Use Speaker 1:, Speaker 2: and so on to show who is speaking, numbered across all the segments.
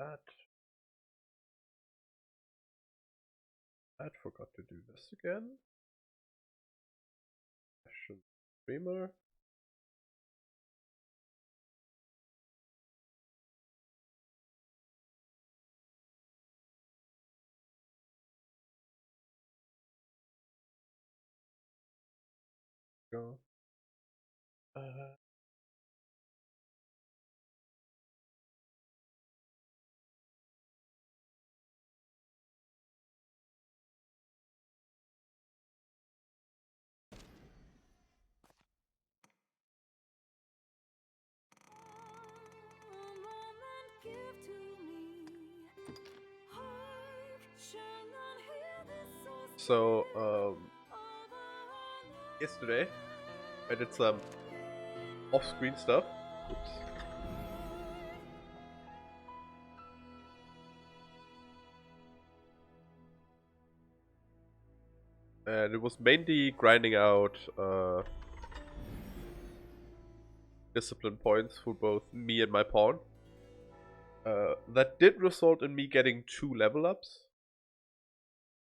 Speaker 1: that. I forgot to do this again. Session streamer. Go. So, yesterday I did some off-screen stuff. Oops. And it was mainly grinding out discipline points for both me and my pawn. That did result in me getting 2 level ups.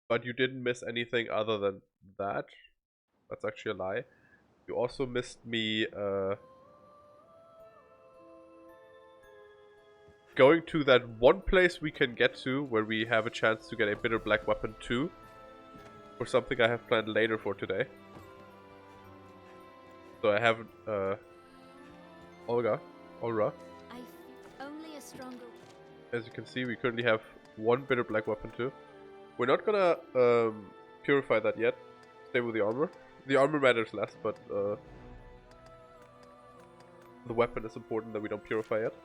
Speaker 1: But you didn't miss anything other than that. That's actually a lie. You also missed me going to that one place we can get to where we have a chance to get a bitter black weapon too. For something I have planned later for today. So I have Aura.
Speaker 2: Only a stronger.
Speaker 1: As you can see, we currently have 1 bitter black weapon too. We're not gonna purify that yet. Stay with the armor. The armor matters less, but the weapon is important that we don't purify it.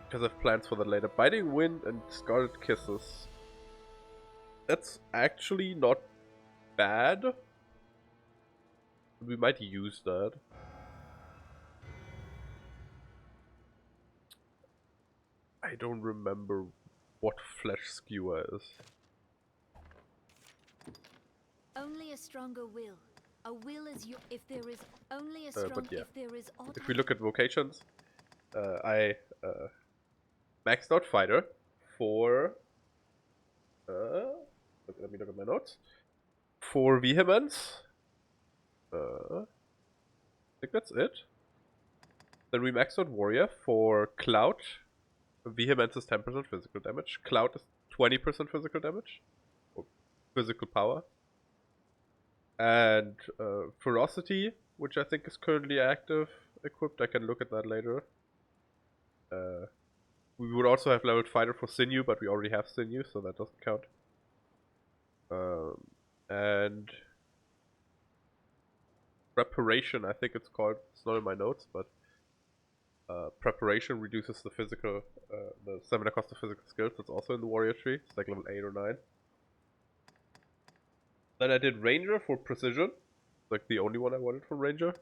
Speaker 1: Because I have plans for that later. Biting Wind and Scarlet Kisses. That's actually not bad. We might use that. I don't remember what Flesh Skewer is.
Speaker 2: Only a stronger will. A will is your. If there is only a strong.
Speaker 1: But yeah.
Speaker 2: If there is.
Speaker 1: If we look at vocations, I maxed out Fighter for. Let me look at my notes. For Vehemence. I think that's it. Then we maxed out Warrior for Cloud. Vehemence is 10% physical damage. Cloud is 20% physical damage. Or physical power. And Ferocity, which I think is currently active, equipped. I can look at that later. We would also have leveled Fighter for Sinew, but we already have Sinew, so that doesn't count. And Preparation, I think it's called. It's not in my notes, but Preparation reduces the physical, the stamina cost of physical skills. That's also in the Warrior tree. It's like level 8 or 9. Then I did Ranger for Precision. Like the only one I wanted from Ranger.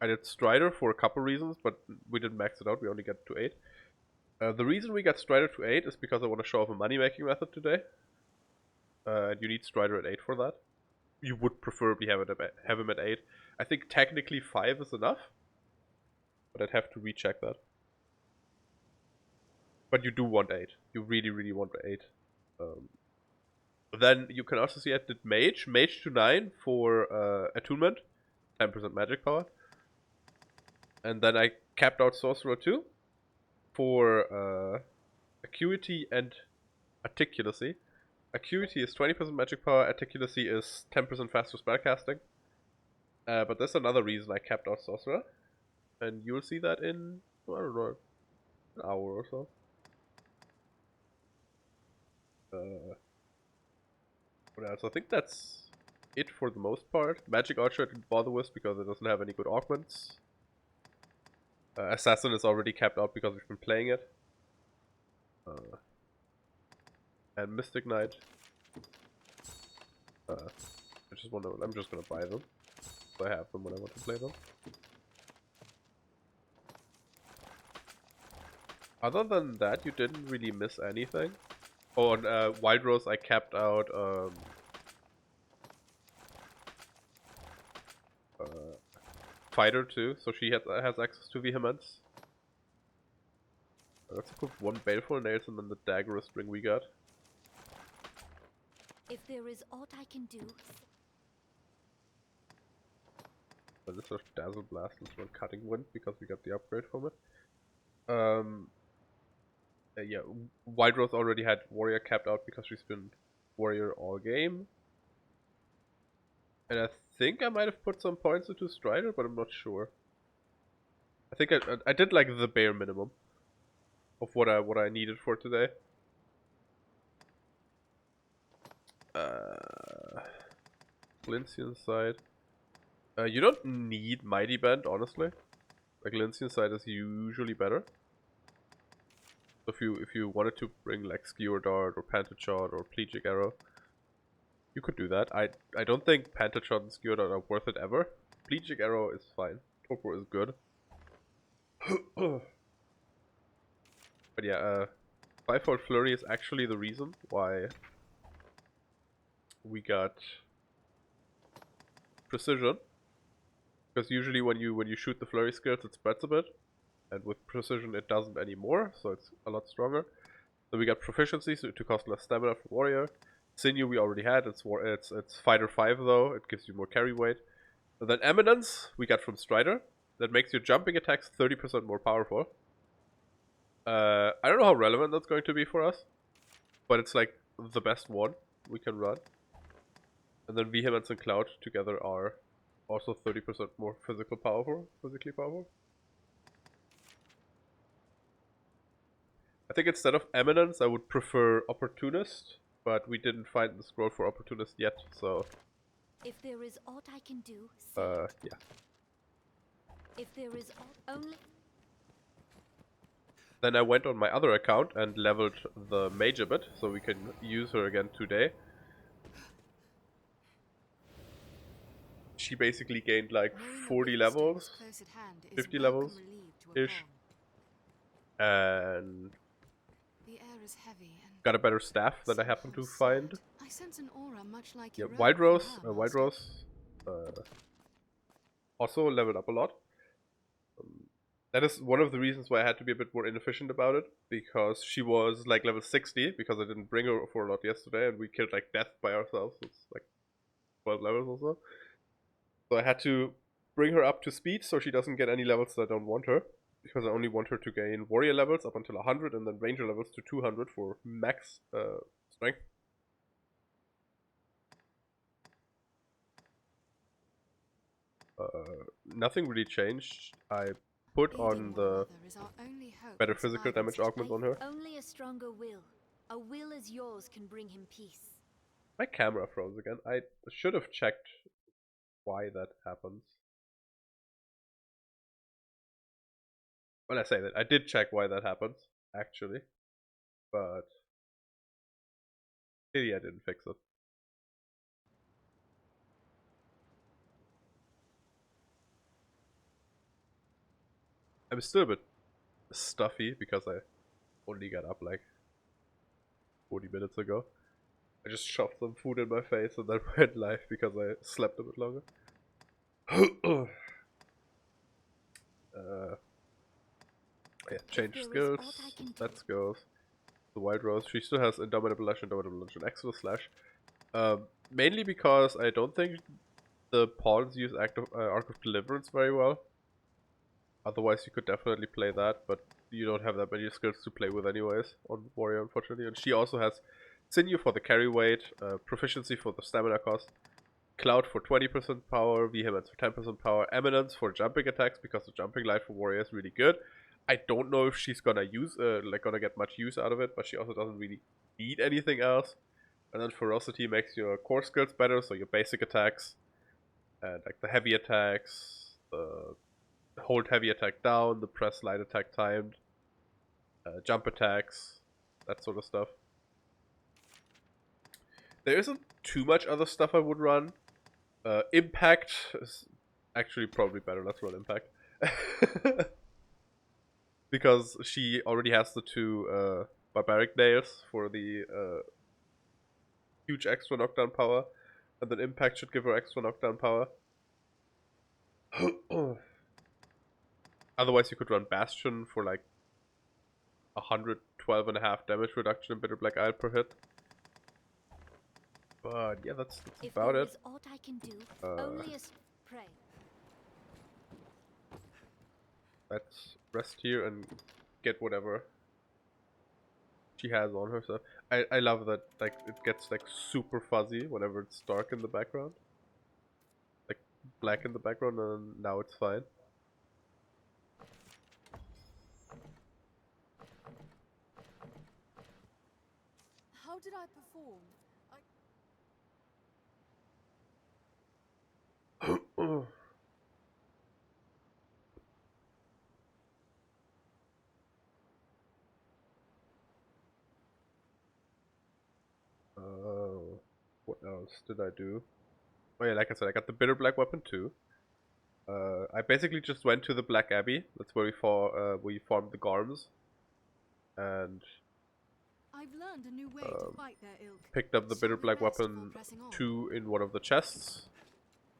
Speaker 1: I did Strider for a couple reasons, but we didn't max it out. We only got to 8. The reason we got Strider to 8 is because I want to show off a money-making method today. And you need Strider at 8 for that. You would preferably have him at 8. I think technically 5 is enough. But I'd have to recheck that. But you do want 8. You really, really want 8. Then you can also see I did Mage. Mage to 9 for Attunement. 10% magic power. And then I capped out Sorcerer 2 for Acuity and Articulacy. Acuity is 20% magic power, Articulacy is 10% faster spellcasting. But there's another reason I capped out Sorcerer. And you'll see that in, I don't know, an hour or so. What else? I think that's it for the most part. Magic Archer I didn't bother with because it doesn't have any good augments. Assassin is already capped out because we've been playing it. And Mystic Knight. I'm just gonna buy them. So I have them when I want to play them. Other than that, you didn't really miss anything. Oh, on Wild Rose I capped out fighter too, so she has access to vehemence. Let's put one baleful nails and then the dagger string we got.
Speaker 2: If there is aught I can do.
Speaker 1: But this is dazzle blast, let's run cutting wind because we got the upgrade from it. Yeah, White Rose already had warrior capped out because she's been warrior all game. And I think I might have put some points into Strider, but I'm not sure. I think I did like the bare minimum of what I needed for today. Lincian side. You don't need Mighty Band, honestly. Like Lincian side is usually better. So if you wanted to bring like Skewer Dart or Panther Shot or Plegic Arrow, you could do that. I don't think Panther Shot and Skewer Dart are worth it ever. Plegic Arrow is fine. Torpor is good. But yeah, Fivefold Flurry is actually the reason why we got Precision. Because usually when you shoot the flurry skills it spreads a bit. And with Precision it doesn't anymore, so it's a lot stronger. So we got Proficiency to cost less stamina for Warrior. Sinew we already had, it's Fighter 5 though, it gives you more carry weight. And then Eminence we got from Strider. That makes your jumping attacks 30% more powerful. I don't know how relevant that's going to be for us. But it's like the best one we can run. And then Vehemence and Cloud together are also 30% more physically powerful. I think instead of Eminence, I would prefer Opportunist, but we didn't find the scroll for Opportunist yet, so...
Speaker 2: If there is aught I can do,
Speaker 1: yeah.
Speaker 2: If there is only...
Speaker 1: Then I went on my other account and leveled the mage a bit, so we can use her again today. She basically gained like 40 levels, 50 levels-ish. And got a better staff that I happen to find.
Speaker 3: I sense an aura much like
Speaker 1: yeah, White Rose also leveled up a lot. That is one of the reasons why I had to be a bit more inefficient about it, because she was like level 60, because I didn't bring her for a lot yesterday, and we killed like death by ourselves. It's like 12 levels or so. So I had to bring her up to speed so she doesn't get any levels that I don't want her. Because I only want her to gain warrior levels up until 100 and then ranger levels to 200 for max strength. Nothing really changed. I put on the better physical damage augment on her.
Speaker 2: Only a stronger will. A will as yours can bring him peace.
Speaker 1: My camera froze again. I should have checked why that happens. Well, I say that. I did check why that happens, actually. But maybe I didn't fix it. I'm still a bit stuffy because I only got up like 40 minutes ago. I just shoved some food in my face and then went live because I slept a bit longer. Yeah, change skills. Let's go. The White Rose. She still has Indomitable Lash, Indomitable Launch, and Exodus Slash. Mainly because I don't think the pawns use Arc of Deliverance very well. Otherwise, you could definitely play that, but you don't have that many skills to play with anyways on Warrior, unfortunately. And she also has Sinew for the carry weight, Proficiency for the stamina cost, Cloud for 20% power, Vehemence for 10% power, Eminence for jumping attacks because the jumping light for Warrior is really good. I don't know if she's gonna use gonna get much use out of it, but she also doesn't really need anything else. And then Ferocity makes your core skills better, so your basic attacks and like the heavy attacks, the hold heavy attack down, the press light attack timed, jump attacks, that sort of stuff. There isn't too much other stuff I would run. Impact is actually probably better. Let's run Impact. Because she already has the two barbaric nails for the huge extra knockdown power, and then Impact should give her extra knockdown power. Otherwise, you could run Bastion for like 112.5 damage reduction in Bitter Black Isle per hit. But yeah, that's
Speaker 2: If
Speaker 1: about
Speaker 2: there
Speaker 1: it.
Speaker 2: is aught I can do,
Speaker 1: Uh,
Speaker 2: only a pray.
Speaker 1: Let's rest here and get whatever she has on her. So I love that, like, it gets like super fuzzy whenever it's dark in the background, like black in the background, and now it's fine.
Speaker 3: How did I perform?
Speaker 1: What else did I do? Oh yeah, like I said, I got the Bitter Black Weapon too. I basically just went to the Black Abbey. That's where we farmed the Garms, and
Speaker 3: I've learned a new way to fight their ilk.
Speaker 1: picked up the Bitter
Speaker 3: Shall we
Speaker 1: Black
Speaker 3: rest before
Speaker 1: Weapon
Speaker 3: pressing on?
Speaker 1: 2 in one of the chests.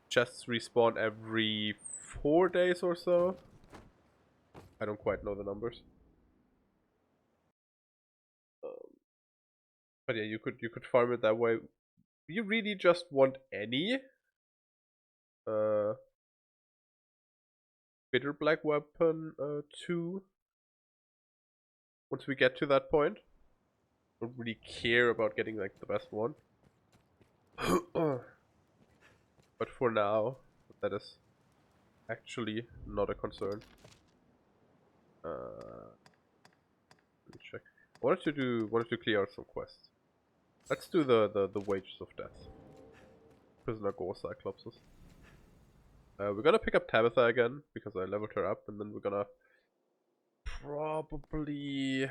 Speaker 1: Chests respawn every 4 days or so. I don't quite know the numbers. But yeah, you could farm it that way. You really just want any Bitter Black Weapon 2 once we get to that point. Don't really care about getting like the best one. But for now, that is actually not a concern. Let me check. I wanted to clear out some quests. Let's do the Wages of Death. Prisoner Gore Cyclopses. We're gonna pick up Tabitha again because I leveled her up, and then we're gonna probably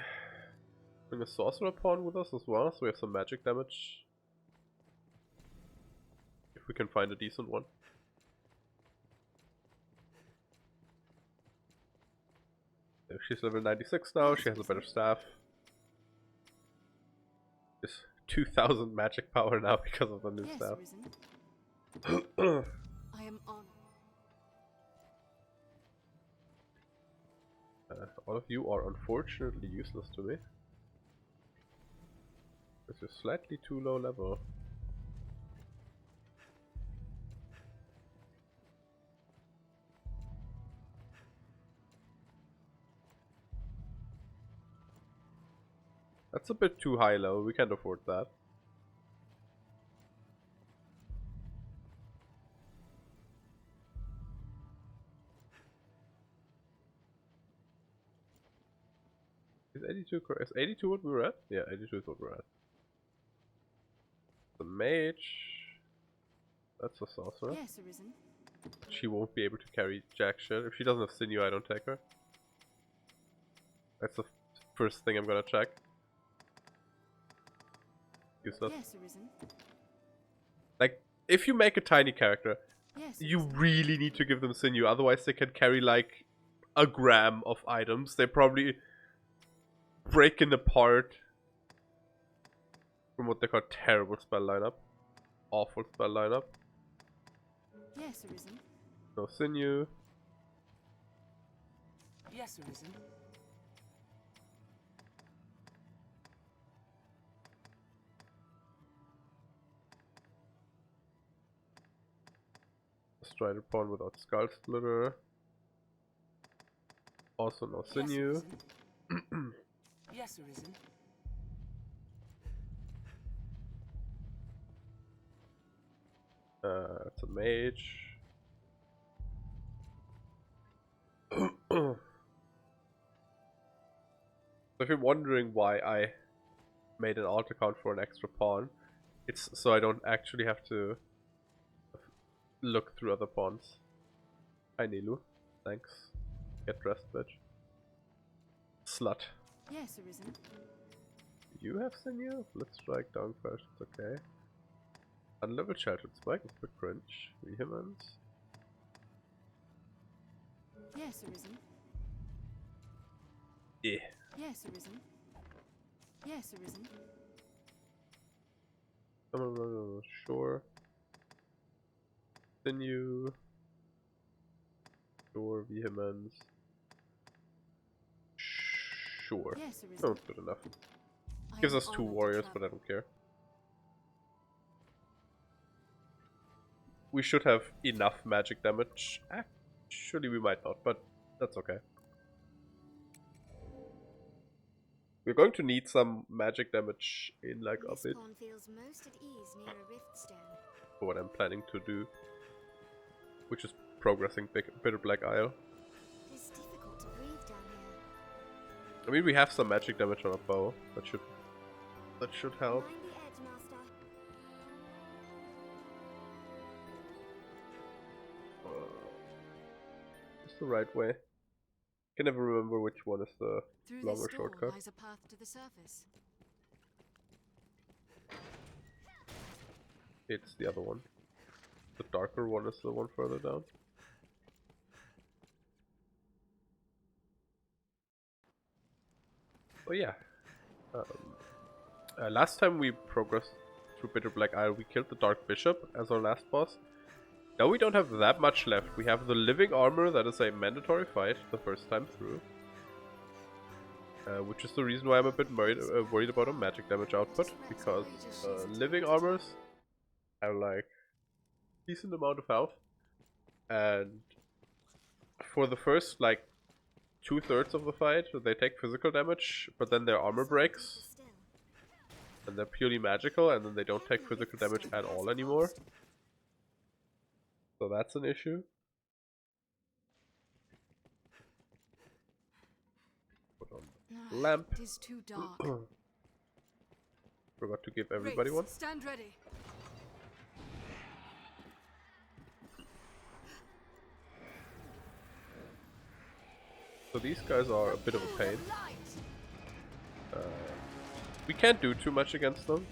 Speaker 1: bring a sorcerer pawn with us as well, so we have some magic damage. If we can find a decent one. She's level 96 now, she has a better staff. She's 2000 magic power now because of the new
Speaker 3: Yes,
Speaker 1: staff.
Speaker 3: Risen. I am honored.
Speaker 1: All of you are unfortunately useless to me. Because you're slightly too low level. That's a bit too high level, we can't afford that. Is 82 correct? Is 82 what we were at? Yeah, 82 is what we're at. The mage. That's a sorcerer.
Speaker 3: Yes, Risen.
Speaker 1: She won't be able to carry jack shit. If she doesn't have sinew, I don't take her. That's the first thing I'm gonna check. Useless.
Speaker 3: Yes, Risen.
Speaker 1: Like, if you make a tiny character,
Speaker 3: Yes,
Speaker 1: you
Speaker 3: Risen.
Speaker 1: really need to give them sinew, otherwise they can carry like a gram of items. They probably breaking apart from what they call terrible spell lineup. Awful spell lineup.
Speaker 3: Yes, Risen.
Speaker 1: No sinew.
Speaker 4: Yes, Risen.
Speaker 1: Strider pawn without skull splitter. Also no sinew.
Speaker 4: Yes, Risen. Yes, Risen.
Speaker 1: It's a mage. So if you're wondering why I made an alt account for an extra pawn, it's so I don't actually have to look through other pawns. Hi Nilu. Thanks. Get dressed, bitch. Slut.
Speaker 3: Yes, Risen.
Speaker 1: You have sinew? Let's strike down first, it's okay. Unleveled Shattered Spike is a bit cringe. Vehemence.
Speaker 3: Yes, Risen.
Speaker 1: Yeah.
Speaker 3: Yes, Risen. Yes, Risen.
Speaker 1: Sure. Sinew. vehemence. Sure.
Speaker 3: Yes, Arisen.
Speaker 1: Oh, good enough.
Speaker 3: I
Speaker 1: Gives
Speaker 3: am
Speaker 1: us 2
Speaker 3: honored to
Speaker 1: warriors,
Speaker 3: travel.
Speaker 1: but I don't care. We should have enough magic damage. Actually, we might not, but that's okay. We're going to need some magic damage in like a
Speaker 2: This
Speaker 1: bit
Speaker 2: pawn feels most at ease near a rift stone.
Speaker 1: for what I'm planning to do, which is progressing Bitter Black Isle.
Speaker 2: It is difficult to breathe down here.
Speaker 1: I mean, we have some magic damage on our bow. That should help.
Speaker 2: Mind the edge, Master.
Speaker 1: It's the right way. Can never remember which one is the
Speaker 3: Through
Speaker 1: long
Speaker 3: this
Speaker 1: or
Speaker 3: door
Speaker 1: shortcut.
Speaker 3: lies a path to the surface.
Speaker 1: It's the other one. The darker one is the one further down. Oh yeah. Last time we progressed through Bitter Black Isle, we killed the Dark Bishop as our last boss. Now we don't have that much left. We have the Living Armor, that is a mandatory fight the first time through. Which is the reason why I'm a bit worried about a magic damage output, because Living Armors have like decent amount of health, and for the first like 2/3 of the fight they take physical damage, but then their armor breaks
Speaker 2: Still.
Speaker 1: and they're purely magical, and then they don't take physical damage at all anymore. So that's an issue. Put on the lamp.
Speaker 3: It is too dark.
Speaker 1: Forgot to give everybody
Speaker 3: Wraiths,
Speaker 1: one.
Speaker 3: stand ready.
Speaker 1: So these guys are a bit of a pain. We can't do too much against them.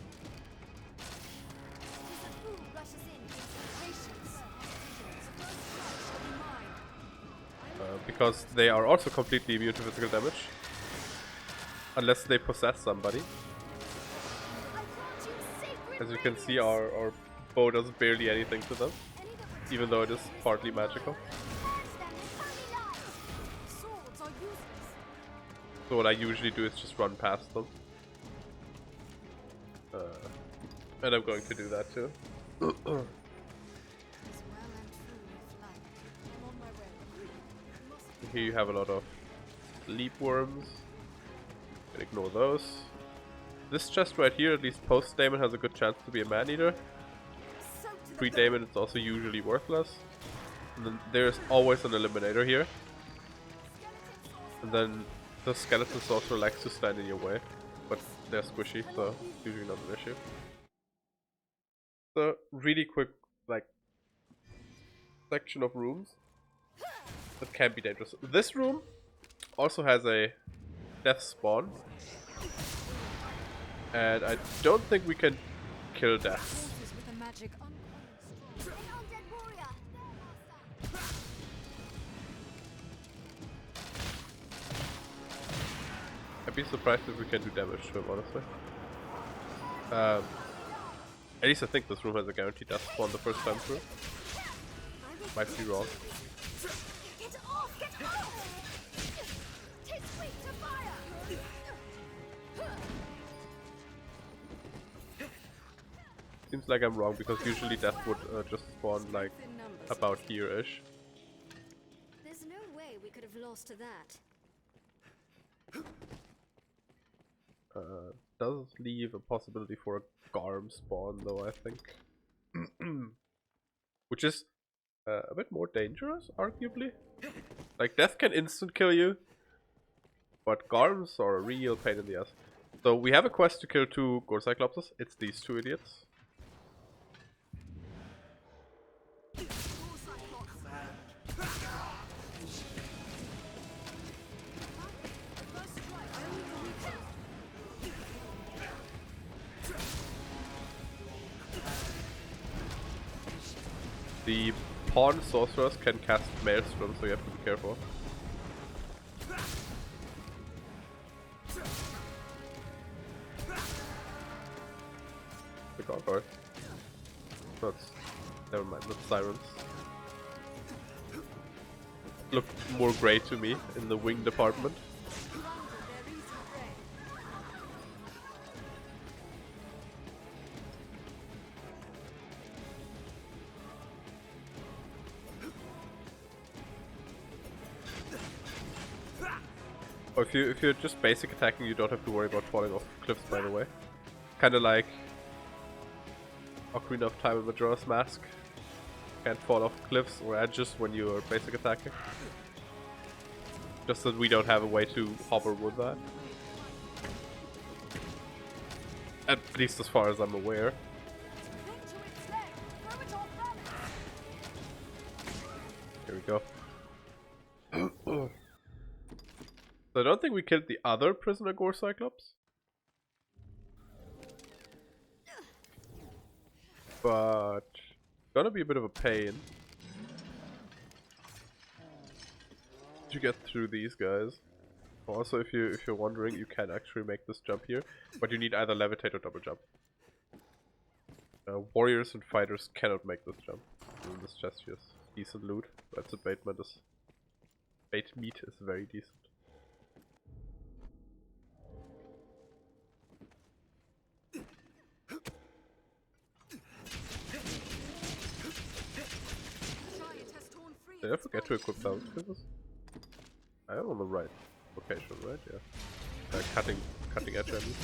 Speaker 1: Because they are also completely immune to physical damage. Unless they possess somebody. As you can see, our bow does barely anything to them. Even though it is partly magical. So what I usually do is just run past them. And I'm going to do that too. Here you have a lot of leap worms. Ignore those. This chest right here, at least post-Daemon, has a good chance to be a man-eater. Pre-Daemon it's also usually worthless. And then there's always an eliminator here. And then the skeleton sorcerer likes to stand in your way. But they're squishy, so usually not an issue. So, really quick, like, section of rooms that can be dangerous. This room also has a death spawn. And I don't think we can kill death. I'd be surprised if we can do damage to him, honestly. At least I think this room has a guaranteed death spawn the first time through. Might be wrong.
Speaker 2: Get off! Get off! Take sweep to fire!
Speaker 1: Seems like I'm wrong, because usually death would just spawn like about here-ish.
Speaker 2: There's no way we could have lost to that.
Speaker 1: Does leave a possibility for a Garm spawn though, I think. Which is a bit more dangerous, arguably. Like, death can instant kill you, but Garms are a real pain in the ass. So we have a quest to kill 2 Gore Cyclopses. It's these 2 idiots. The pawn sorcerers can cast Maelstrom, so you have to be careful. The Gargoyle. That's... never mind, that's Sirens. look more grey to me in the wing department. Or if you're just basic attacking, you don't have to worry about falling off cliffs, by the way. Kinda like Ocarina of Time and Majora's Mask. Can't fall off cliffs or edges when you're basic attacking. Just that we don't have a way to hover with that. At least as far as I'm aware. Here we go. So I don't think we killed the other prisoner Gore Cyclops. But gonna be a bit of a pain to get through these guys. Also, if you're wondering, you can actually make this jump here, but you need either levitate or double jump. Warriors and fighters cannot make this jump. And this chest here is decent loot. That's abatement is bait meat is very decent. Did I forget to equip those scissors? I am on the right location, right? Yeah. Cutting edge, I mean.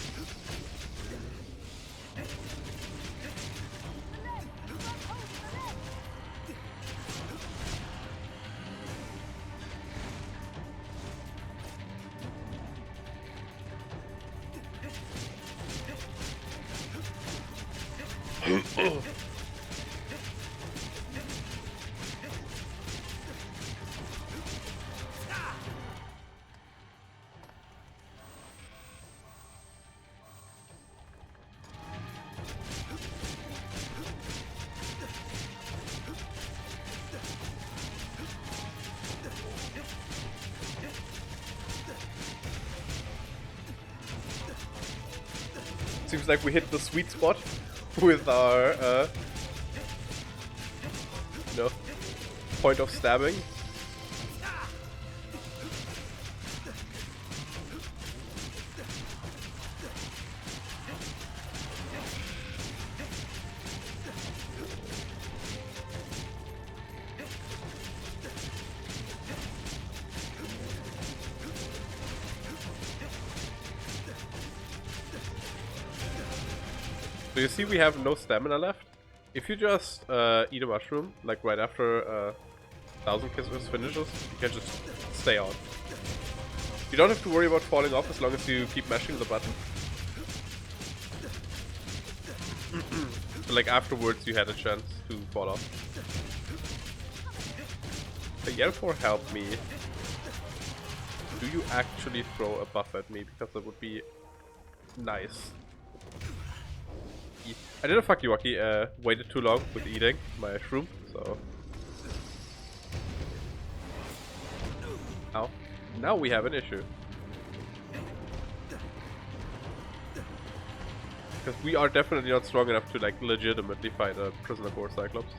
Speaker 1: Seems like we hit the sweet spot with our, point of stabbing. So you see we have no stamina left. If you just eat a mushroom, like right after 1000 Kisses finishes, you can just stay on. You don't have to worry about falling off as long as you keep mashing the button. So like afterwards you had a chance to fall off. The Yelfor, help me. Do you actually throw a buff at me? Because that would be nice. I did a fuck you, Waki. Waited too long with eating my shroom, so. Now we have an issue. Because we are definitely not strong enough to like legitimately fight a prisoner Gore Cyclops.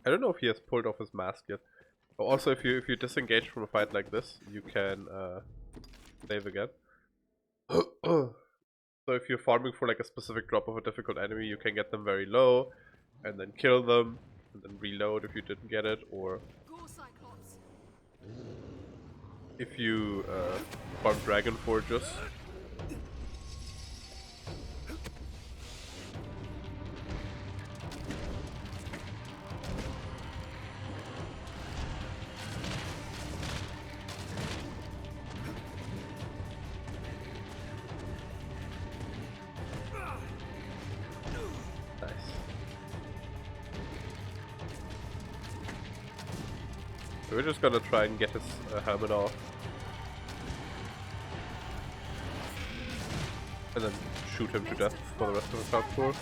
Speaker 1: I don't know if he has pulled off his mask yet. But also, if you disengage from a fight like this, you can save again. So if you're farming for like a specific drop of a difficult enemy, you can get them very low, and then kill them, and then reload if you didn't get it, or if you farm Dragon Forges. We're just gonna try and get his helmet off. And then shoot him to death for the rest of the parkour.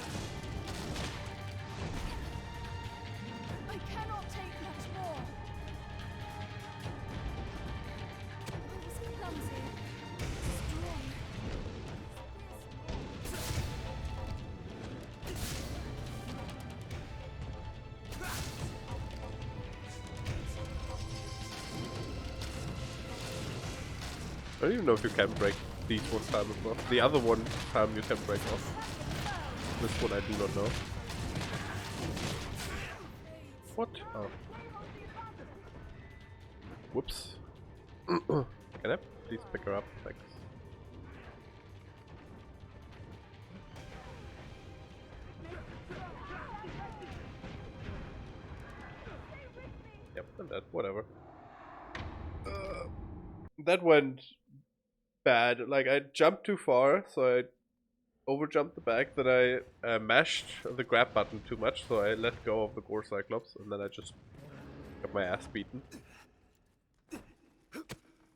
Speaker 3: I cannot take much more. I was clumsy. Strong.
Speaker 1: I don't even know if you can break these one time as well. The other one time you can break off. This one I do not know. What? Oh. Whoops. Can I please pick her up? Thanks. Yep, and that, whatever. That went bad. Like, I jumped too far, so I overjumped the back, then I mashed the grab button too much, so I let go of the Gore Cyclops, and then I just got my ass beaten.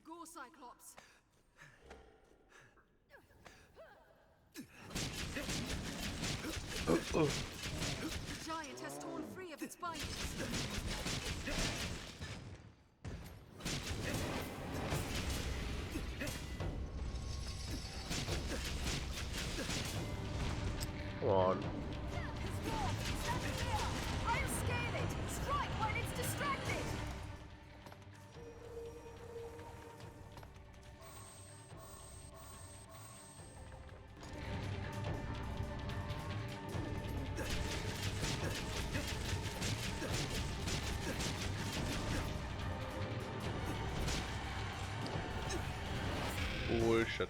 Speaker 3: Gore Cyclops. The giant has torn free of its bindings.
Speaker 1: Come on.
Speaker 3: I'll scale it. Strike when it's distracted.
Speaker 1: Bullshit.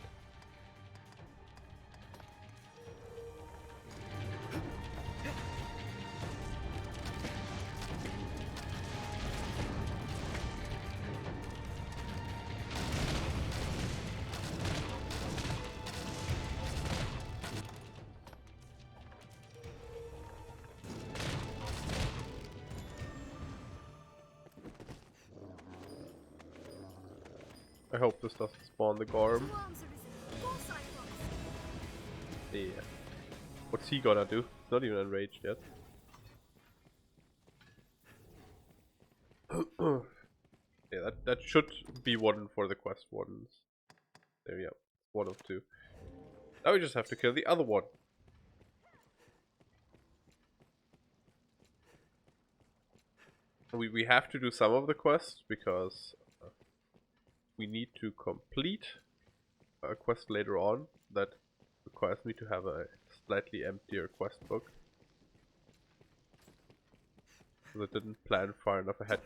Speaker 1: I hope this doesn't spawn the Gorm.
Speaker 3: Two arms arisen. Gore Cyclops.
Speaker 1: Yeah. What's he gonna do? He's not even enraged yet. Yeah, that should be one for the quest ones. There we go. One of two. Now we just have to kill the other one. We have to do some of the quests because we need to complete a quest later on that requires me to have a slightly emptier quest book. Because I didn't plan far enough ahead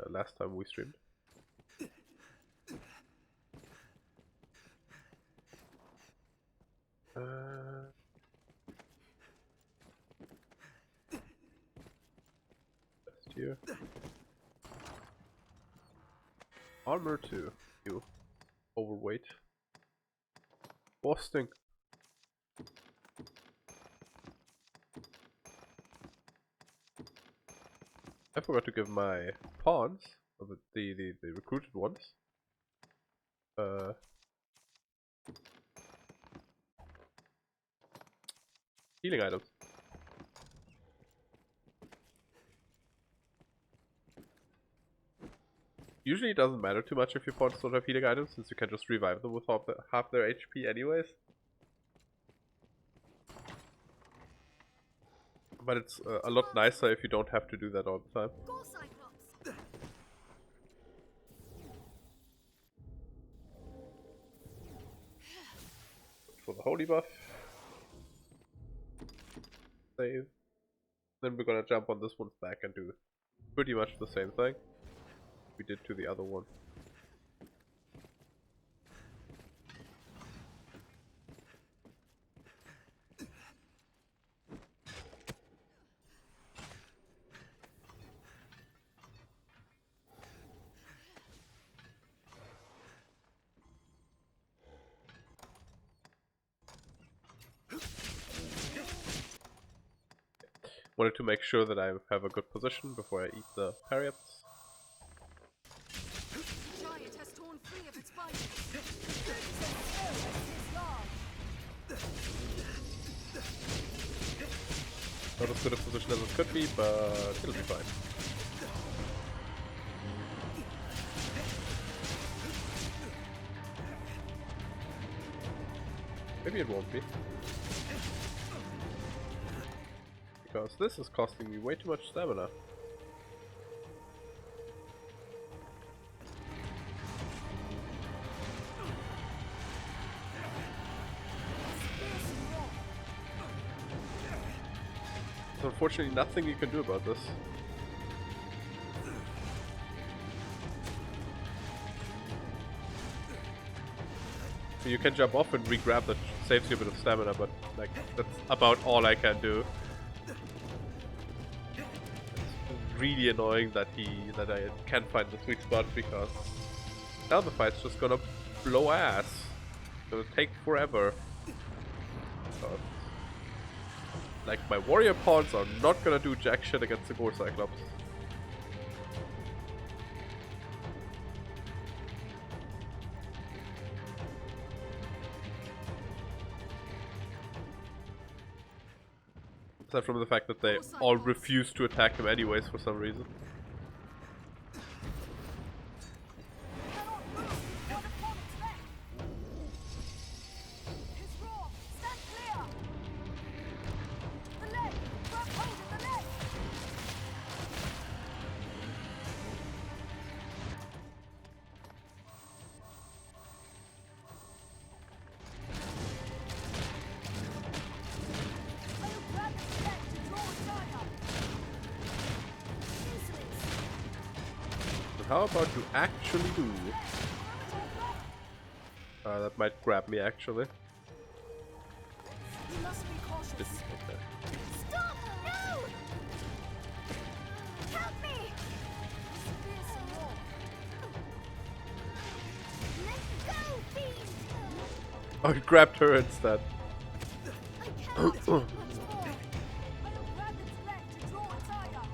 Speaker 1: last time we streamed. Best here. Armor 2. You overweight. Bosting. I forgot to give my pawns, or the recruited ones, healing items. Usually it doesn't matter too much if your pawns don't have healing items, since you can just revive them with half their HP anyways. But it's a lot nicer if you don't have to do that all the time.
Speaker 3: Gore Cyclops.
Speaker 1: For the holy buff. Save. Then we're gonna jump on this one's back and do pretty much the same thing we did to the other one. Wanted to make sure that I have a good position before I eat the parrots. Not as good a position as it could be, but it'll be fine. Maybe it won't be. Because this is costing me way too much stamina. There's unfortunately nothing you can do about this. You can jump off and re-grab that saves you a bit of stamina, but like that's about all I can do. It's really annoying that I can't find the sweet spot because now the fight's just gonna blow ass. It's gonna take forever. Like my warrior pawns are not gonna do jack shit against the Gore Cyclops. Aside from the fact that they all refuse to attack him anyways for some reason. How about you actually do? That might grab me actually.
Speaker 3: You must be cautious.
Speaker 1: Didn't, okay.
Speaker 2: Stop! No! Help me! Let go, fiend!
Speaker 1: Oh, he grabbed her instead.
Speaker 3: I cannot take much more. I will grab its leg to draw its eye up.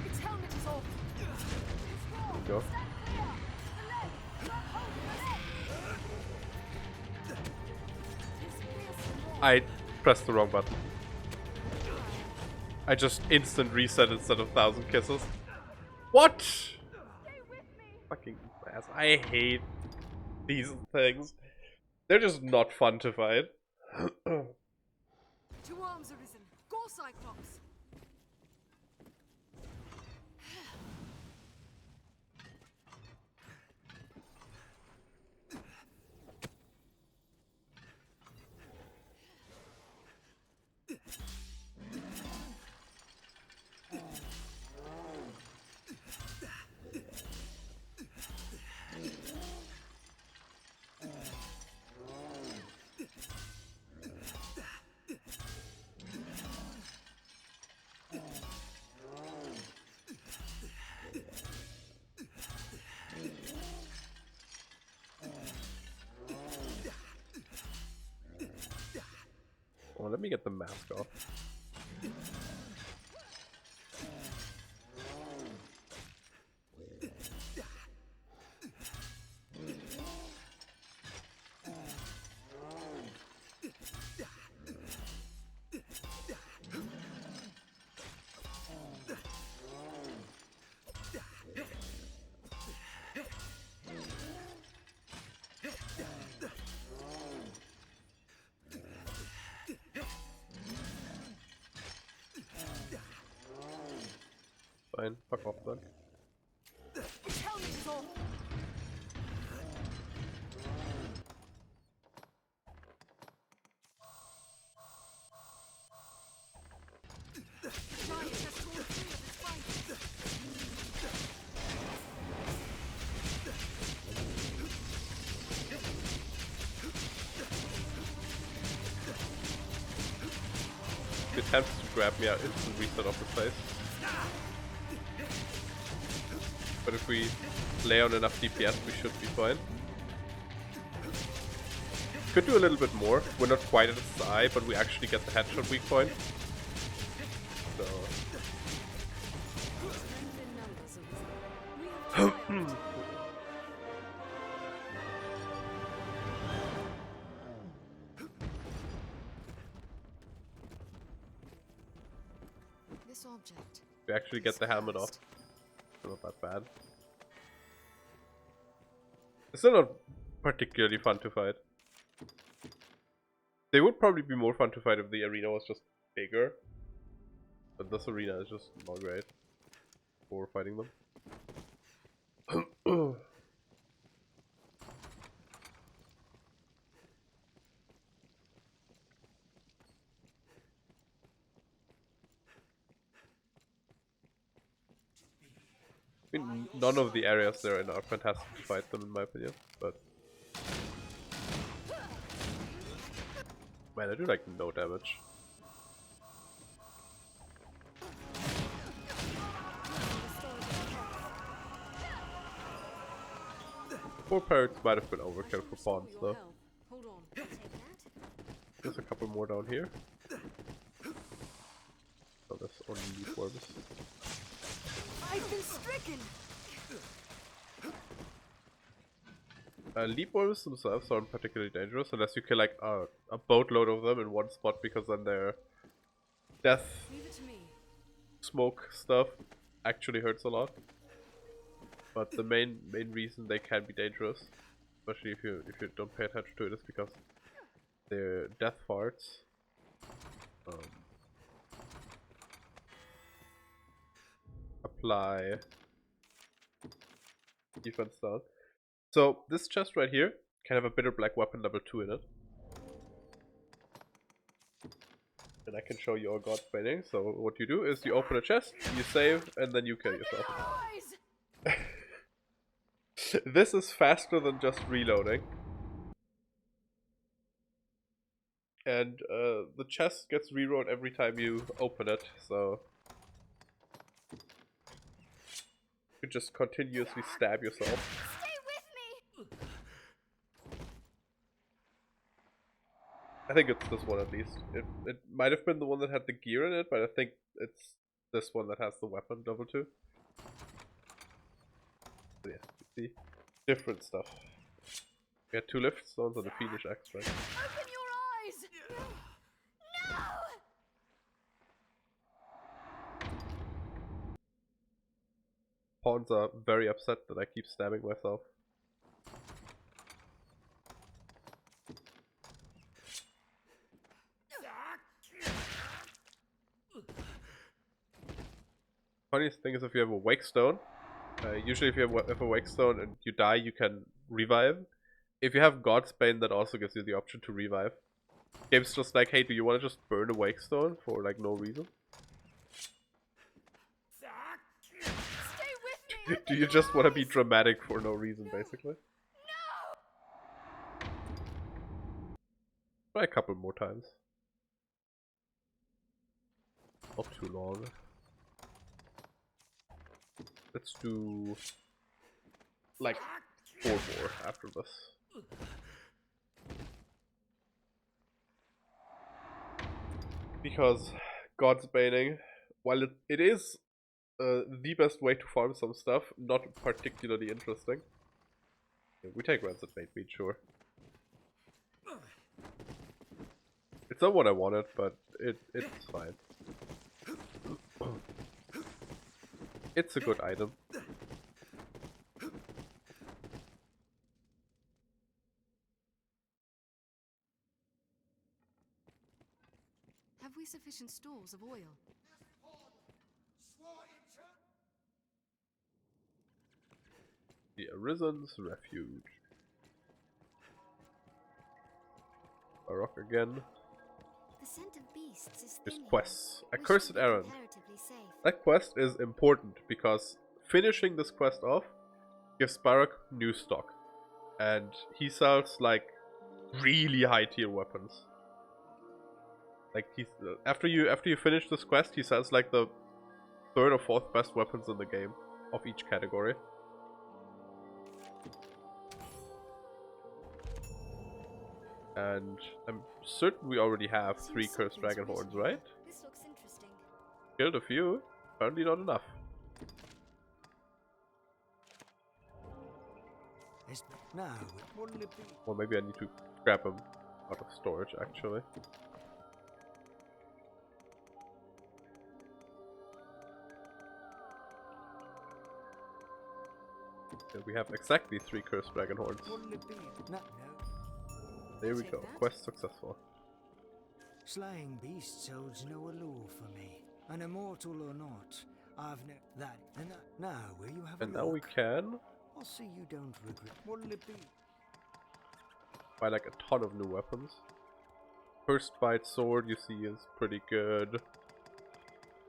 Speaker 3: Its helmet is off. It's wrong.
Speaker 1: Go.
Speaker 3: Stand clear. The leg. Grab hold of the leg. His fearsome roar.
Speaker 1: I pressed the wrong button. I just instant reset instead of 1,000 kisses. What?
Speaker 3: Stay with me.
Speaker 1: Fucking ass. I hate these things. They're just not fun to fight.
Speaker 3: Two arms arisen. Go, Cyclops.
Speaker 1: Oh, let me get the mask off. Fine, fuck off then.
Speaker 3: Its helmet is off. The giant has torn free of its fingers.
Speaker 1: He attempts to grab me out, instant reset off his face. But if we lay on enough DPS, we should be fine. Could do a little bit more. We're not quite at its eye, but we actually get the headshot weak point. So
Speaker 3: object.
Speaker 1: You actually get the helmet off. It's not that bad. It's still not particularly fun to fight. They would probably be more fun to fight if the arena was just bigger. But this arena is just not great for fighting them. I mean, none of the areas they're in are fantastic to fight them, in my opinion, but... Man, I do like no damage. 4 parrots might have been overkill for pawns, though.
Speaker 4: Hold on.
Speaker 2: Take that.
Speaker 1: There's a couple more down here. Oh, that's only leaf worms.
Speaker 3: I've been stricken.
Speaker 1: Leaf worms themselves aren't particularly dangerous unless you kill like a boatload of them in one spot, because then their death
Speaker 4: Leave it to me.
Speaker 1: smoke stuff actually hurts a lot. But the main reason they can be dangerous, especially if you don't pay attention to it, is because their death farts apply defense down. So this chest right here can have a bitter black weapon level 2 in it. And I can show you all God's baiting. So what you do is you open a chest, you save, and then you kill yourself.
Speaker 3: Eyes.
Speaker 1: This is faster than just reloading. And the chest gets rerolled every time you open it, so you just continuously stab yourself.
Speaker 2: Stay with me.
Speaker 1: I think it's this one at least. It might have been the one that had the gear in it, but I think it's this one that has the weapon level 2. So yeah, you see, different stuff. We had 2 lift stones and a fiendish axe, right?
Speaker 3: Open your eyes.
Speaker 2: No.
Speaker 1: Pawns are very upset that I keep stabbing myself. Funniest thing is, if you have a wake stone, usually if you have a wake stone and you die, you can revive. If you have God's Bane, that also gives you the option to revive. Game's just like, hey, do you want to just burn a wake stone for like no reason?
Speaker 3: Stay with me.
Speaker 1: Do you just want to be dramatic for no reason, basically? Try a couple more times. Not too long. Let's do like 4 more after this. Because God's Baning, while it is the best way to farm some stuff, not particularly interesting. We take rancid bait meat, sure. It's not what I wanted, but it's fine. It's a good item.
Speaker 3: Have we sufficient stores of oil?
Speaker 1: The Arisen's Refuge. Baroque again.
Speaker 2: The scent of beasts is
Speaker 1: There's
Speaker 2: thin
Speaker 1: quests.
Speaker 2: here. We
Speaker 1: Accursed
Speaker 2: should be
Speaker 1: Errand.
Speaker 2: comparatively safe.
Speaker 1: That quest is important because finishing this quest off gives Baroque new stock. And he sells like really high tier weapons. Like he's after you finish this quest, he sells like the 3rd or 4th best weapons in the game of each category. And I'm certain we already have 3 cursed dragon horns, right?
Speaker 2: This looks interesting.
Speaker 1: Killed a few, apparently not enough.
Speaker 5: No, wouldn't it be?
Speaker 1: Well, maybe I need to grab them out of storage, actually. And we have exactly 3 cursed dragon horns.
Speaker 5: What'll it be? No.
Speaker 1: There we
Speaker 4: Take
Speaker 1: go.
Speaker 4: that.
Speaker 1: Quest successful.
Speaker 5: Slaying beasts holds no allure for me. An immortal or not, I've no that and that. Now, will you have
Speaker 1: And
Speaker 5: a
Speaker 1: now we
Speaker 5: look?
Speaker 1: can
Speaker 5: I'll see you don't regret. What'll it be?
Speaker 1: buy like a ton of new weapons. First bite sword you see is pretty good.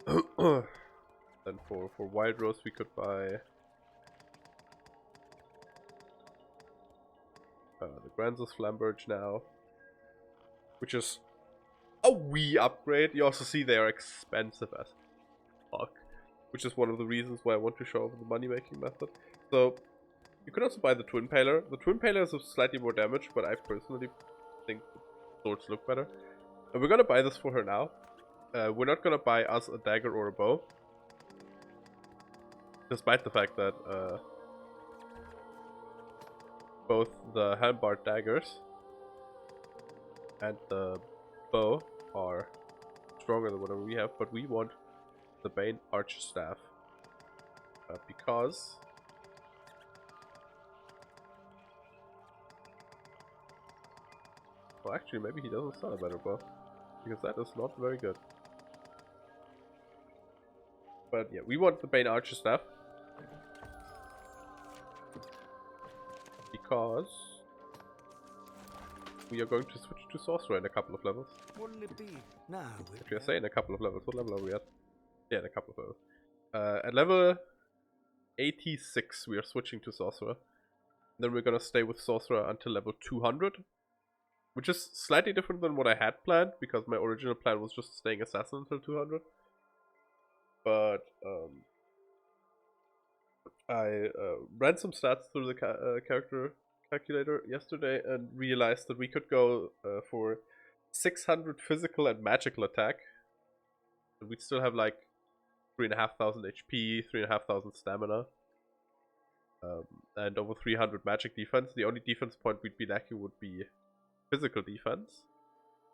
Speaker 1: Then for Wild Rose we could buy the Granz's Flamberge now, which is a wee upgrade. You also see they are expensive as fuck, which is one of the reasons why I want to show off the money making method. So you could also buy the Twin Paler. The Twin Paler is slightly more damage, but I personally think the swords look better. And we're gonna buy this for her now. We're not gonna buy us a dagger or a bow, despite the fact that both the halberd daggers and the bow are stronger than whatever we have, but we want the Bane Archer Staff because well, actually maybe he doesn't sell a better bow, because that is not very good. But yeah, we want the Bane Archer Staff because we are going to switch to Sorcerer in a couple of levels.
Speaker 5: What'll it be? Now,
Speaker 1: Actually, I say in a couple of levels. What level are we at? Yeah, in a couple of levels. At level 86, we are switching to Sorcerer. Then we're gonna stay with Sorcerer until level 200. Which is slightly different than what I had planned, because my original plan was just staying Assassin until 200. But, I ran some stats through the character calculator yesterday and realized that we could go for 600 physical and magical attack. And we'd still have like 3,500 HP, 3,500 stamina, and over 300 magic defense. The only defense point we'd be lacking would be physical defense,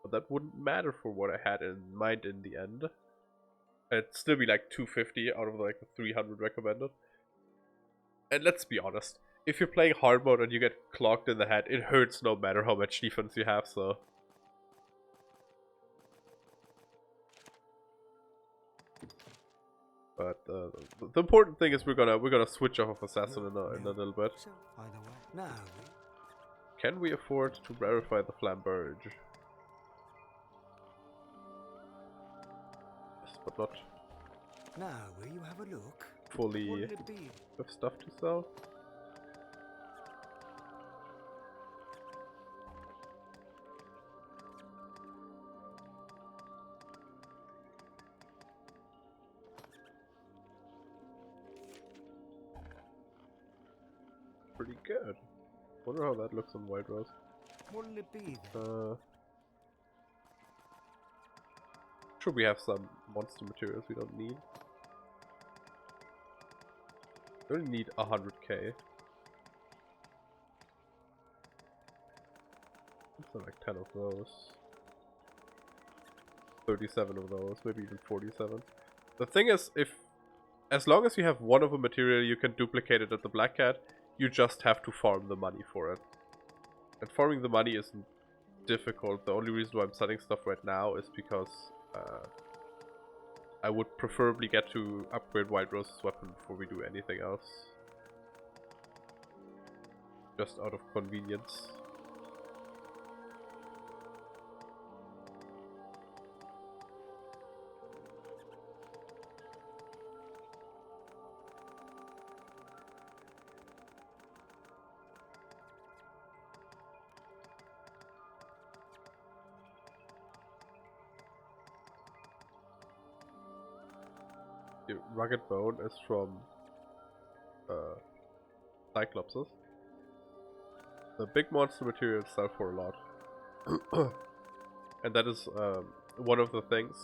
Speaker 1: but that wouldn't matter for what I had in mind in the end. It'd still be like 250 out of like the 300 recommended. And let's be honest, if you're playing hard mode and you get clocked in the head, it hurts no matter how much defense you have, so... But the important thing is we're gonna switch off of Assassin in a little bit.
Speaker 5: So, either way. Now,
Speaker 1: Can we afford to rarify the Flamberge? Yes, but not
Speaker 5: now, will you have a look?
Speaker 1: fully
Speaker 5: What'll it be?
Speaker 1: have stuff to sell. Pretty good. Wonder how that looks on White Rose.
Speaker 5: What'll it be then?
Speaker 1: Sure, we have some monster materials we don't need. We only need 100k. So like 10 of those. 37 of those, maybe even 47. The thing is, as long as you have one of a material you can duplicate it at the Black Cat, you just have to farm the money for it. And farming the money isn't difficult. The only reason why I'm selling stuff right now is because I would preferably get to upgrade White Rose's weapon before we do anything else. Just out of convenience. The Rugged Bone is from Cyclopses. The big monster materials sell for a lot. And that is one of the things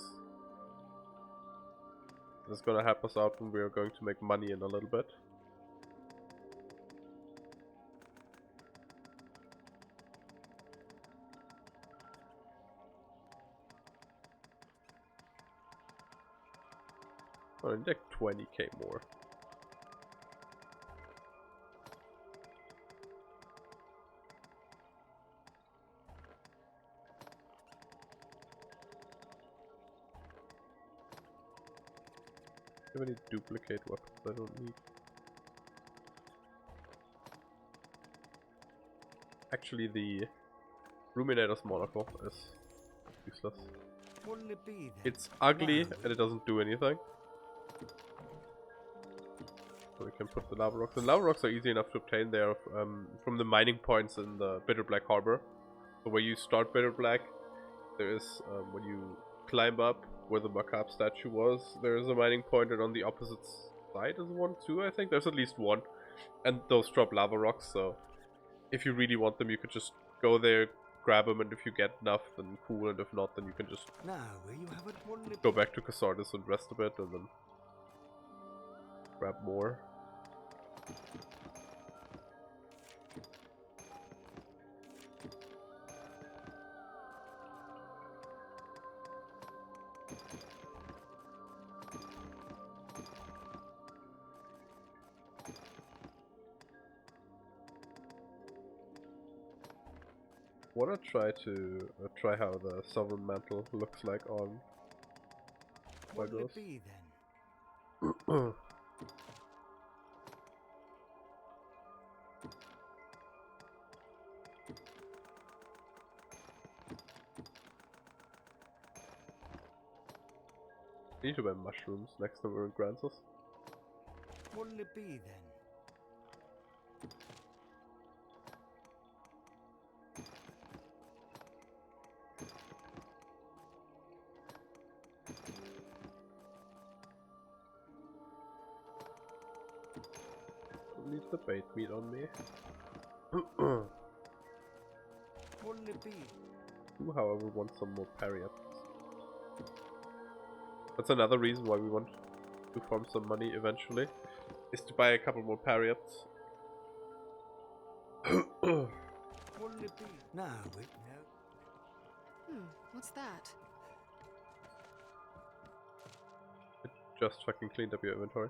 Speaker 1: that's gonna help us out when we are going to make money in a little bit. I need like 20k more. have any duplicate weapons I don't need? Actually, the Ruminator's monocle is useless.
Speaker 5: What'll it be then?
Speaker 1: It's ugly
Speaker 5: Now,
Speaker 1: and it doesn't do anything. So we can put the lava rocks. And lava rocks are easy enough to obtain there from the mining points in the Bitter Black Harbor. So where you start Bitter Black, there is, when you climb up where the macabre statue was, there is a mining point, and on the opposite side is one too, I think. There's at least one. And those drop lava rocks, so if you really want them, you could just go there, grab them, and if you get enough, then cool, and if not, then you can just
Speaker 5: now, will you have it? What'll it
Speaker 1: go back to Casardis and rest a bit, and then grab more. Wanna try to try how the Sovereign Mantle looks like on
Speaker 5: What'll
Speaker 1: Lagos.
Speaker 5: it be then?
Speaker 1: Need to buy mushrooms next time we're in Grancis.
Speaker 5: What'll it be then?
Speaker 1: Need the bait meat on me.
Speaker 5: What'll it be?
Speaker 1: Do, however, want some more parry-ups. That's another reason why we want to farm some money eventually, is to buy a couple more parry-ups.
Speaker 5: What'll it be? Now, wait, no.
Speaker 3: What's that?
Speaker 1: It just fucking cleaned up your inventory.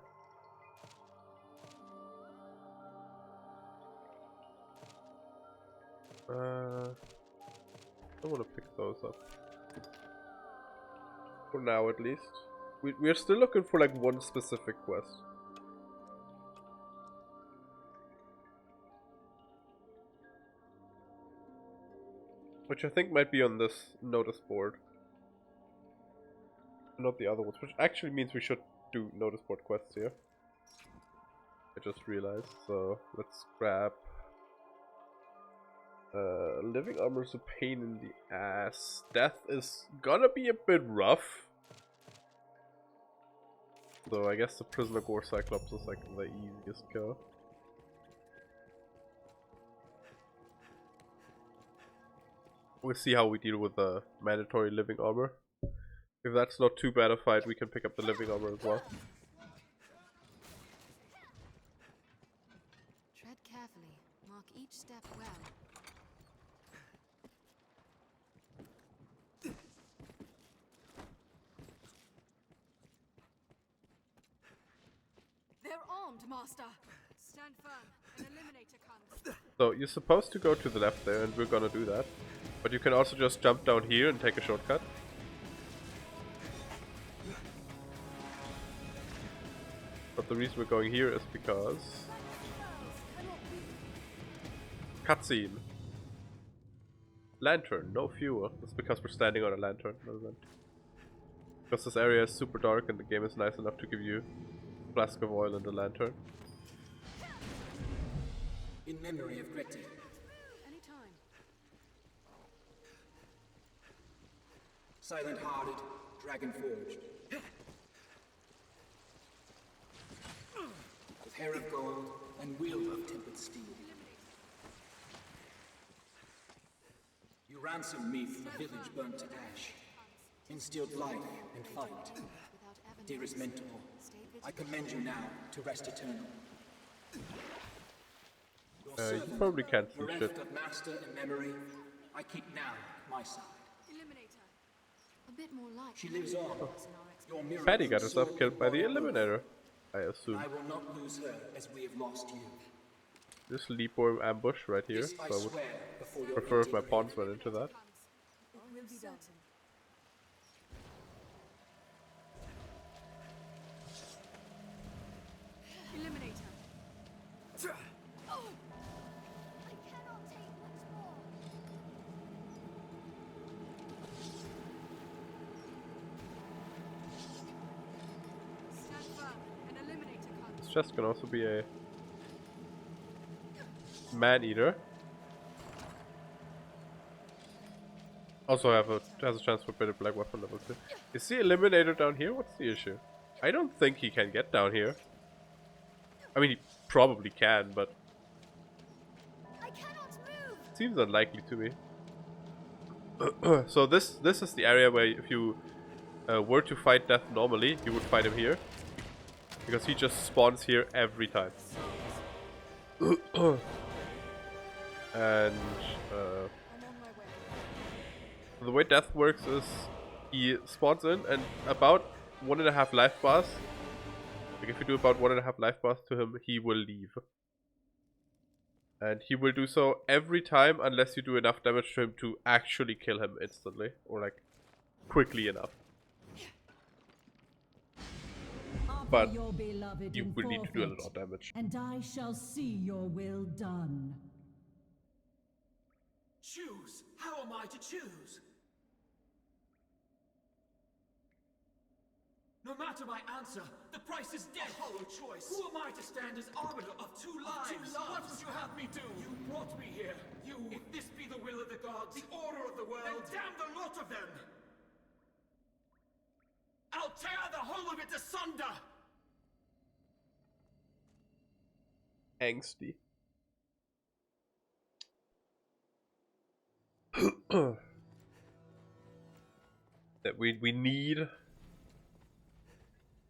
Speaker 1: I want to pick those up. For now, at least. We're still looking for like one specific quest. Which I think might be on this notice board. Not the other ones, which actually means we should do notice board quests here. I just realized, so let's grab... living armor's a pain in the ass. Death is gonna be a bit rough. So I guess the Prisoner Gore Cyclops is like the easiest kill. We'll see how we deal with the mandatory living armor. If that's not too bad a fight, we can pick up the living armor as well.
Speaker 3: Tread carefully. Mark each step well.
Speaker 2: They're armed, Master. Stand firm. An eliminator comes.
Speaker 1: So you're supposed to go to the left there, and we're gonna do that. But you can also just jump down here and take a shortcut. But the reason we're going here is because... Cutscene. Lantern, no fuel. That's because we're standing on a lantern. Because this area is super dark and the game is nice enough to give you a flask of oil and a lantern.
Speaker 4: In memory of Gretty.
Speaker 2: Anytime.
Speaker 4: Silent-hearted, dragon-forged. With hair of gold and wheel of tempered steel. You ransomed me from a village burnt to ash. Instilled life and fight. Dearest mentor, I commend you now to rest eternal.
Speaker 1: You probably can't see shit.
Speaker 4: Bereft of master and memory, I keep now my side.
Speaker 2: Eliminator.
Speaker 3: A bit more like
Speaker 4: She lives on. Your mirror
Speaker 1: Patty
Speaker 4: is
Speaker 1: got
Speaker 4: the
Speaker 1: herself
Speaker 4: soul
Speaker 1: killed by the
Speaker 4: of all.
Speaker 1: Eliminator, I assume.
Speaker 4: I will not lose her as we have lost you.
Speaker 1: This leap-worm ambush right here,
Speaker 4: This
Speaker 1: so
Speaker 4: I
Speaker 1: I would
Speaker 4: swear before your
Speaker 1: prefer if my
Speaker 4: empty
Speaker 1: pawns went into that.
Speaker 2: It will be certain.
Speaker 1: This chest can also be a man-eater. Also has a chance for better black weapon level 2. Is the eliminator down here? What's the issue? I don't think he can get down here. I mean, he probably can, but
Speaker 2: I cannot move.
Speaker 1: seems unlikely to me. So this is the area where if you were to fight Death normally, you would fight him here. Because he just spawns here every time. And the way Death works is he spawns in and about 1.5 life bars. Like if you do about 1.5 life bars to him, he will leave. And he will do so every time unless you do enough damage to him to actually kill him instantly. Or like quickly enough. But
Speaker 6: your beloved
Speaker 1: you
Speaker 6: in
Speaker 1: will need to do a
Speaker 6: forfeit,
Speaker 1: lot of damage.
Speaker 6: and I shall see your will done.
Speaker 4: Choose! How am I to choose? No matter my answer, the price is death. A hollow choice. Who am I to stand as arbiter of two lives? What would you have me do? You brought me here. You. If this be the will of the gods, the order of the world, then damn the lot of them. I'll tear the whole of it asunder.
Speaker 1: Angsty. That we need,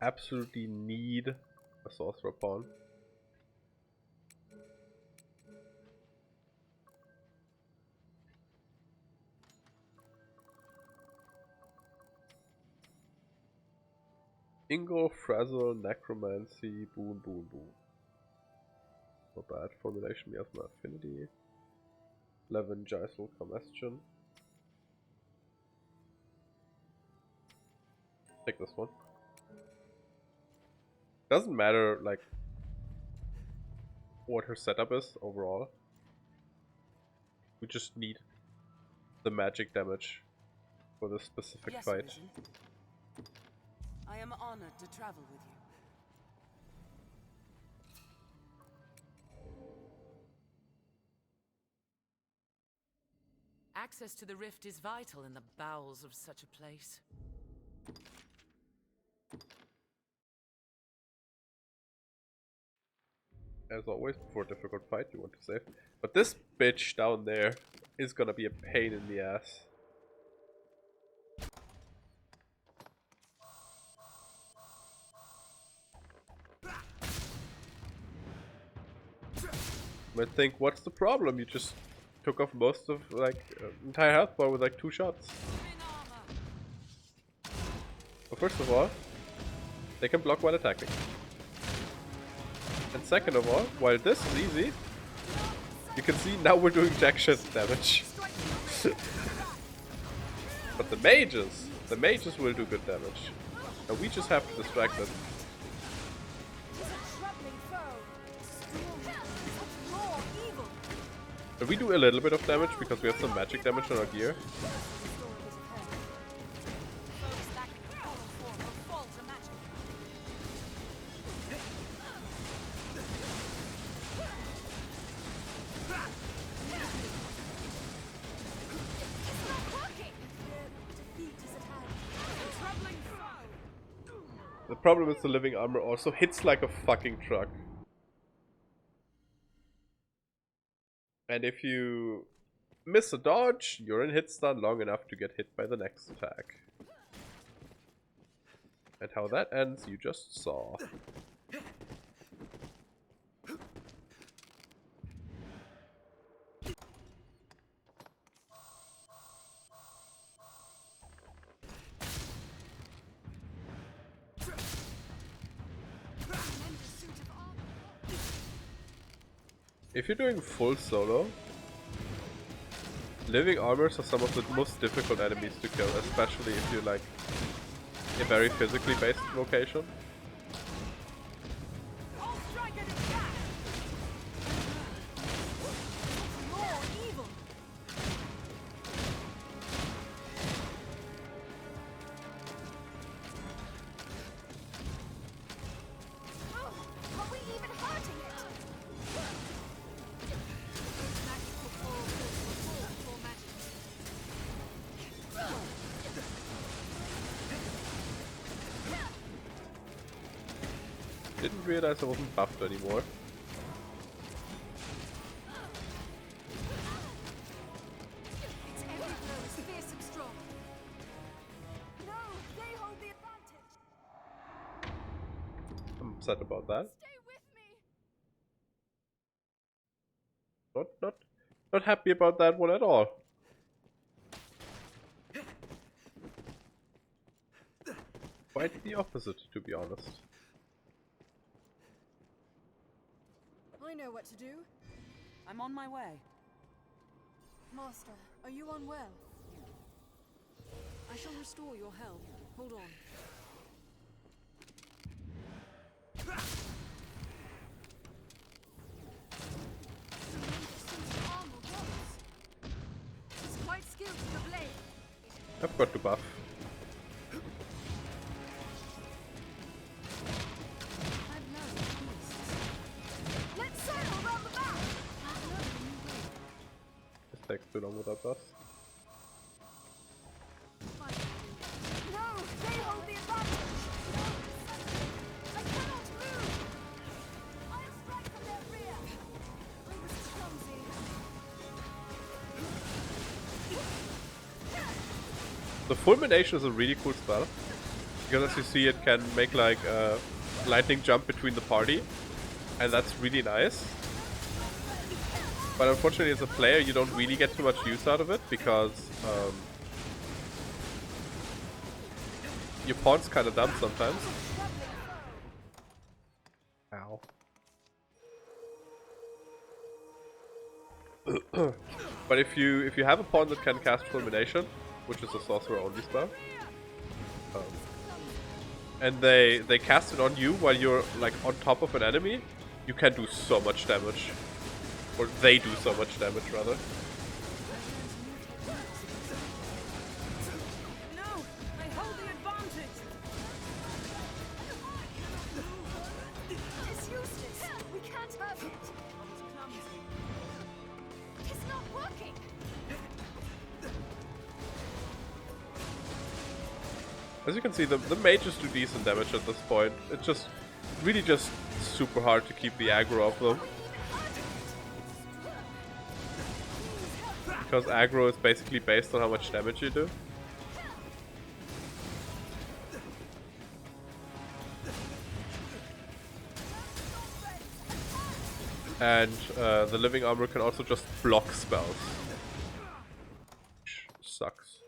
Speaker 1: absolutely need a sorcerer pawn. Ingo, Frazzle, Necromancy, Boon, Boon, Boon. Not bad. Formulation, Miasma, Affinity. Levin, Geisel, Combustion. Take this one. Doesn't matter, like, what her setup is overall. We just need the magic damage for this specific
Speaker 3: Yes,
Speaker 1: fight.
Speaker 3: Vision. I am honored to travel with you. Access to the rift is vital in the bowels of such a place.
Speaker 1: As always, before a difficult fight, you want to save. But this bitch down there is gonna be a pain in the ass. You might think, what's the problem? You just took off most of, like, entire health bar with like 2 shots. But first of all, they can block while attacking. And second of all, while this is easy, you can see now we're doing jack shit damage. But the mages will do good damage. And we just have to distract them. But we do a little bit of damage because we have some magic damage on our gear. The problem is the living armor also hits like a fucking truck. And if you miss a dodge, you're in hit stun long enough to get hit by the next attack. And how that ends, you just saw. If you're doing full solo, living armors are some of the most difficult enemies to kill, especially if you're like a very physically based location. Didn't realize I wasn't buffed anymore.
Speaker 3: Its every blow is fierce and strong. No, they hold the advantage.
Speaker 1: I'm upset about that.
Speaker 3: Stay with me.
Speaker 1: Not happy about that one at all. Quite the opposite, to be honest.
Speaker 3: I know what to do.
Speaker 7: I'm on my way.
Speaker 3: Master, are you unwell?
Speaker 7: I shall restore your health. Hold on.
Speaker 3: Armor works. He's quite skilled with the blade.
Speaker 1: I've got to buff.
Speaker 2: I've learned beasts.
Speaker 3: Let's sail around the back.
Speaker 2: I've learned a new way.
Speaker 1: This takes too long without buff.
Speaker 3: No, they hold the advantage. I cannot move. I'll strike from their rear. I was clumsy.
Speaker 1: The fulmination is a really cool spell. Because as you see, it can make like a lightning jump between the party. And that's really nice. But unfortunately as a player you don't really get too much use out of it because your pawn's kinda dumb sometimes. Ow. But if you have a pawn that can cast fulmination, which is a sorcerer only spell, and they cast it on you while you're like on top of an enemy, you can do so much damage. Or they do so much damage rather.
Speaker 7: No! I hold the advantage!
Speaker 3: It's useless. We can't have it. It's not working.
Speaker 1: As you can see, the mages do decent damage at this point. It's just really just super hard to keep the aggro off them. Because aggro is basically based on how much damage you do. And the living armor can also just block spells. Which sucks.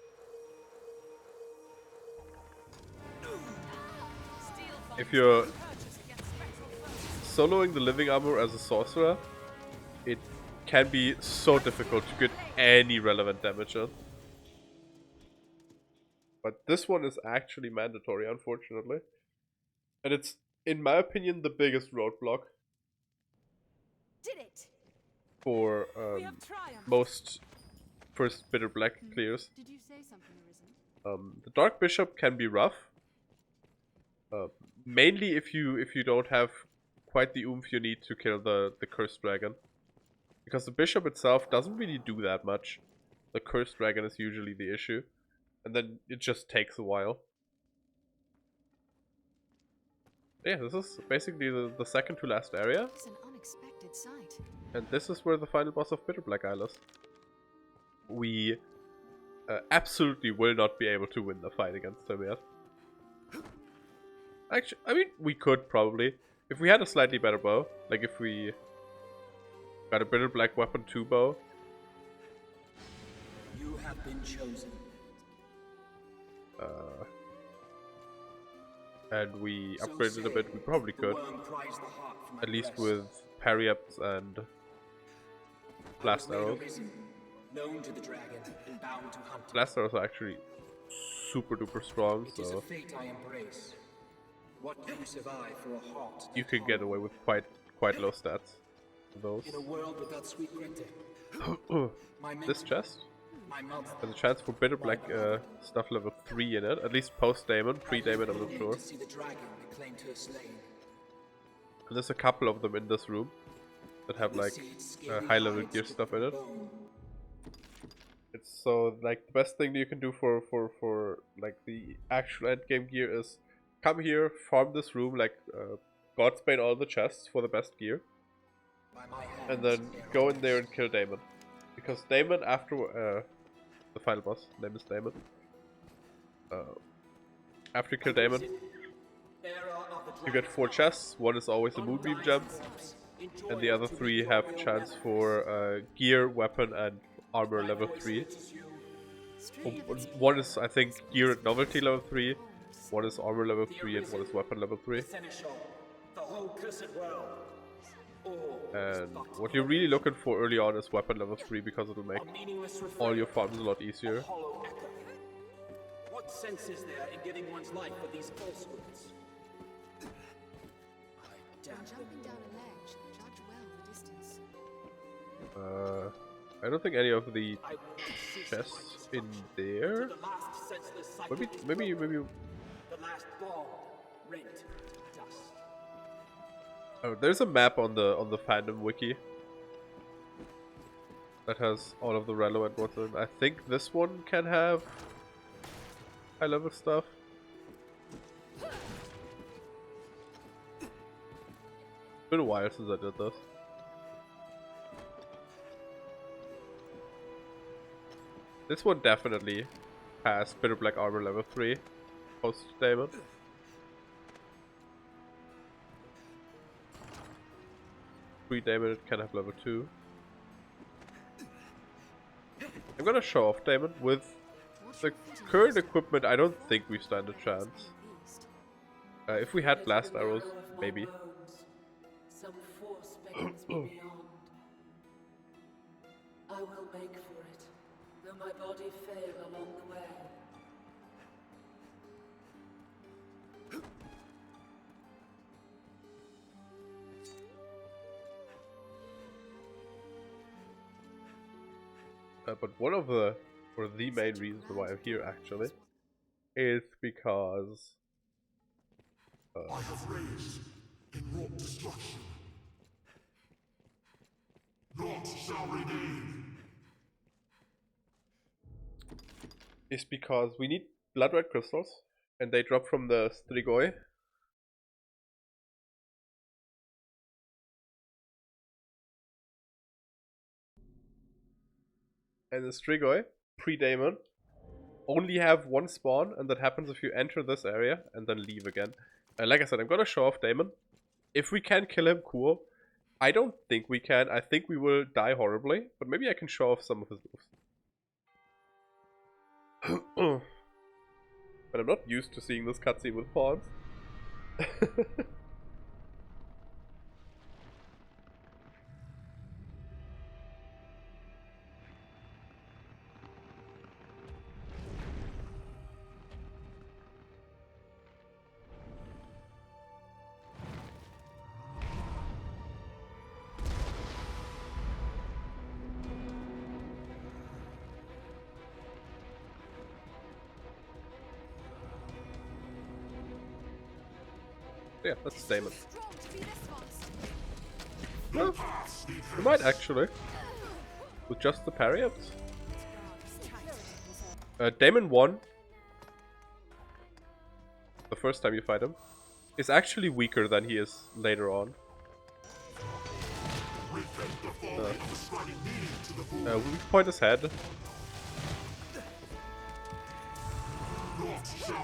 Speaker 1: If you're soloing the living armor as a sorcerer, it can be so difficult to get any relevant damage in. But this one is actually mandatory, unfortunately. And it's, in my opinion, the biggest roadblock
Speaker 3: Did it.
Speaker 1: for
Speaker 7: We have triumphed.
Speaker 1: most first bitter black clears.
Speaker 2: Did you say something, Arisen?
Speaker 1: The Dark Bishop can be rough. Mainly if you don't have quite the oomph you need to kill the Cursed Dragon. Because the Bishop itself doesn't really do that much. The Cursed Dragon is usually the issue. And then it just takes a while. Yeah, this is basically the second to last area.
Speaker 2: It's an unexpected sight.
Speaker 1: And this is where the final boss of Bitter Black Isle is. We absolutely will not be able to win the fight against him yet. Actually, I mean, we could probably. If we had a slightly better bow. Like if we got a Bitter Black Weapon 2 bow.
Speaker 4: You have been chosen.
Speaker 1: And we upgraded a bit, we probably could. At least with parry ups and blast arrows.
Speaker 4: Known to the dragon and bound to hunt.
Speaker 1: Blast arrows are actually super duper strong,
Speaker 4: It is a
Speaker 1: so
Speaker 4: fate I embrace. What you survive for a heart
Speaker 1: you could get away with quite low stats for those.
Speaker 4: in a world without sweet printing. My
Speaker 1: This chest
Speaker 4: my mother.
Speaker 1: has a chance for Bitter Black stuff level 3 in it, at least post Daemon, pre-Daemon I'm not sure.
Speaker 4: To see the dragon they claim to have slain.
Speaker 1: And there's a couple of them in this room that have like high level gear stuff in it. It's so like the best thing that you can do for like the actual end game gear is come here, farm this room, like Godsbane all the chests for the best gear. And then go in there and kill Daemon. Because Daemon after the final boss, name is Daemon. After you kill Daemon, you get 4 chests. One is always a Moonbeam gem. And the other 3 have chance for gear, weapon, and armor level 3. One is, I think, gear and novelty level 3. One is armor level 3 and one is weapon level 3. And what you're really looking for early on is weapon level 3 because it'll make all your farms a lot easier.
Speaker 4: What sense is there in giving one's life for these falsehoods?
Speaker 7: When jumping down a ledge, judge well the distance.
Speaker 1: I don't think any of the chests in there. Maybe.
Speaker 4: The last ball rent to dust.
Speaker 1: Oh, there's a map on the fandom wiki that has all of the relevant ones. And I think this one can have high level stuff. It's been a while since I did this. This one definitely has Bitter Black Armor level 3 post Daemon. 3 Daemon, it can have level 2. I'm gonna show off Daemon. With the current equipment, I don't think we stand a chance. If we had blast arrows, maybe.
Speaker 8: Some force beckons me beyond. I will make for it, though my body fail along the way.
Speaker 1: But one of the, or the main reasons why I'm here actually, is because
Speaker 9: I have raised in wrought destruction. Naught shall remain.
Speaker 1: is because we need blood red crystals, and they drop from the Strigoi. And the Strigoi, pre-Daemon, only have one spawn, and that happens if you enter this area and then leave again. Like I said, I'm gonna show off Daemon. If we can kill him, cool. I don't think we can. I think we will die horribly, but maybe I can show off some of his moves. But I'm not used to seeing this cutscene with pawns. Yeah, that's Daemon. Well, we might actually. With just the parry ups. Daemon 1, the first time you fight him, is actually weaker than he is later on. Weak point his head.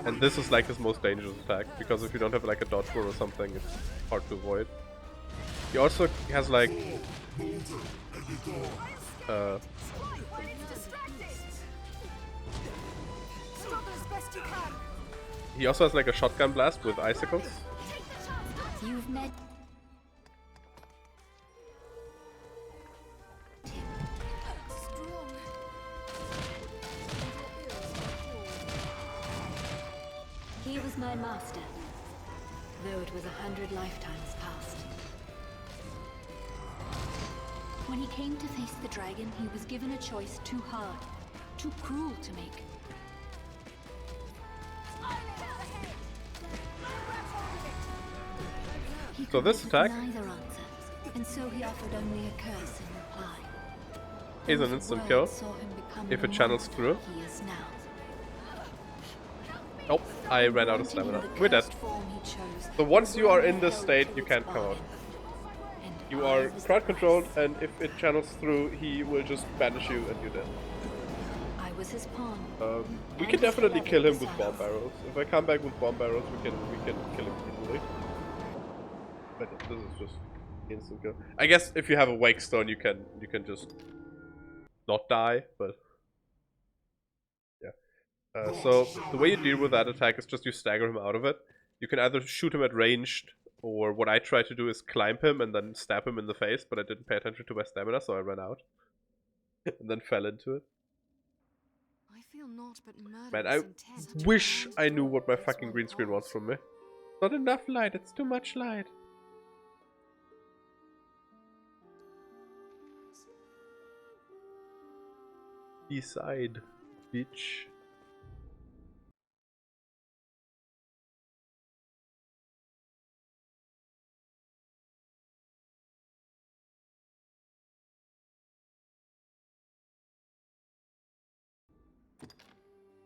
Speaker 1: And this is like his most dangerous attack, because if you don't have like a dodge roll or something, it's hard to avoid. He also has like he also has like a shotgun blast with icicles.
Speaker 2: You've met He was my master, though it was 100 lifetimes past. When he came to face the dragon, he was given a choice too hard, too cruel to make. He
Speaker 1: So this
Speaker 2: could
Speaker 1: attack
Speaker 2: neither answer, and so he offered only a curse in reply.
Speaker 1: is an
Speaker 2: Those
Speaker 1: instant
Speaker 2: words
Speaker 1: kill
Speaker 2: saw him become
Speaker 1: if
Speaker 2: the
Speaker 1: it channels
Speaker 2: monster
Speaker 1: through.
Speaker 2: he is now.
Speaker 1: Oh, I ran out of stamina. We're dead. So once you are in this state, you can't come out. You are crowd controlled, and if it channels through, he will just banish you and you're dead.
Speaker 2: I was his pawn.
Speaker 1: We can definitely kill him with bomb barrels. If I come back with bomb barrels, we can kill him easily. But this is just instant kill. I guess if you have a wake stone, you can just not die, but yeah. So the way you deal with that attack is just you stagger him out of it. You can either shoot him at ranged, or what I try to do is climb him and then stab him in the face, but I didn't pay attention to my stamina, so I ran out. And then fell into it.
Speaker 7: I feel naught but
Speaker 1: Man, I
Speaker 7: murderous intent.
Speaker 1: wish I knew what my fucking green screen wants from me. Not enough light, it's too much light. Decide, bitch.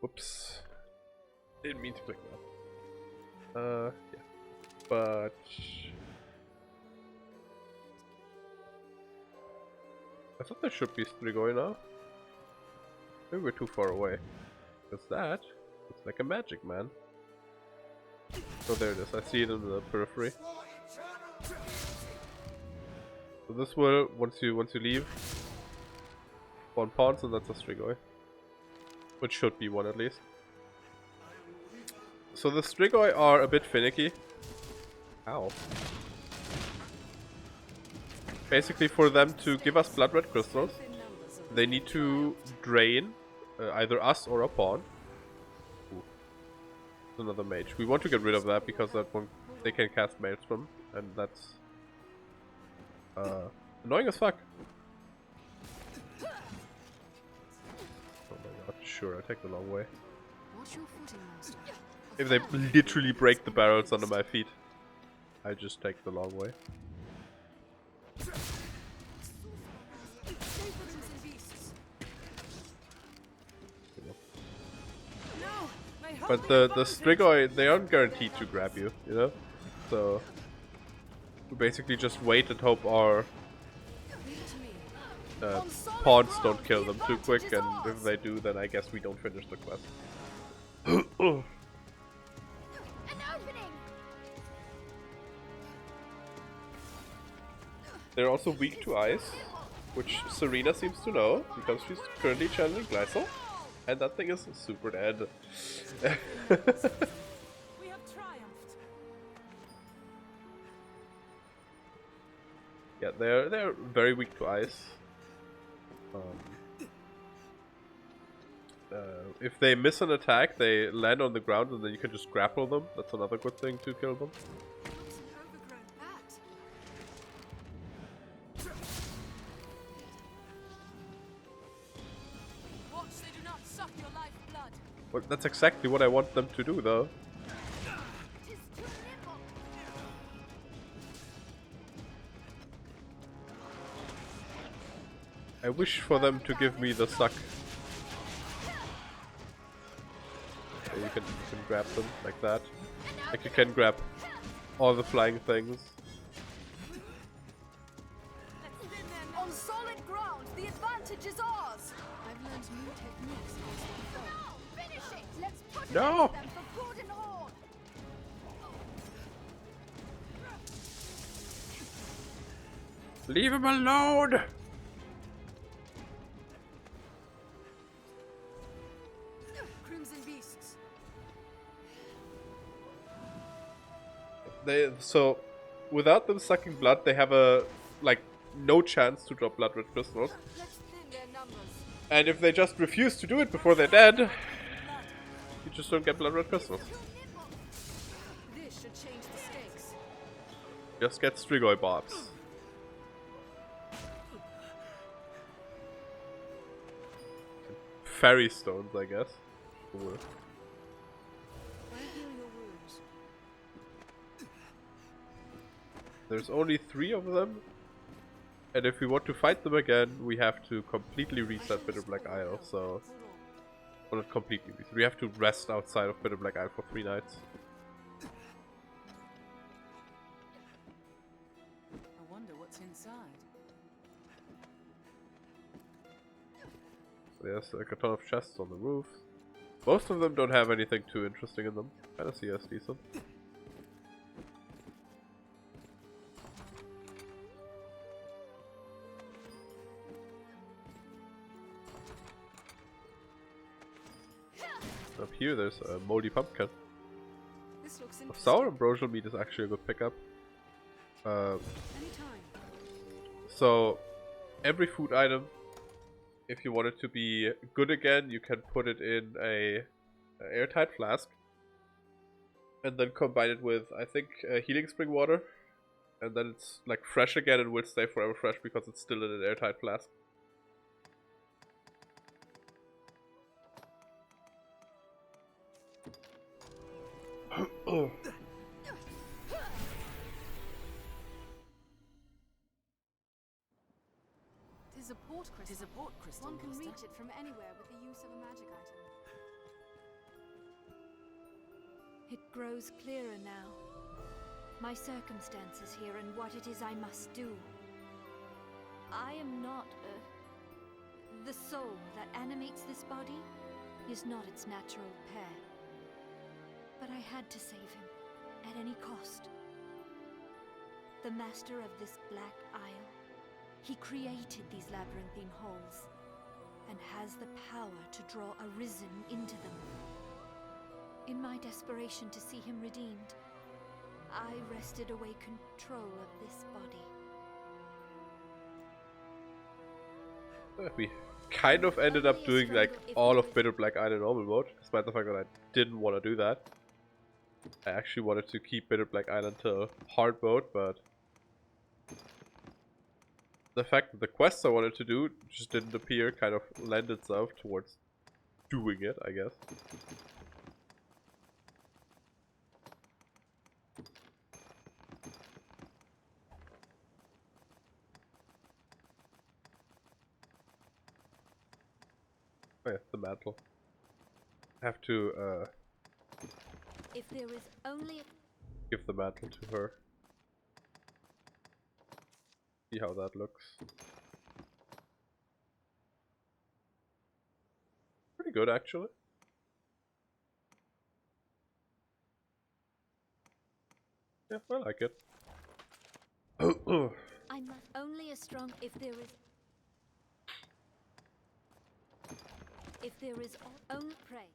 Speaker 1: Whoops. Didn't mean to click that. Yeah. But... I thought there should be Strigoi now. Maybe we're too far away. Because that looks like a magic man. Oh, there it is. I see it in the periphery. So this will, once you leave, spawn pawns, and that's a Strigoi. Which should be one at least. So the Strigoi are a bit finicky. Ow. Basically, for them to give us blood red crystals, they need to drain either us or a pawn. Ooh. Another mage. We want to get rid of that because that one they can cast Maelstrom, and that's annoying as fuck. Oh my god, sure, I take the long way.
Speaker 7: Watch your footing, monster.
Speaker 1: If they literally break the barrels under my feet, I just take the long way. But the Strigoi, they aren't guaranteed to grab you, you know? So we basically just wait and hope our pawns don't kill them too quick, and if they do, then I guess we don't finish the quest.
Speaker 3: An opening!
Speaker 1: They're also weak to ice, which Serena seems to know, because she's currently channeling Glycol, and that thing is super dead.
Speaker 7: We have triumphed.
Speaker 1: Yeah, they're very weak to ice. If they miss an attack, they land on the ground, and then you can just grapple them. That's another good thing to kill them.
Speaker 7: What's an overgrown bat? Watch they do not suck your lifeblood.
Speaker 1: Well, that's exactly what I want them to do, though.
Speaker 3: Tis too nimble!
Speaker 1: I wish for them to give me the suck. So you can grab them like that. Like you can grab all the flying things.
Speaker 3: On solid ground, the advantage is ours!
Speaker 7: I've learned new techniques against the foe.
Speaker 3: Finish it! Let's put
Speaker 1: No!
Speaker 3: them for good and all!
Speaker 1: Leave him alone!
Speaker 7: Crimson beasts.
Speaker 1: So without them sucking blood, they have no chance to drop blood red crystals.
Speaker 7: Let's thin their numbers.
Speaker 1: And if they just refuse to do it before they're dead, you just don't get blood red crystals.
Speaker 7: This should change the stakes.
Speaker 1: Just get Strigoi bobs. Fairy stones, I guess. Cool.
Speaker 7: I heal your wounds.
Speaker 1: There's only 3 of them. And if we want to fight them again, we have to completely reset Bitter Black Isle, so... Well, not completely reset. We have to rest outside of Bitter Black Isle for 3 nights.
Speaker 7: I wonder what's inside.
Speaker 1: There's like a ton of chests on the roof. Most of them don't have anything too interesting in them. Fantasy is decent. Up here there's a moldy pumpkin.
Speaker 7: This looks
Speaker 1: Sour ambrosial meat is actually a good pickup.
Speaker 7: Anytime.
Speaker 1: So every food item, if you want it to be good again, you can put it in a airtight flask and then combine it with, I think, healing spring water, and then it's like fresh again and will stay forever fresh because it's still in an airtight flask.
Speaker 7: Tis a port crystal. Tis a port crystal.
Speaker 3: One can
Speaker 7: master.
Speaker 3: reach it from anywhere with the use of a magic item.
Speaker 2: It grows clearer now. My circumstances here and what it is I must do. I am not the soul that animates this body is not its natural pair. But I had to save him, at any cost. The master of this Black Isle, he created these labyrinthine halls, and has the power to draw Arisen into them. In my desperation to see him redeemed, I wrested away control of this body.
Speaker 1: We kind of ended up doing like all of Bitter Black Isle in normal mode, despite the fact that I didn't want to do that. I actually wanted to keep Bitter Black Isle until hard mode, but the fact that the quests I wanted to do just didn't appear kind of lend itself towards doing it, I guess. Oh yeah, the mantle. I have to
Speaker 2: If there is only
Speaker 1: give the mantle to her. See how that looks. Pretty good, actually. Yeah, I like it.
Speaker 2: I must only as strong if there is only prey.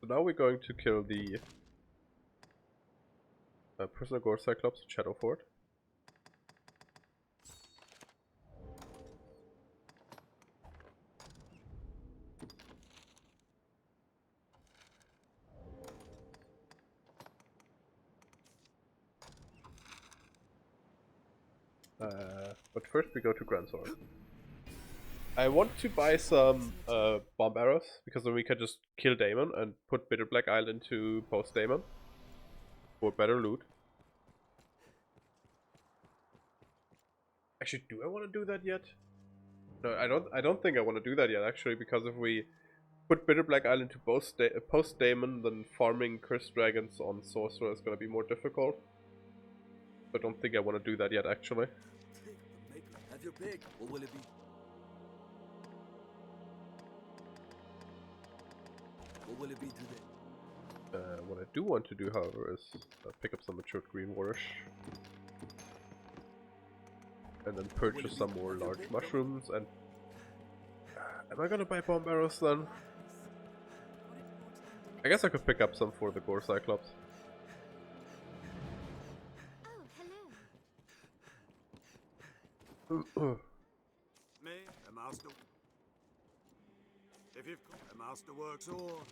Speaker 1: So now we're going to kill the Prisoner Gore Cyclops at Shadowford. But first we go to Grand Sword. I want to buy some bomb arrows, because then we can just kill Daemon and put Bitter Black Isle into post Daemon for better loot. Actually, do I want to do that yet? No, I don't think I want to do that yet, actually, because if we put Bitter Black Isle into post Daemon, then farming Cursed Dragons on Sorcerer is going to be more difficult. I don't think I want to do that yet, actually.
Speaker 10: Have your pick, or will it be? What will it be today?
Speaker 1: What I do want to do, however, is pick up some matured green warish. And then purchase some more large mushrooms, and am I gonna buy bomb arrows then? I guess I could pick up some for the Gore Cyclops.
Speaker 2: Oh, hello.
Speaker 10: Me, a master. If you've got a masterwork sword.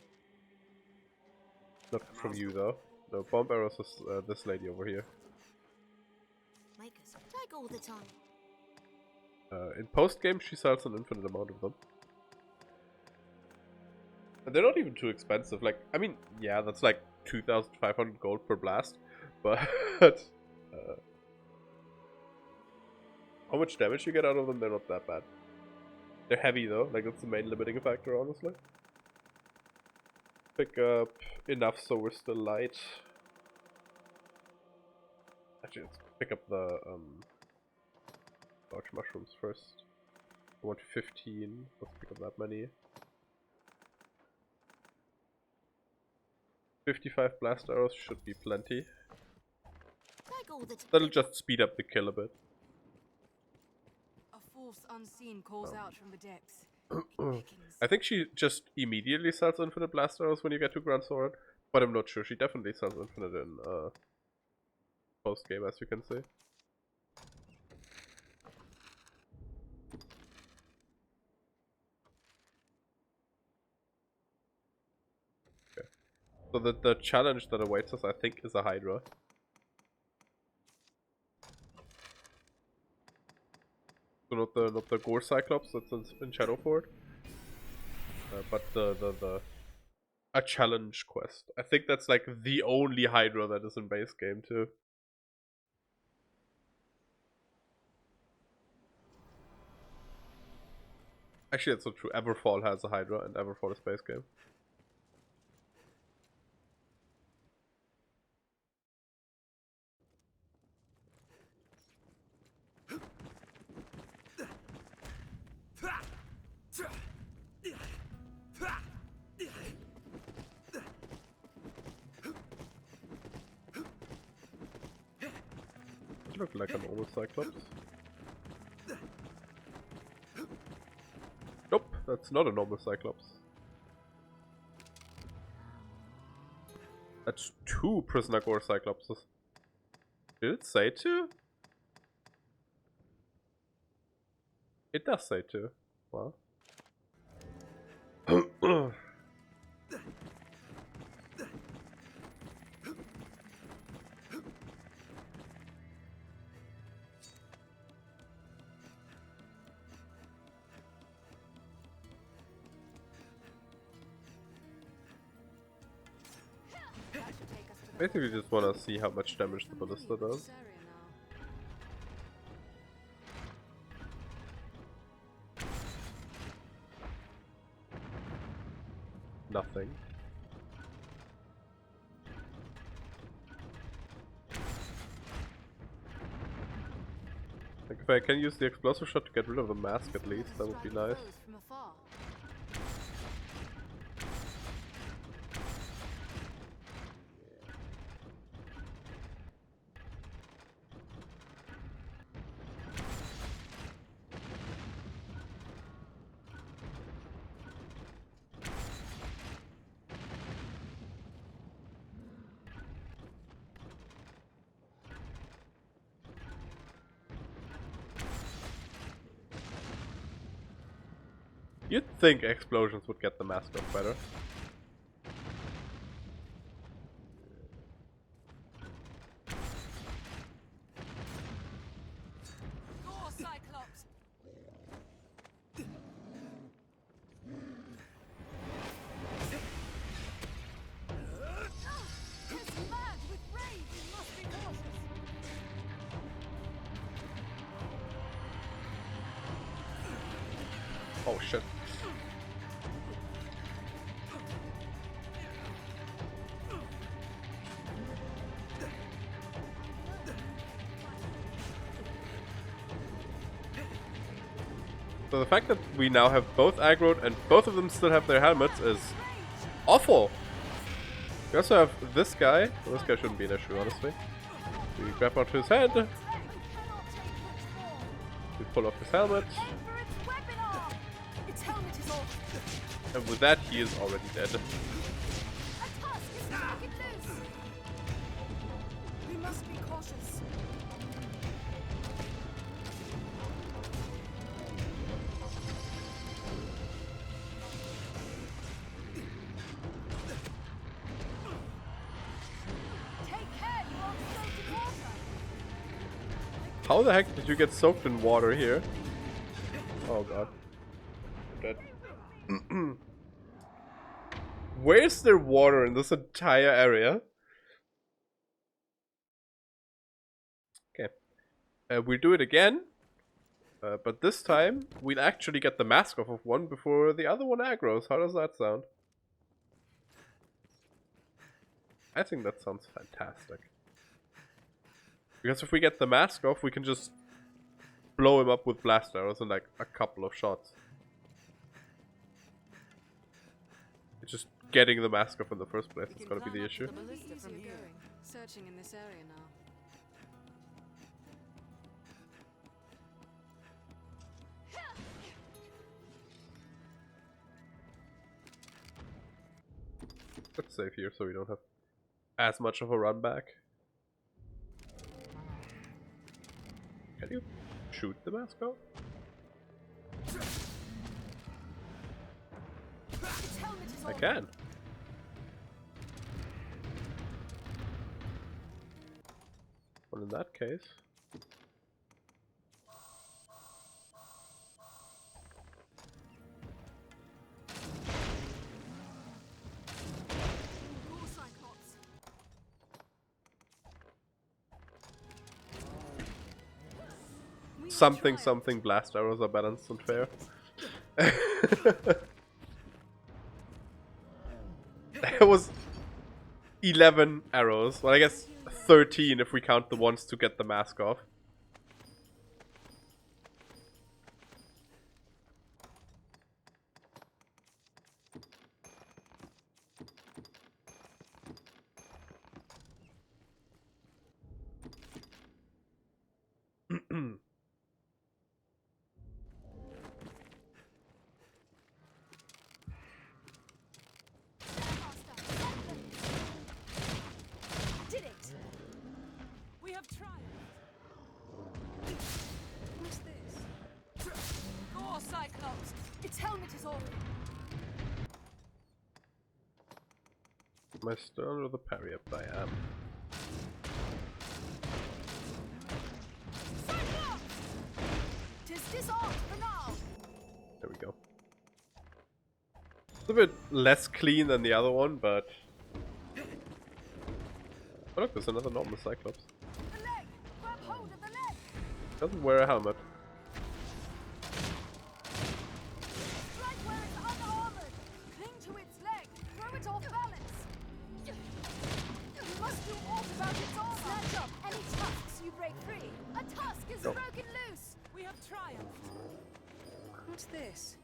Speaker 1: Not from you though. No, bomb arrows is this lady over here.
Speaker 3: Make us take all the time.
Speaker 1: In post game, she sells an infinite amount of them. And they're not even too expensive. Like, I mean, yeah, that's like 2,500 gold per blast. But how much damage you get out of them, they're not that bad. They're heavy though, like that's the main limiting factor, honestly. Pick up enough so we're still light. Actually, let's pick up the large mushrooms first. I want 15. Let's pick up that many. 55 blast arrows should be plenty. That'll just speed up the kill a bit.
Speaker 7: A force unseen calls out from the depths.
Speaker 1: I think she just immediately sells infinite blast arrows when you get to Grand Sword, but I'm not sure. She definitely sells infinite in post game, as you can see. Okay. So the challenge that awaits us, I think, is a Hydra. So not the Gore Cyclops that's in Shadowford, but a challenge quest. I think that's like the only Hydra that is in base game too. Actually, that's not true. Everfall has a Hydra, and Everfall is base game. Look like a normal Cyclops. Nope, that's not a normal Cyclops. That's 2 Prisoner Gore Cyclopses. Did it say 2? It does say 2. Wow. Basically just want to see how much damage the ballista does. Nothing. Like if I can use the explosive shot to get rid of the mask at least, that would be nice. You'd think explosions would get the mask off better. Oh shit. So the fact that we now have both aggroed and both of them still have their helmets is awful. We also have this guy. Well, this guy shouldn't be an issue, honestly. We grab onto his head. We pull off his helmet. And with that, he is already dead.
Speaker 3: We must be cautious.
Speaker 1: How the heck did you get soaked in water here? Oh god. I'm dead. Where's there water in this entire area? Okay. We'll do it again. But this time, we'll actually get the mask off of one before the other one aggroes. How does that sound? I think that sounds fantastic. Because if we get the mask off, we can just blow him up with blast arrows in like a couple of shots. It's just getting the mask off in the first place that's gonna be the issue.
Speaker 7: The ballista from here. Searching in this area now.
Speaker 1: Let's save here so we don't have as much of a run back. Can you shoot the mask out? I can. Well, in that case... Something blast arrows are balanced and fair. It was 11 arrows. Well, I guess 13 if we count the ones to get the mask off. Am I still under the parry up? I am. There we go. It's a bit less clean than the other one, but... Oh look, there's another normal Cyclops. Doesn't wear a helmet.
Speaker 7: What's this?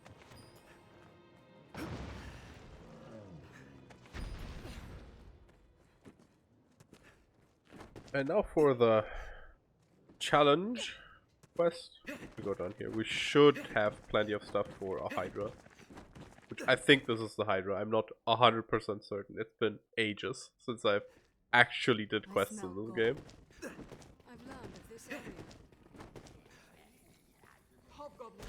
Speaker 1: And now for the challenge quest. We go down here. We should have plenty of stuff for a Hydra. Which I think this is the Hydra. I'm not 100% certain. It's been ages since I've actually did quests in this game.
Speaker 7: I've learned of this area. Hobgoblin.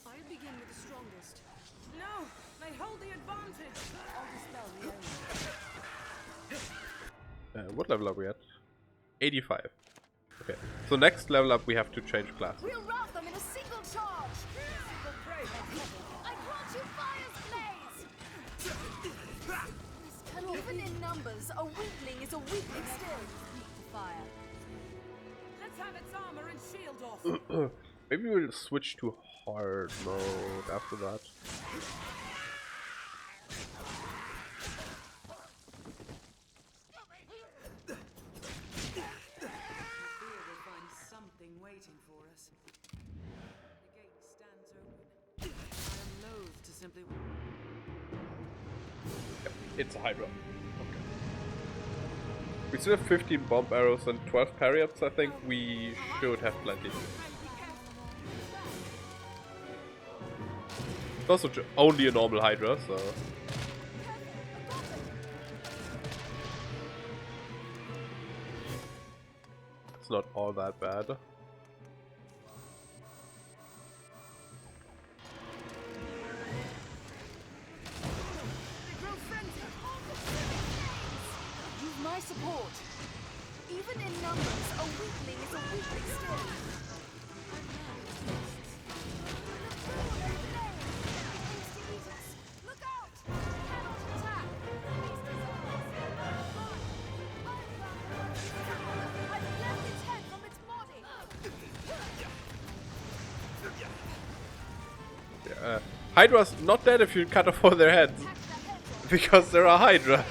Speaker 7: I begin with the strongest. No, they hold the advantage. I'll dispel the enemy.
Speaker 1: What level are we at? 85. Okay, so next level up we have to change class.
Speaker 3: We'll rout them in a single charge. I grant you fire's blaze. Even in numbers, a weakling is a weakling still. Fire.
Speaker 7: Let's have its armor and shield off.
Speaker 1: Maybe we'll switch to hard mode after that.
Speaker 7: Waiting for us. The gate stands open. I am loath to simply...
Speaker 1: Yep, it's a Hydra. Okay. We still have 15 bomb arrows and 12 parry-ups. I think we should have plenty. It's also only a normal Hydra, so... It's not all that bad.
Speaker 3: My support. Even in numbers, a weakling is a weakling still. Look out! Cannot attack. I've left its head from its body.
Speaker 1: Yeah, Hydra's not dead if you cut off all their heads. Because they're a Hydra.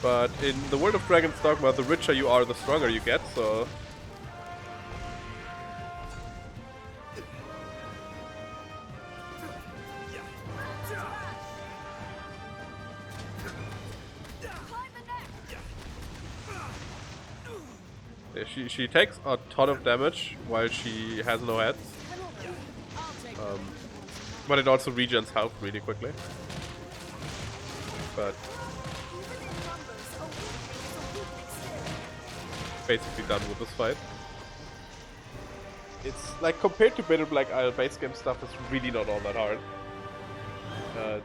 Speaker 1: But in the world of Dragon's Dogma, the richer you are, the stronger you get, so... Yeah, she takes a ton of damage while she has no heads. But it also regens health really quickly. But... basically done with this fight. It's like, compared to Bitter Black Isle base game stuff, it's really not all that hard.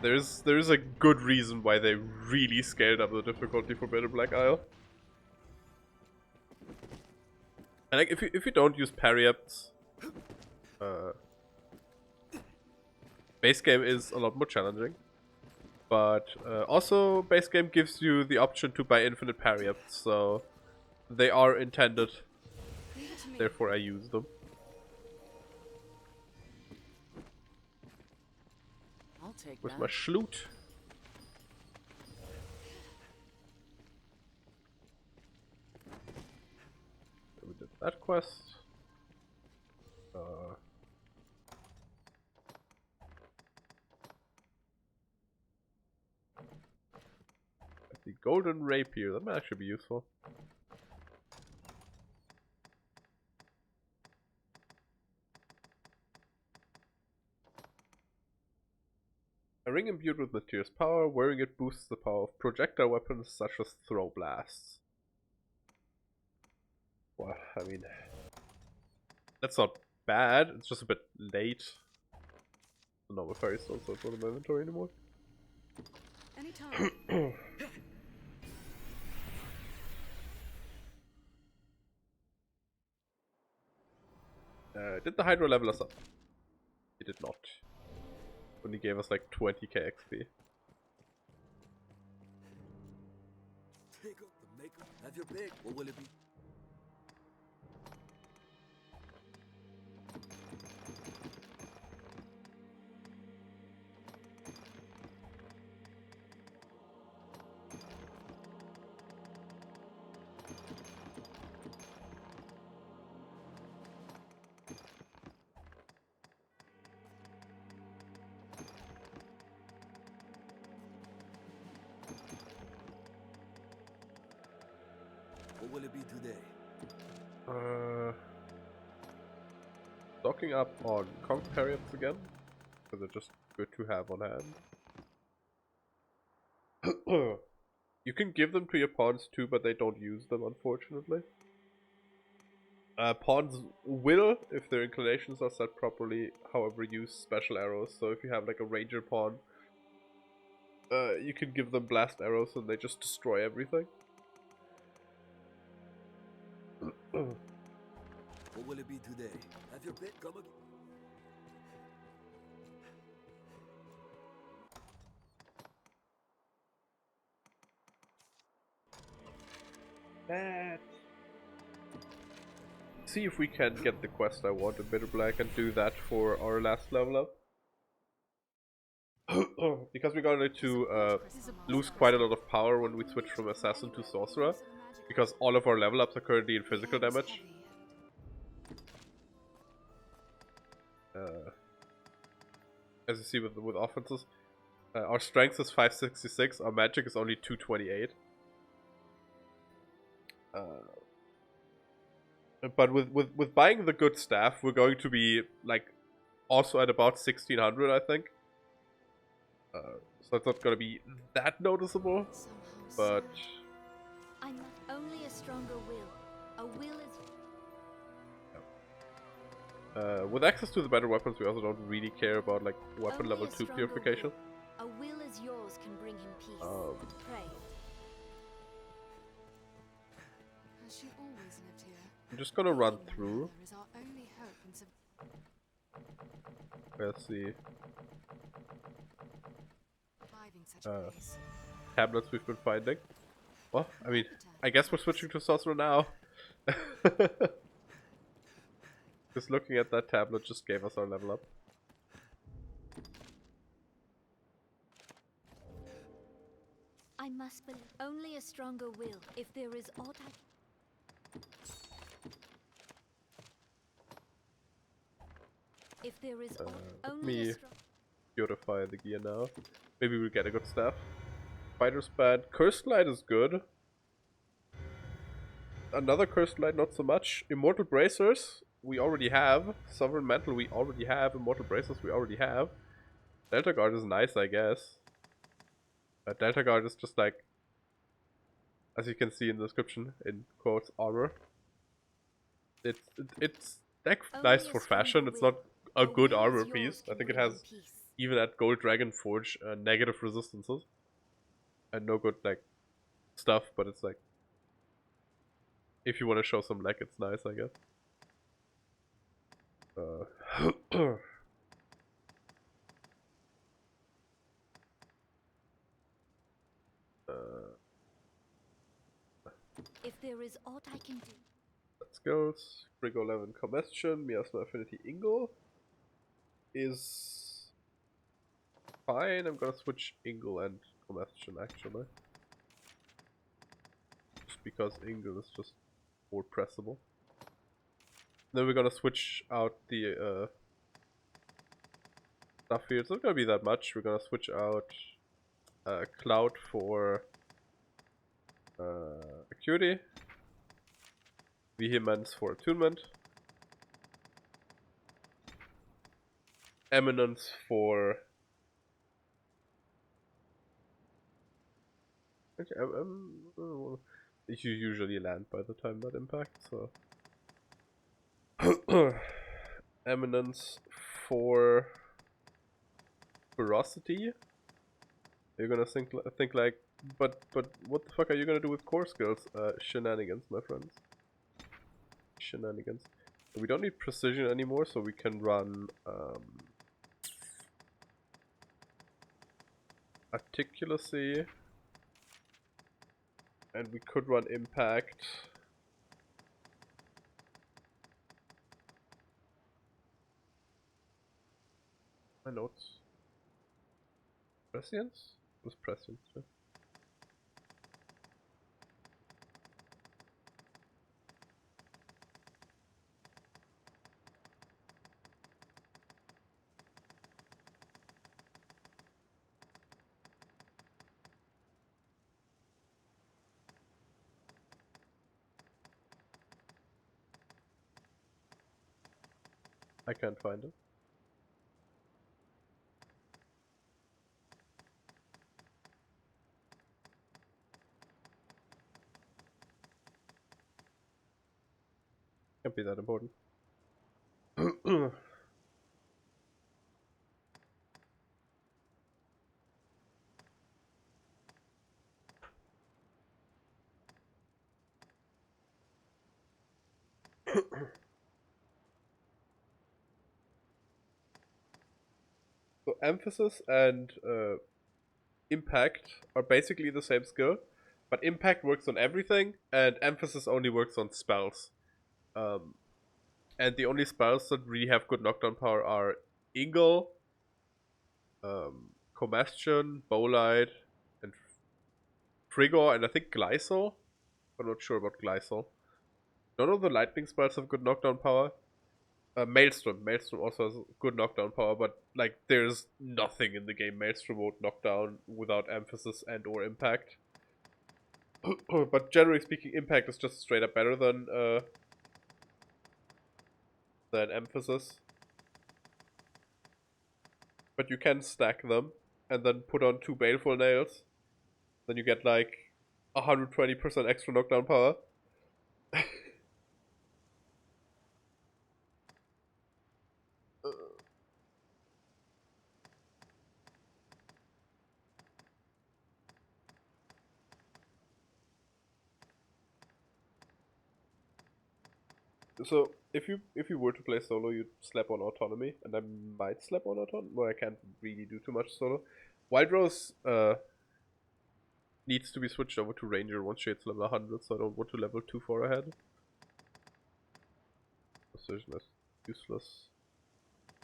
Speaker 1: There's a good reason why they really scaled up the difficulty for Bitter Black Isle. And like, if you don't use parry-ups, base game is a lot more challenging. But also, base game gives you the option to buy infinite parry-ups, so they are intended. Therefore, I use them.
Speaker 7: I'll take
Speaker 1: With
Speaker 7: that.
Speaker 1: my Schlute. We did that quest. The golden rapier, that might actually be useful. A ring imbued with materials power, wearing it boosts the power of projectile weapons such as throw blasts. Well, I mean, that's not bad, it's just a bit late. The normal fairy stones don't go in my inventory anymore.
Speaker 7: Anytime.
Speaker 1: Did the Hydra level us up? It did not. Only gave us like 20k XP.
Speaker 10: Take up the maker. Have your pick. What will it be? What will it be today?
Speaker 1: Stocking up on conch parry-ups again, because they're just good to have on hand. You can give them to your pawns too, but they don't use them, unfortunately. Pawns will, if their inclinations are set properly, however, use special arrows. So if you have like a ranger pawn, you can give them blast arrows and they just destroy everything.
Speaker 10: What will it be today? Have your pick. Come again.
Speaker 1: See if we can get the quest I want in Bitter Black and do that for our last level up. Because we're going to lose quite a lot of power when we switch from Assassin to Sorcerer. Because all of our level ups are currently in physical damage. As you see with offenses. Our strength is 566, our magic is only 228. But with buying the good staff, we're going to be like also at about 1600, I think. So it's not going to be that noticeable, but
Speaker 2: I'm not only a stronger will. A will is.
Speaker 1: with access to the better weapons, we also don't really care about like weapon
Speaker 2: Only
Speaker 1: level
Speaker 2: a
Speaker 1: 2
Speaker 2: stronger
Speaker 1: purification.
Speaker 2: Will. A will as yours can bring him peace. Pray.
Speaker 3: Has she always lived here?
Speaker 1: I'm just gonna run through.
Speaker 3: Is our only hope in
Speaker 1: Let's see.
Speaker 3: surviving such a place.
Speaker 1: Tablets we've been finding. Well, I mean, I guess we're switching to Sorcerer now. Because looking at that tablet just gave us our level up.
Speaker 2: I must believe only a stronger will. If there is aught If there is
Speaker 1: Let
Speaker 2: only
Speaker 1: me
Speaker 2: a strong...
Speaker 1: purify the gear now. Maybe we'll get a good staff. Fighter's bad. Cursed Light is good. Another Cursed Light, not so much. Immortal Bracers, we already have. Sovereign Mantle, we already have. Immortal Bracers, we already have. Delta Guard is nice, I guess. Delta Guard is just like, as you can see in the description, in quotes, armor. It's like nice for fashion. It's not a good armor piece. I think it has, even at Gold Dragon Forge, negative resistances. And no good like stuff, but it's like, if you want to show some leg, it's nice, I guess.
Speaker 2: If there is aught I can do.
Speaker 1: Skills, Frigo 11 Combustion, Miasma Affinity Ingle is fine. I'm gonna switch Ingle and Combustion actually. Just because Ingle is just more pressable. Then we're gonna switch out the stuff here. It's not gonna be that much. We're gonna switch out Cloud for Acuity, Vehemence for Attunement, Eminence for... Okay, you usually land by the time that impact, so... Eminence for Ferocity. You're gonna think like, but what the fuck are you gonna do with core skills? Shenanigans, my friends. Shenanigans. We don't need precision anymore, so we can run Articulacy, and we could run Impact. My notes. Prescience? It was Prescience, right? I can't find it. Can't be that important. So emphasis and impact are basically the same skill, but impact works on everything and emphasis only works on spells. And the only spells that really have good knockdown power are Ingle, Combustion, Bowlight, and Frigor, and I think Glycol. I'm not sure about Glycol. None of the lightning spells have good knockdown power. Maelstrom also has good knockdown power, but like there's nothing in the game Maelstrom won't knock down without emphasis and or impact. But generally speaking, impact is just straight up better than emphasis. But you can stack them and then put on 2 baleful nails. Then you get like 120% extra knockdown power. So if you were to play solo, you'd slap on autonomy, and I might slap on autonomy. Well, I can't really do too much solo. Wild Rose needs to be switched over to Ranger once she hits level 100, so I don't want to level too far ahead. Precision is useless.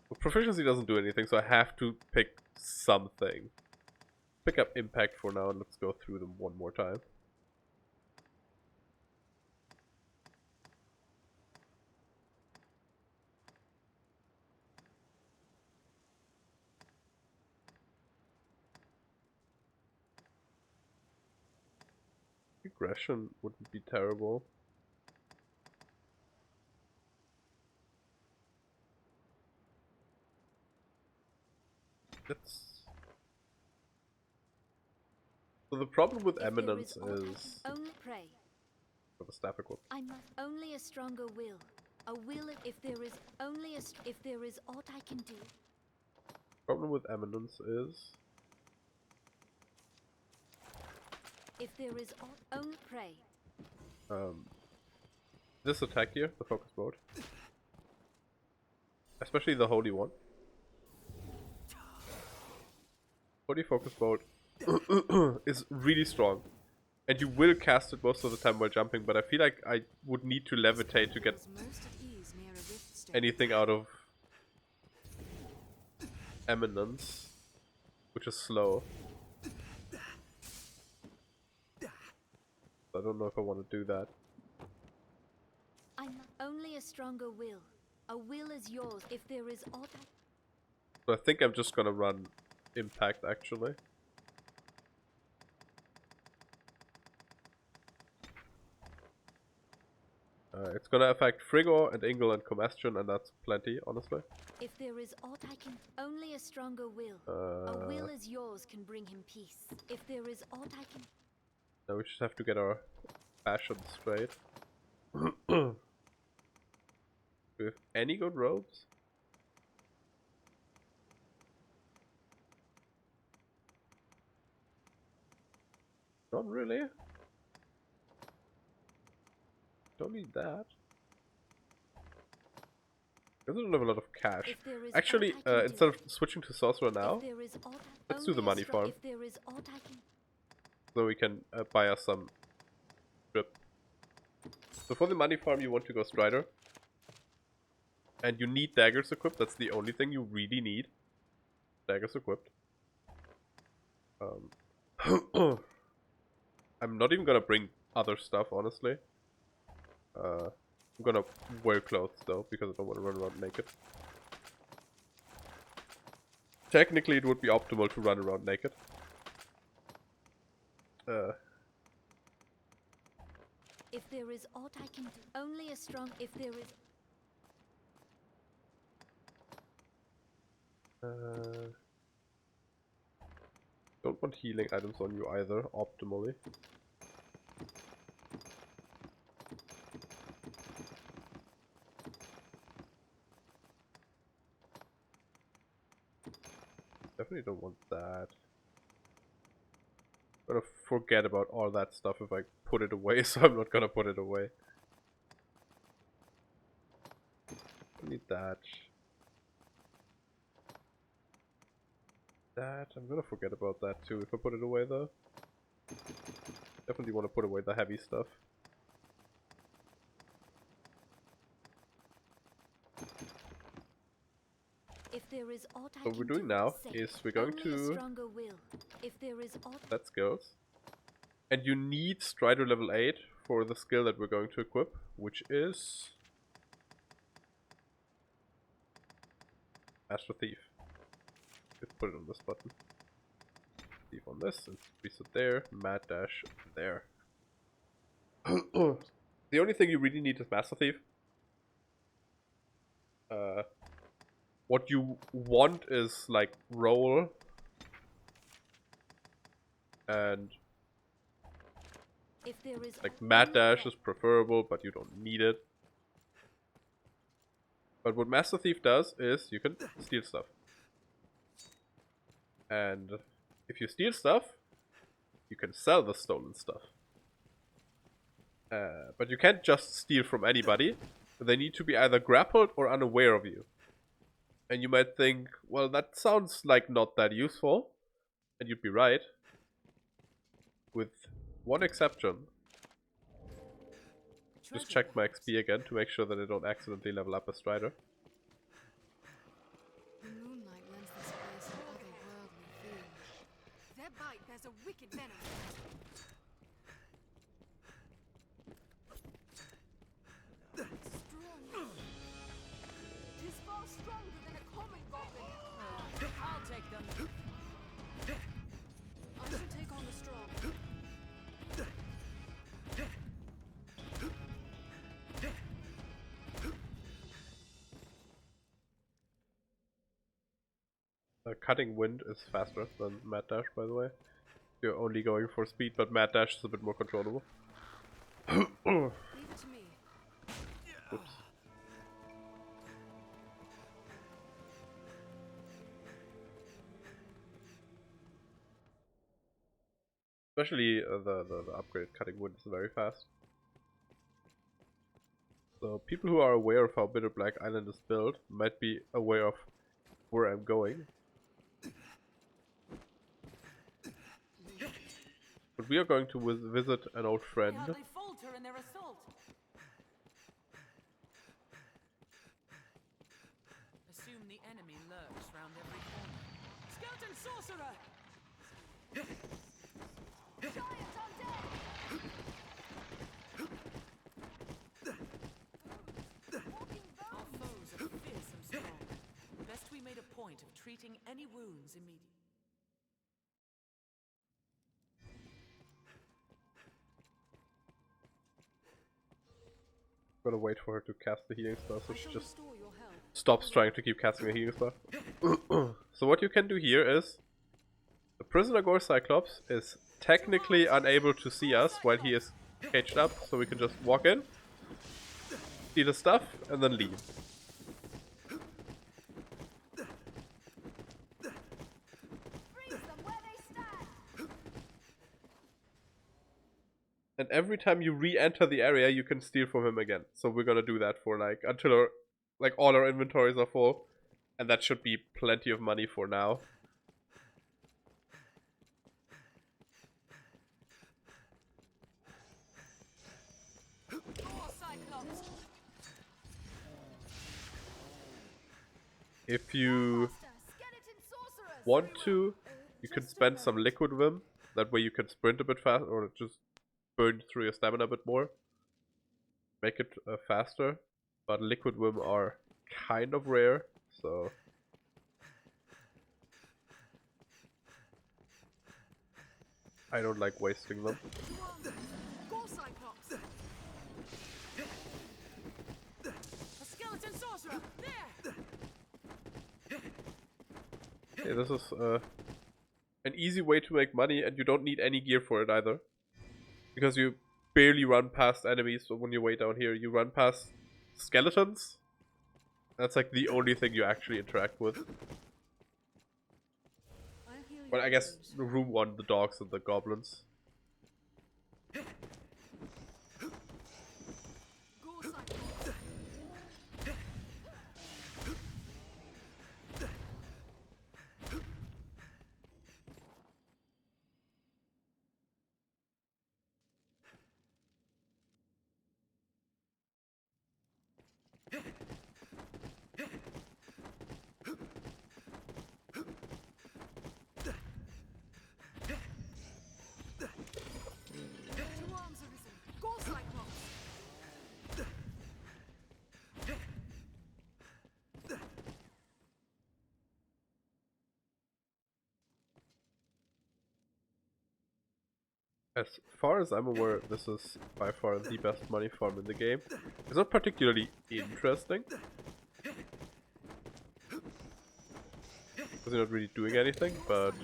Speaker 1: Well, proficiency doesn't do anything, so I have to pick something. Pick up impact for now, and let's go through them one more time. Aggression wouldn't be terrible. So the problem with eminence is
Speaker 2: only pray.
Speaker 1: for the staff equip.
Speaker 2: I must only a stronger will. A will if there is only if there is aught I can do.
Speaker 1: Problem with eminence is
Speaker 2: If there is aught only pray.
Speaker 1: this attack here, the focus mode. Especially the holy one. Holy focus mode is really strong. And you will cast it most of the time while jumping, but I feel like I would need to levitate to get anything out of eminence, which is slow. I don't know if I want to do that.
Speaker 2: I'm only a stronger will. A will is yours if there is aught I...
Speaker 1: So I think I'm just gonna run impact actually. It's gonna affect Frigor and Ingle and Combustion, and that's plenty, honestly.
Speaker 2: If there is aught I can... Only a stronger will. A will is yours can bring him peace. If there is aught I can...
Speaker 1: Now we just have to get our fashion straight. Do we have any good robes? Not really. Don't need that. I don't have a lot of cash. Actually, instead of switching to sorcerer now, let's do the money farm. So we can buy us some drip. So for the money farm you want to go Strider. And you need daggers equipped, that's the only thing you really need. Daggers equipped. I'm not even gonna bring other stuff, honestly. I'm gonna wear clothes though, because I don't want to run around naked. Technically it would be optimal to run around naked.
Speaker 2: If there is aught I can do, only a strong... If there is...
Speaker 1: Don't want healing items on you either, optimally. Definitely don't want that. I'm gonna forget about all that stuff if I put it away, so I'm not gonna put it away. I need that. I'm gonna forget about that too if I put it away though. Definitely want to put away the heavy stuff.
Speaker 2: If there is aught I
Speaker 1: What we're doing now is we're going to set skills. And you need Strider level 8 for the skill that we're going to equip, which is Master Thief. Let's put it on this button. Thief on this, and increase it there, Mad Dash there. The only thing you really need is Master Thief. What you want is like roll and
Speaker 2: if there is
Speaker 1: like Mad Dash is preferable, but you don't need it. But what Master Thief does is you can steal stuff. And if you steal stuff, you can sell the stolen stuff. But you can't just steal from anybody. They need to be either grappled or unaware of you. And you might think, well, that sounds like not that useful. And you'd be right. With one exception. Just check my XP again to make sure that I don't accidentally level up a Strider.
Speaker 3: wicked venom. Strong. Tis far stronger than a common goblin.
Speaker 7: I'll take them. I shall take on the strong.
Speaker 1: Cutting wind is faster than mad dash, by the way. You're only going for speed, but mad dash is a bit more controllable.
Speaker 7: Leave it to me.
Speaker 1: Oops. Especially the upgrade cutting wind is very fast. So people who are aware of how Bitter Black Island is built might be aware of where I'm going. But we are going to visit an old friend.
Speaker 7: They falter in their assault. Assume the enemy lurks round every corner. Skeleton sorcerer!
Speaker 3: Giant undead! Walking
Speaker 7: Our
Speaker 3: bones!
Speaker 7: foes are fearsome strong. Best we made a point of treating any wounds immediately.
Speaker 1: Gonna wait for her to cast the healing spell so
Speaker 7: I
Speaker 1: she
Speaker 7: shall
Speaker 1: just
Speaker 7: restore your health.
Speaker 1: stops trying to keep casting a healing spell. So what you can do here is the prisoner Gore Cyclops is technically unable to see us while he is caged up, so we can just walk in, steal the stuff, and then leave.
Speaker 3: Freeze them where they stand!
Speaker 1: And every time you re-enter the area, you can steal from him again. So we're gonna do that for like until our, like all our inventories are full, and that should be plenty of money for now.
Speaker 7: More Cyclops!
Speaker 1: If you
Speaker 3: Master, skeleton sorcerers!
Speaker 1: want to, you can spend some liquid vim. That way you can sprint a bit fast, or just burn through your stamina a bit more. Make it faster. But liquid vim are kind of rare, so I don't like wasting them.
Speaker 7: Go Cyclops! A skeleton sorcerer! There!
Speaker 1: Hey, this is an easy way to make money, and you don't need any gear for it either. Because you barely run past enemies, so when you way down here, you run past skeletons. That's like the only thing you actually interact with.
Speaker 7: I'll heal
Speaker 1: Well,
Speaker 7: your
Speaker 1: I guess
Speaker 7: wounds.
Speaker 1: the room one, the dogs and the goblins.
Speaker 7: Go Cyclops!
Speaker 3: Two arms arisen. Go Cyclops!
Speaker 1: As far as I'm aware, this is by far the best money farm in the game. It's not particularly interesting, because you're not really doing anything, but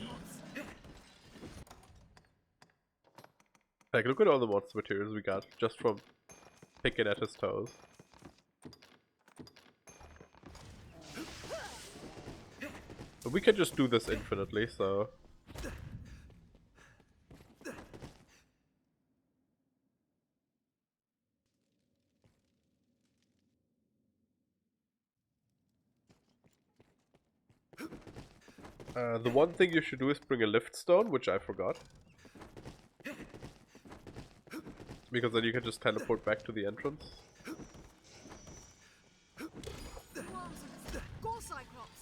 Speaker 1: like, look at all the monster materials we got just from picking at his toes. But we can just do this infinitely, so the one thing you should do is bring a lift stone, which I forgot. Because then you can just teleport back to the entrance.
Speaker 3: Two arms arisen. Go Cyclops!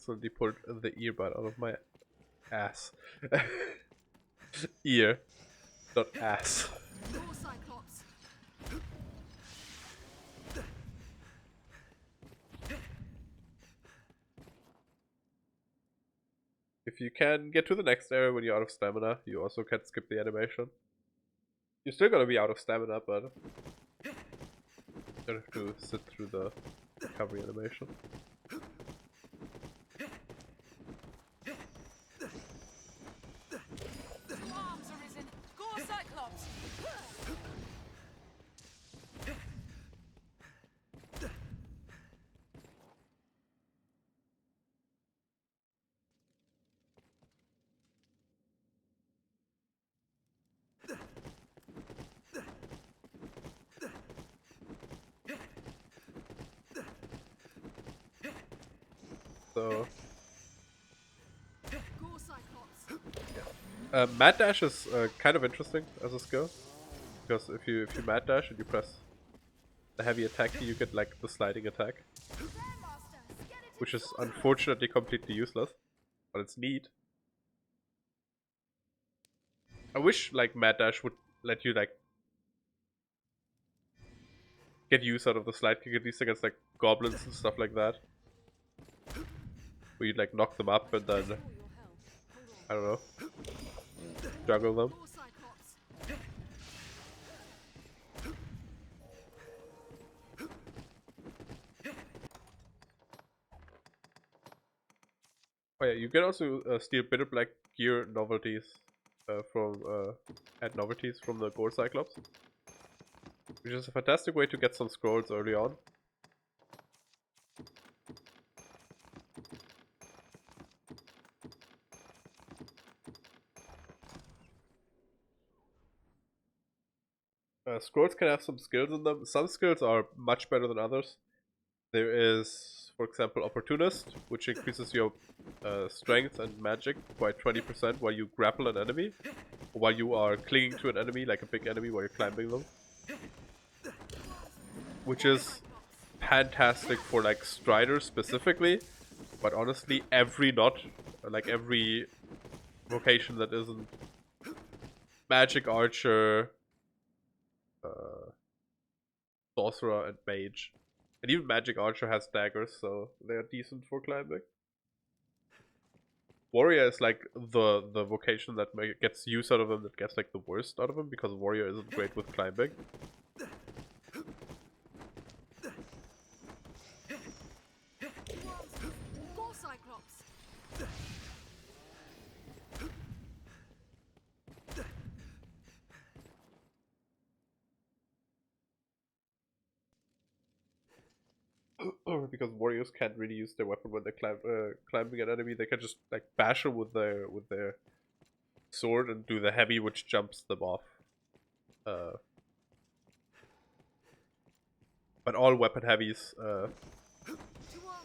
Speaker 1: accidentally pulled the earbud out of my ass. Ear, not ass.
Speaker 3: Go, Cyclops.
Speaker 1: If you can get to the next area when you're out of stamina, you also can skip the animation. You're still gonna be out of stamina, but you don't have to sit through the recovery animation.
Speaker 3: Two arms arisen. Go, Cyclops.
Speaker 1: So,
Speaker 3: Go, Cyclops.
Speaker 1: mad dash is kind of interesting as a skill, because if you mad dash and you press the heavy attack key, you get like the sliding attack, which is unfortunately completely useless, but it's neat. I wish like mad dash would let you like get use out of the slide kick at least against like goblins and stuff like that, where you like knock them up and then I don't know, juggle them.
Speaker 3: Go, Cyclops.
Speaker 1: Oh yeah, you can also steal bitter black gear novelties from novelties from the Gore Cyclops, which is a fantastic way to get some scrolls early on. Scrolls can have some skills in them. Some skills are much better than others. There is, for example, Opportunist, which increases your strength and magic by 20% while you grapple an enemy, or while you are clinging to an enemy, like a big enemy, while you're climbing them. Which is fantastic for like Striders specifically, but honestly, every every vocation that isn't Magic Archer, Sorcerer, and Mage. And even Magic Archer has daggers, so they're decent for climbing. Warrior is like the vocation that gets use out of them, that gets like the worst out of them, because Warrior isn't great with climbing.
Speaker 3: Go, Cyclops.
Speaker 1: Because warriors can't really use their weapon when they're climbing an enemy. They can just like bash them with their sword and do the heavy, which jumps them off. But all weapon heavies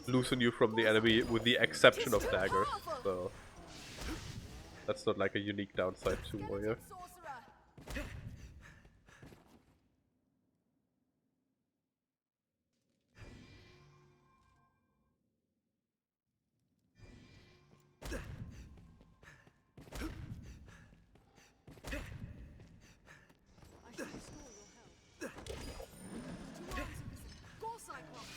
Speaker 1: loosen you from the enemy, with the exception of daggers. So that's not like a unique downside to warrior.
Speaker 3: Sorcerer. I shall restore your health. Two arms arisen. Go, Cyclops.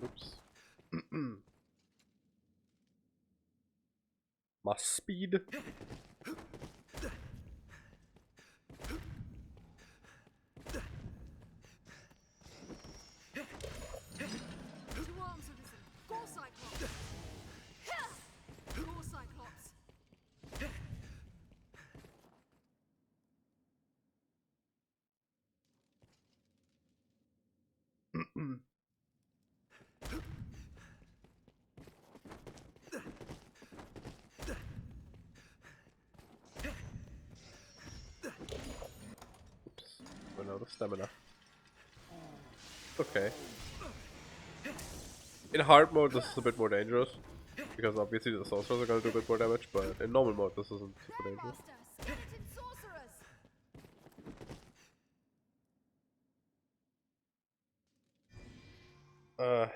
Speaker 1: Oops. My speed.
Speaker 3: Two arms arisen. Go, Cyclops. Go, Cyclops.
Speaker 1: Oops, run out of stamina. Okay. In hard mode, this is a bit more dangerous, because obviously the sorcerers are gonna do a bit more damage, but in normal mode, this isn't super dangerous.
Speaker 3: Skeleton sorcerers!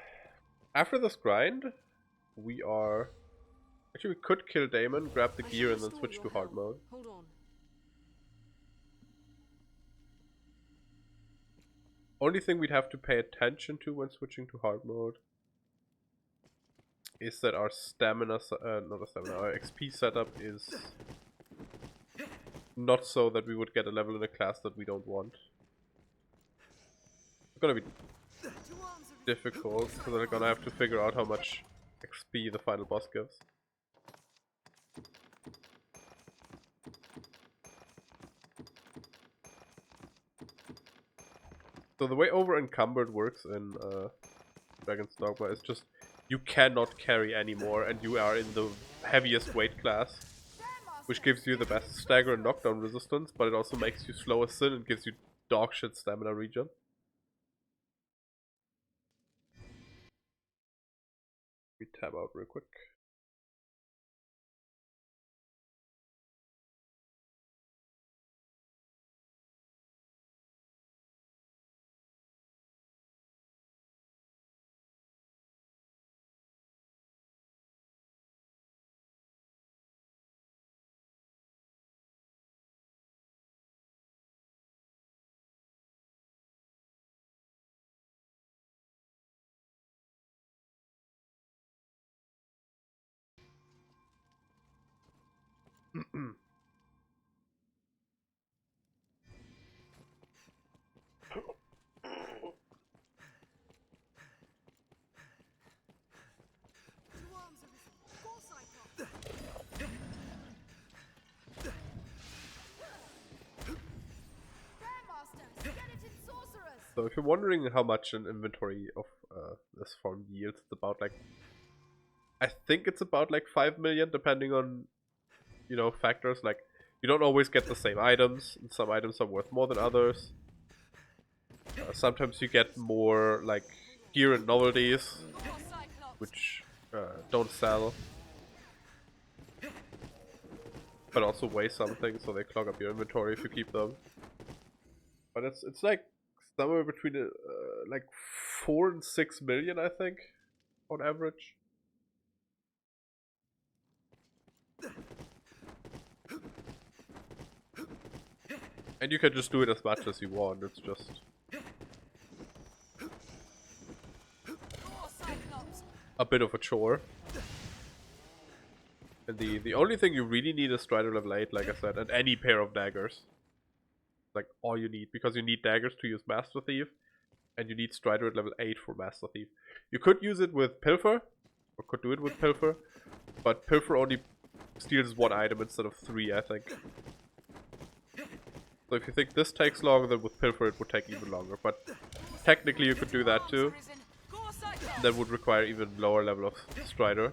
Speaker 1: After this grind, we are... Actually, we could kill Damon, grab the
Speaker 7: I
Speaker 1: gear,
Speaker 7: shall
Speaker 1: and then
Speaker 7: restore
Speaker 1: switch
Speaker 7: your
Speaker 1: to hard
Speaker 7: health.
Speaker 1: mode.
Speaker 7: Hold on.
Speaker 1: Only thing we'd have to pay attention to when switching to hard mode is that our stamina, not a stamina, our XP setup is not so that we would get a level in a class that we don't want. It's gonna be difficult, because we're gonna have to figure out how much XP the final boss gives. So the way over encumbered works in Dragon's Dogma is just you cannot carry anymore, and you are in the heaviest weight class, which gives you the best stagger and knockdown resistance, but it also makes you slow as sin and gives you dog shit stamina regen. We tab out real quick. So if you're wondering how much an inventory of this form yields, it's about like, I think it's about like 5 million, depending on, you know, factors. Like, you don't always get the same items, and some items are worth more than others. Sometimes you get more like gear and novelties, which don't sell, but also weigh something, so they clog up your inventory if you keep them. But it's like somewhere between like 4 and 6 million, I think, on average. And you can just do it as much as you want. It's just a bit of a chore. And the only thing you really need is Strider level 8, like I said, and any pair of daggers. Like all you need, because you need daggers to use Master Thief, and you need Strider at level 8 for Master Thief. You could use it with Pilfer, or could do it with Pilfer, but Pilfer only steals 1 item instead of 3, I think. So if you think this takes longer, then with Pilfer it would take even longer. But technically you could do that too. That would require even lower level of Strider.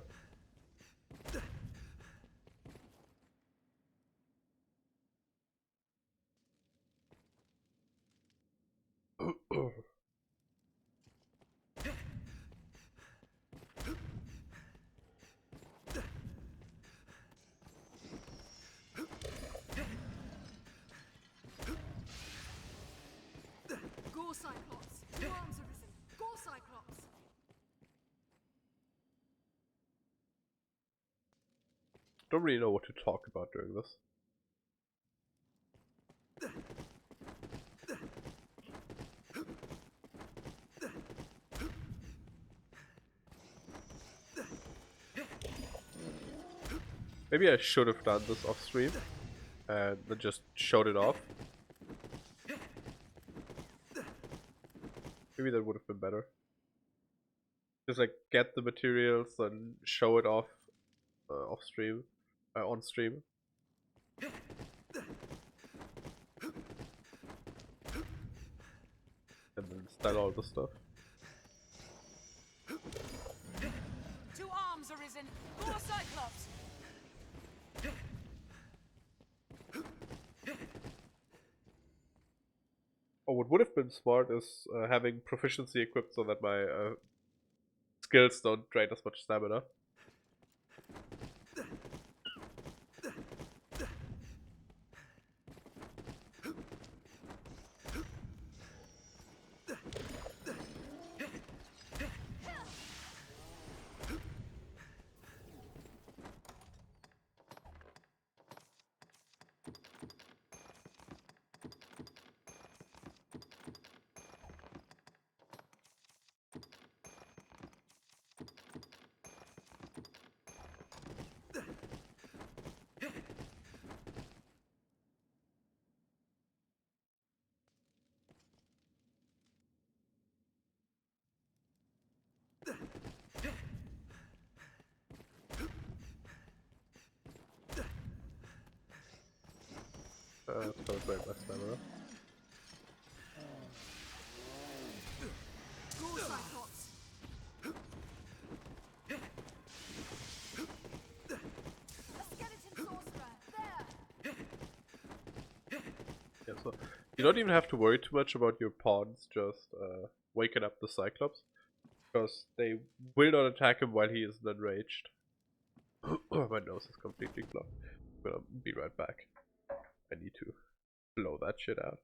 Speaker 1: Don't really know what to talk about during this. Maybe I should have done this off stream and then just showed it off. Maybe that would have been better. Just like get the materials and show it off off stream, on stream. And then install all the stuff.
Speaker 7: Citizen! More Cyclops!
Speaker 1: Oh, what would have been smart is having proficiency equipped so that my skills don't drain as much stamina. Don't drain my stamina.
Speaker 3: Go, Cyclops! A skeleton sorcerer! There!
Speaker 1: Yeah, so you don't even have to worry too much about your pawns just waking up the Cyclops, because they will not attack him while he isn't enraged. My nose is completely clogged. I'm gonna be right back. I need to blow that shit out.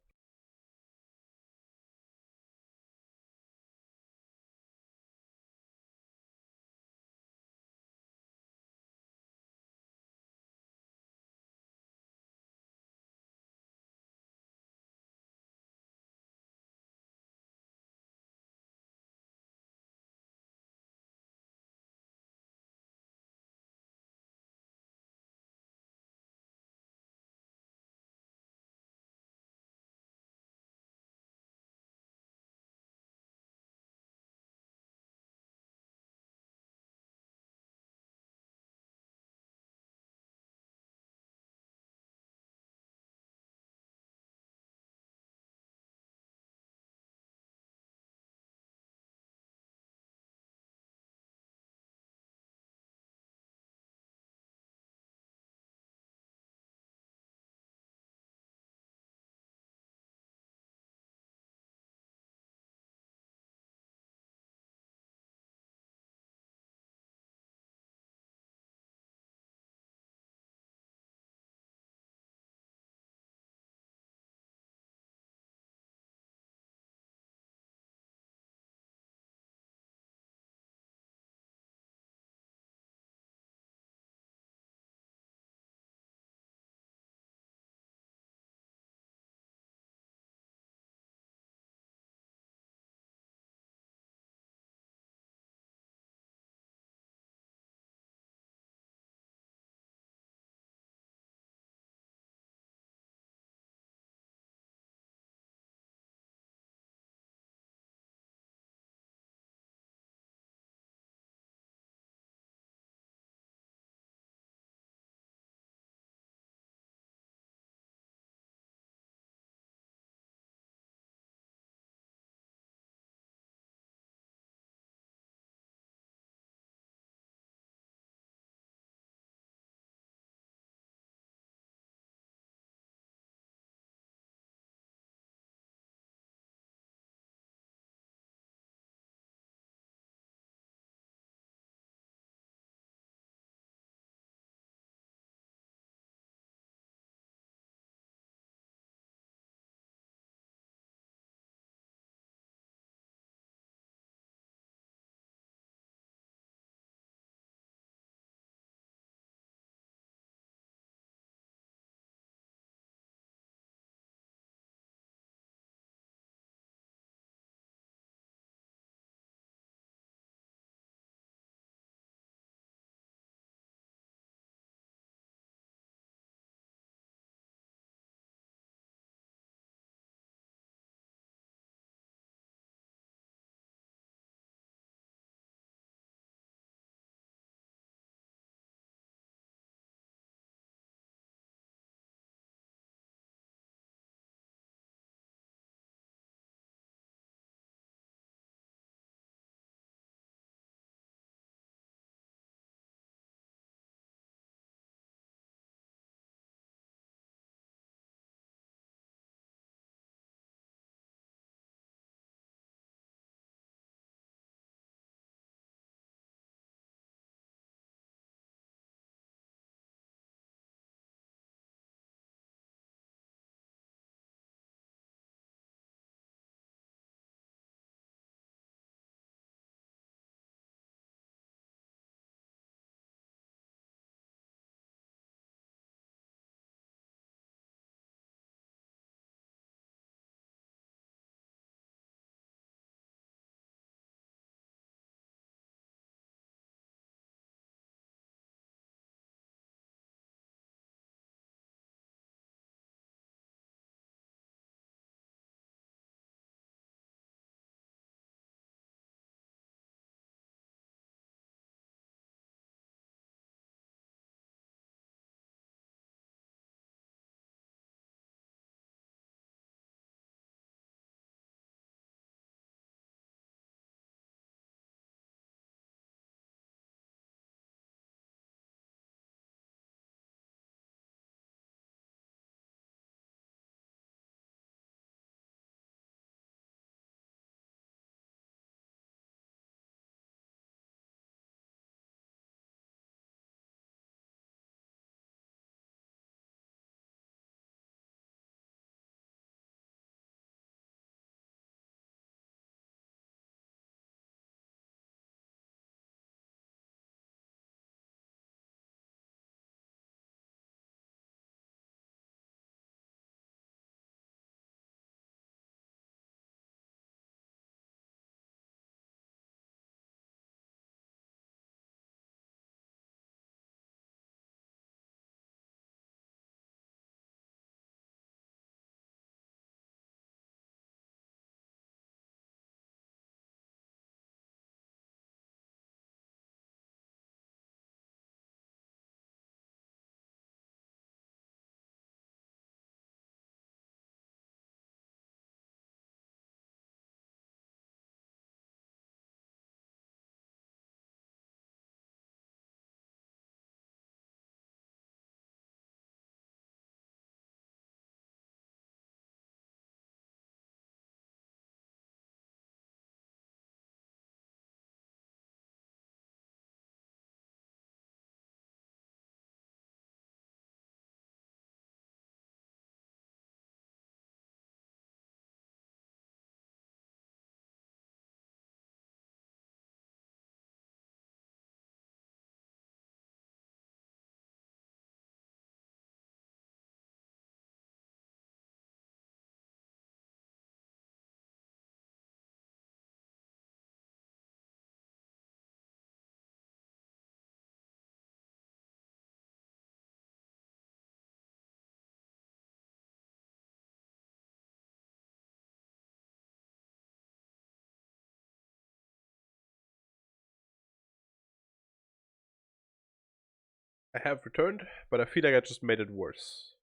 Speaker 1: I have returned, but I feel like I just made it worse.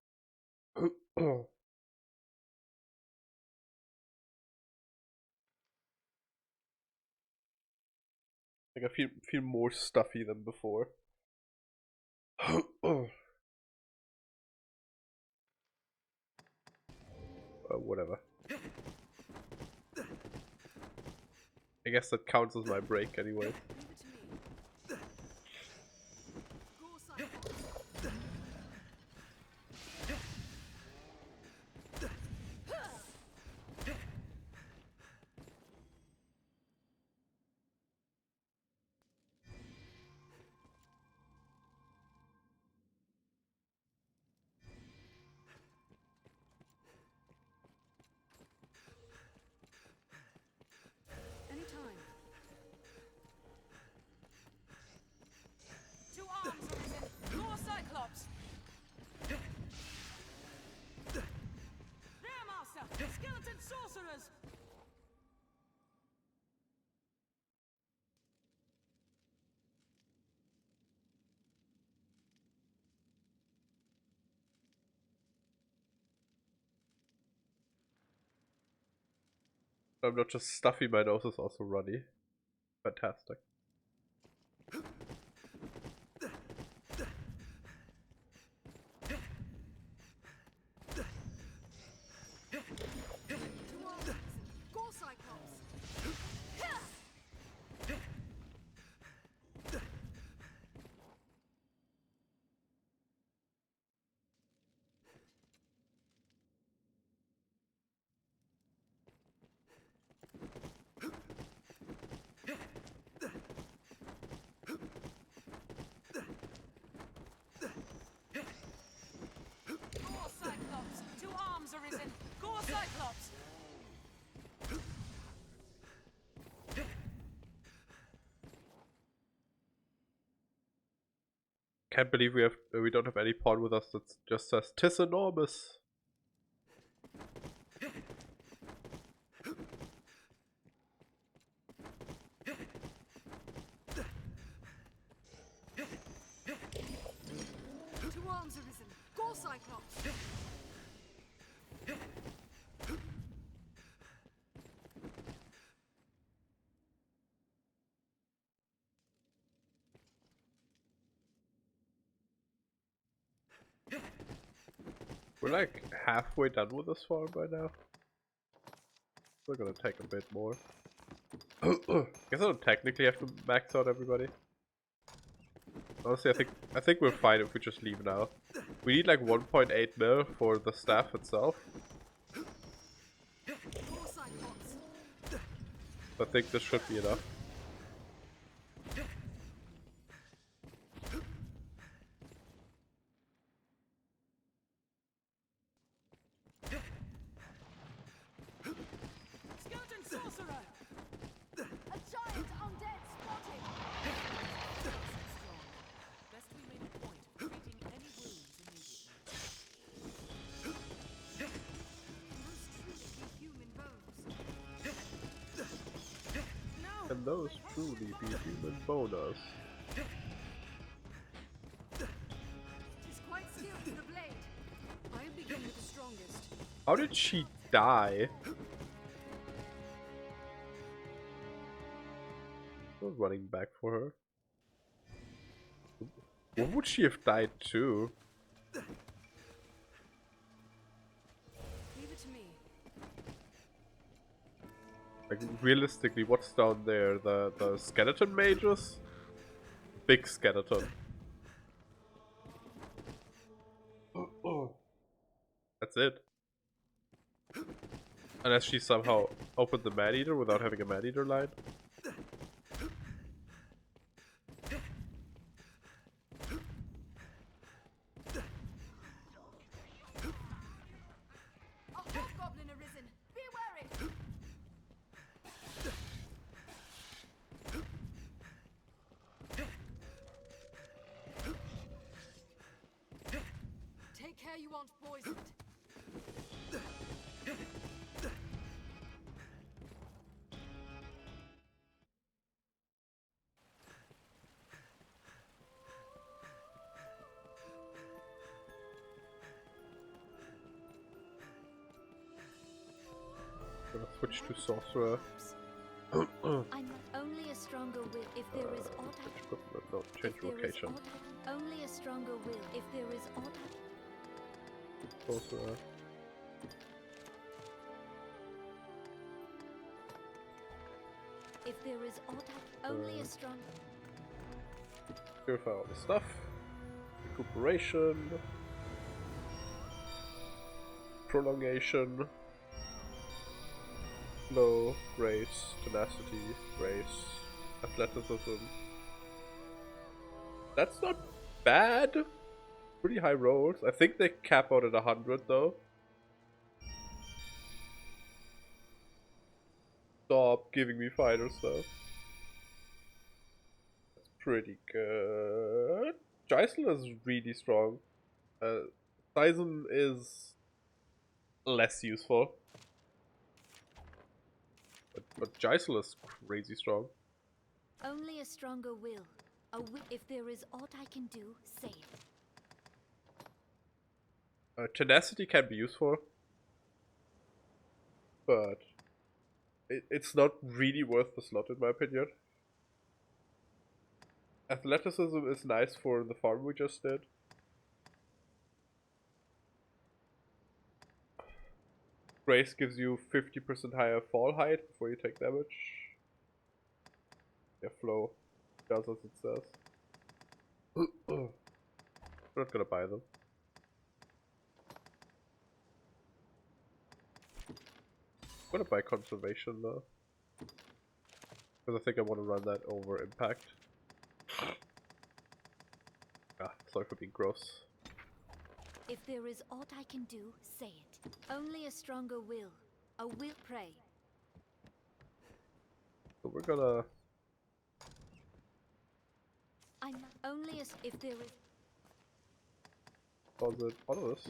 Speaker 1: Like I feel more stuffy than before. Whatever. I guess that counts as my break anyway.
Speaker 7: Anytime. Two arms arisen. More Cyclops. There, Master. Skeleton sorcerers.
Speaker 1: I'm not just stuffy, my nose is also runny. Fantastic.
Speaker 3: Go Cyclops!
Speaker 7: More Cyclops. Two arms arisen. More Cyclops.
Speaker 1: Can't believe we don't have any pawn with us that just says "'tis enormous."
Speaker 3: Two arms arisen. Go Cyclops!
Speaker 1: We're like halfway done with this farm by now. We're gonna take a bit more. Guess I don't technically have to max out everybody. Honestly, I think we're fine if we just leave now. We need like 1.8 mil for the staff itself.
Speaker 3: Go Cyclops!
Speaker 1: I think this should be enough.
Speaker 7: Skeleton sorcerer.
Speaker 3: A giant undead spotted!
Speaker 7: Best we make a point of treating any wounds immediately.
Speaker 3: Those truly be human bones.
Speaker 7: No.
Speaker 1: And those truly be human boners.
Speaker 3: Tis quite skilled with the blade.
Speaker 7: I'll begin with the strongest.
Speaker 1: How did she die? I was running back for her. What would she have died to?
Speaker 7: Leave it to me.
Speaker 1: Like realistically, what's down there? The skeleton mages? Big skeleton. That's it. Unless she somehow opened the man-eater without having a man-eater line.
Speaker 3: A hobgoblin arisen. Be wary! Take care you aren't poisoned.
Speaker 1: gonna switch to sorcerer.
Speaker 2: I'm only a stronger will if there is aught I
Speaker 1: No, change
Speaker 2: if there is
Speaker 1: location.
Speaker 2: aught only a stronger will if there is aught
Speaker 1: Sorcerer.
Speaker 2: if there is aught only a strong
Speaker 1: Purify all the stuff. Recuperation. Prolongation. Flow, grace, tenacity, grace, athleticism. That's not bad. Pretty high rolls. I think they cap out at 100 though. Stop giving me fighter stuff. That's pretty good. Geisel is really strong. Sizen is less useful. But Geisel is crazy strong.
Speaker 2: only a stronger will. If there is aught I can do, say it.
Speaker 1: Tenacity can be useful. But it's not really worth the slot in my opinion. Athleticism is nice for the farm we just did. Grace gives you 50% higher fall height before you take damage. Yeah, flow does as it says. I'm not gonna buy them. I'm gonna buy conservation though. Because I think I want to run that over impact. Ah, sorry for being gross.
Speaker 2: If there is aught I can do, say it. Only a stronger will. A will pray.
Speaker 1: So we're gonna...
Speaker 2: I'm only as if there is
Speaker 1: pause it on this.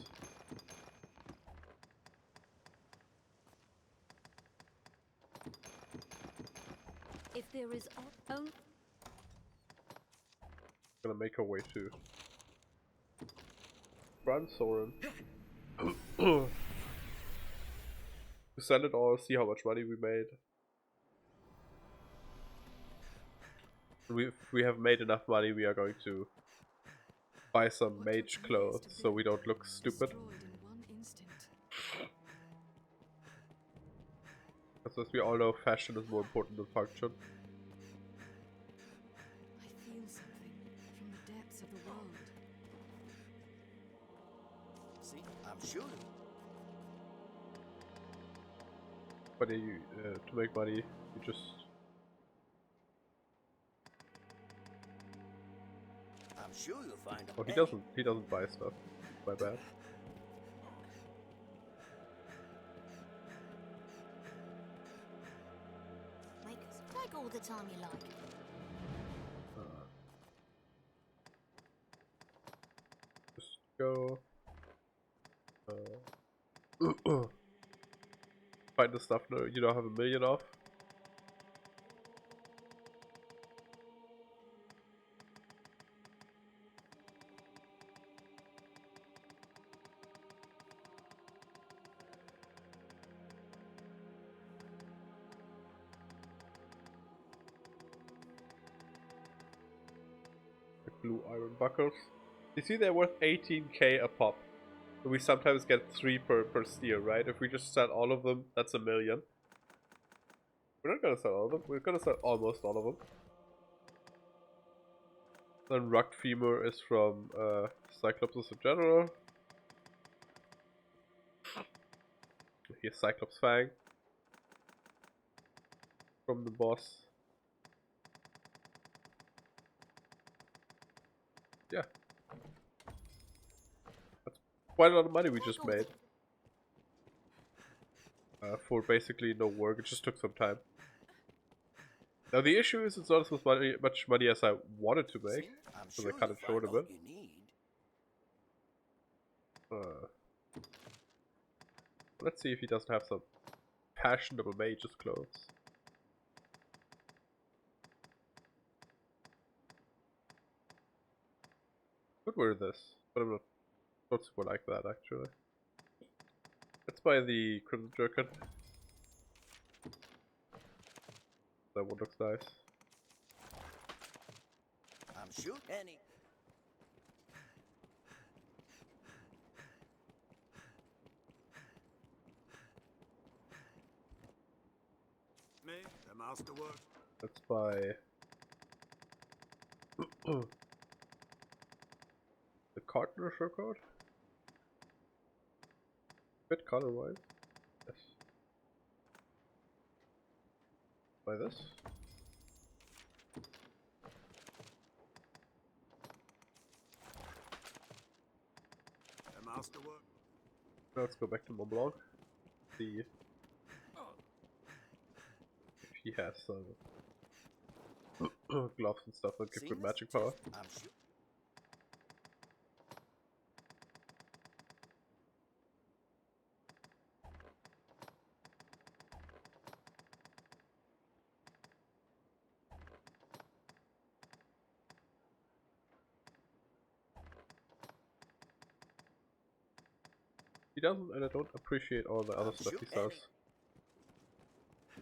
Speaker 2: if there is aught
Speaker 1: Gonna make our way to Brand Soren. To send it all, see how much money we made. If we have made enough money, we are going to buy some mage clothes so we don't look stupid. As we all know, fashion is more important than function.
Speaker 7: I feel something from the depths of the world.
Speaker 10: See, I'm sure.
Speaker 1: But you, to make money, you just...
Speaker 10: I'm sure you'll find a
Speaker 1: Oh, he
Speaker 10: penny.
Speaker 1: doesn't buy stuff. My bad.
Speaker 3: Take all the time you like.
Speaker 1: Just go. Find the stuff no, you don't have a million of. The blue iron buckles. You see they're worth 18k a pop. We sometimes get 3 per steal, right? If we just sell all of them, that's a million. We're not gonna sell all of them, we're gonna sell almost all of them. Then rugged femur is from Cyclopses in general. Here's Cyclops Fang from the boss. Yeah. That's quite a lot of money we just made. For basically no work, it just took some time. Now the issue is it's not as much money as I wanted to make, so I cut it short a bit. Let's see if he doesn't have some fashionable mage's clothes. Could wear this, but I'm not super like that actually. Let's buy the Crimson Jerkin. That one looks nice.
Speaker 10: I'm sure any. Me, the masterwork.
Speaker 1: Let's buy the Cardinal Code. Bit color wise. Yes. Buy this.
Speaker 10: The masterwork.
Speaker 1: Now let's go back to Montblanc. See if he has some gloves and stuff that give good magic power.
Speaker 10: I'm sure.
Speaker 1: He doesn't, and I don't appreciate all the other stuff he sells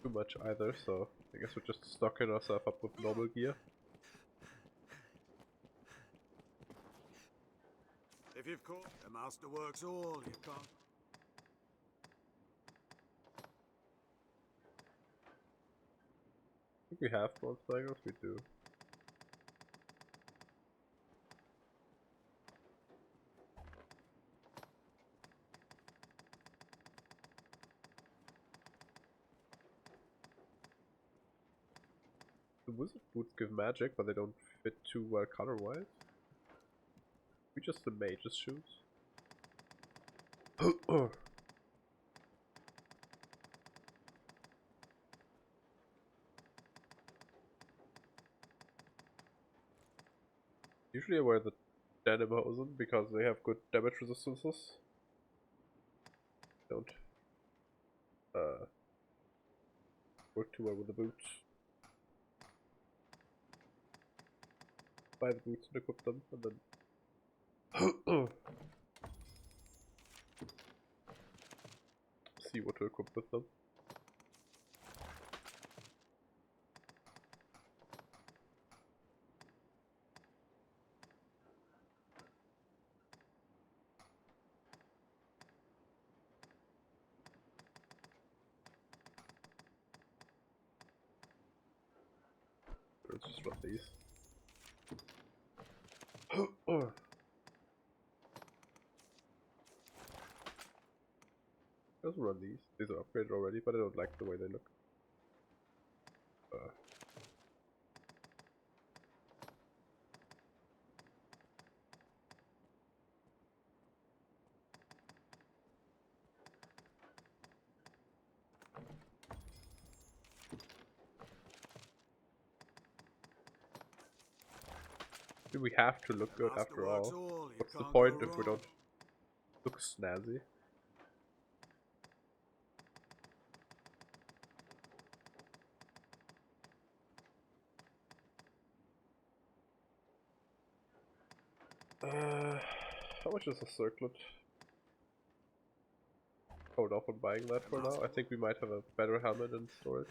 Speaker 1: too much either, so I guess we're just stocking ourselves up with normal gear.
Speaker 10: If you've caught the masterwork's all you can't.
Speaker 1: I think we have bronze daggers, we do. The wizard boots give magic, but they don't fit too well color-wise. We just the mage's shoes. Usually I wear the denim hosen because they have good damage resistances. Don't work too well with the boots. Buy the boots and equip them, and then see what to equip with them. Let's just run these. Let's run these. These are upgraded already, but I don't like the way they look. We have to look good after all. What's the point if we don't look snazzy? How much is a circlet? Hold off on buying that for now. I think we might have a better helmet in storage.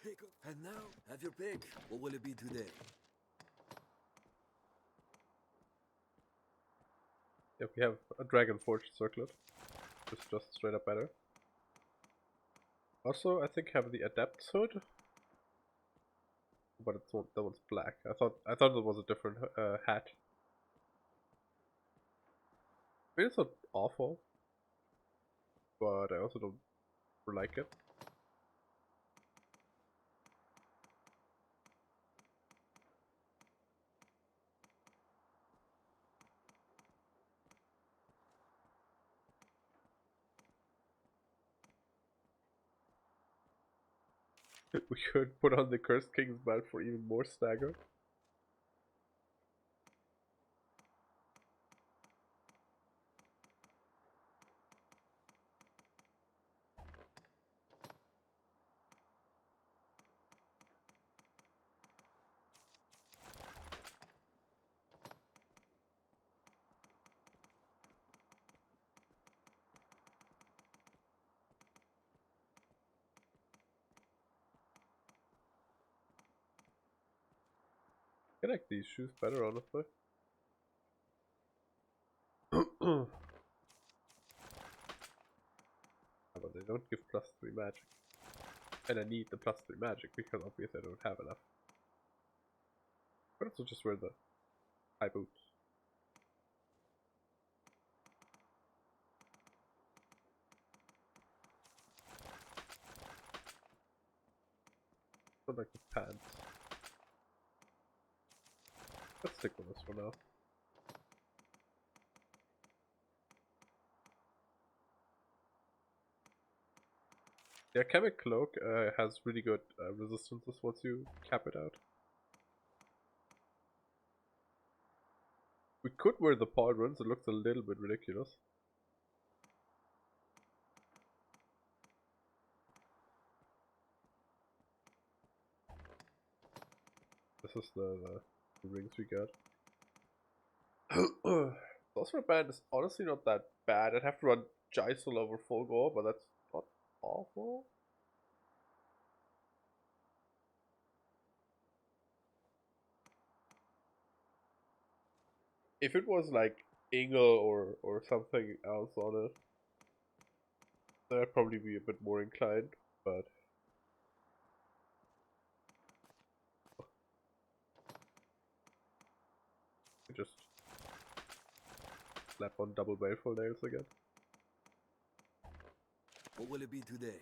Speaker 10: Take up. And now, have your pick. What will it be today?
Speaker 1: Yep, we have a Dragon Forged circlet. Just straight up better. Also, I think have the Adept's hood, but it's that one's black. I thought it was a different hat. I mean, it's not awful, but I also don't like it. We could put on the Cursed King's belt for even more stagger. I like these shoes better, honestly. But they don't give +3 magic. And I need the +3 magic because obviously I don't have enough. But also just wear the high boots. Not like the pants. Let's stick with this for now. The Alchemic Cloak has really good resistances once you cap it out. We could wear the pauldrons, it looks a little bit ridiculous. This is the rings we got. Sorcerer Band is honestly not that bad. I'd have to run Geisel over full gore, but that's not awful. If it was like Ingle or something else on it, then I'd probably be a bit more inclined, but just slap on double baleful nails again.
Speaker 10: What will it be today?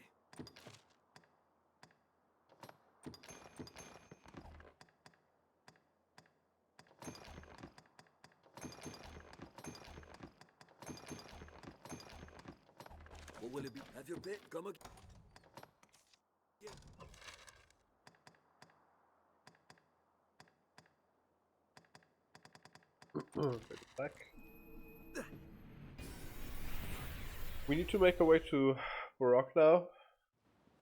Speaker 10: What will it be? Have your pick. Come again.
Speaker 1: Back. We need to make our way to Baroque now.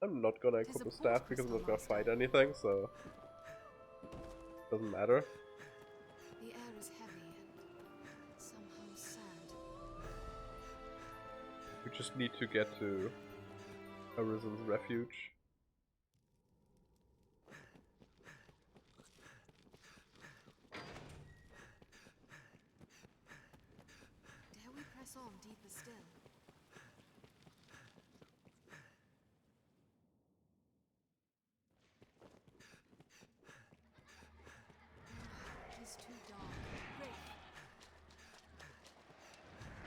Speaker 1: I'm not gonna equip a staff because I'm not gonna fight anything, so doesn't matter.
Speaker 3: The air is heavy and somehow sad.
Speaker 1: We just need to get to Arisen's refuge.
Speaker 3: Dare we press on deeper still? It is too dark.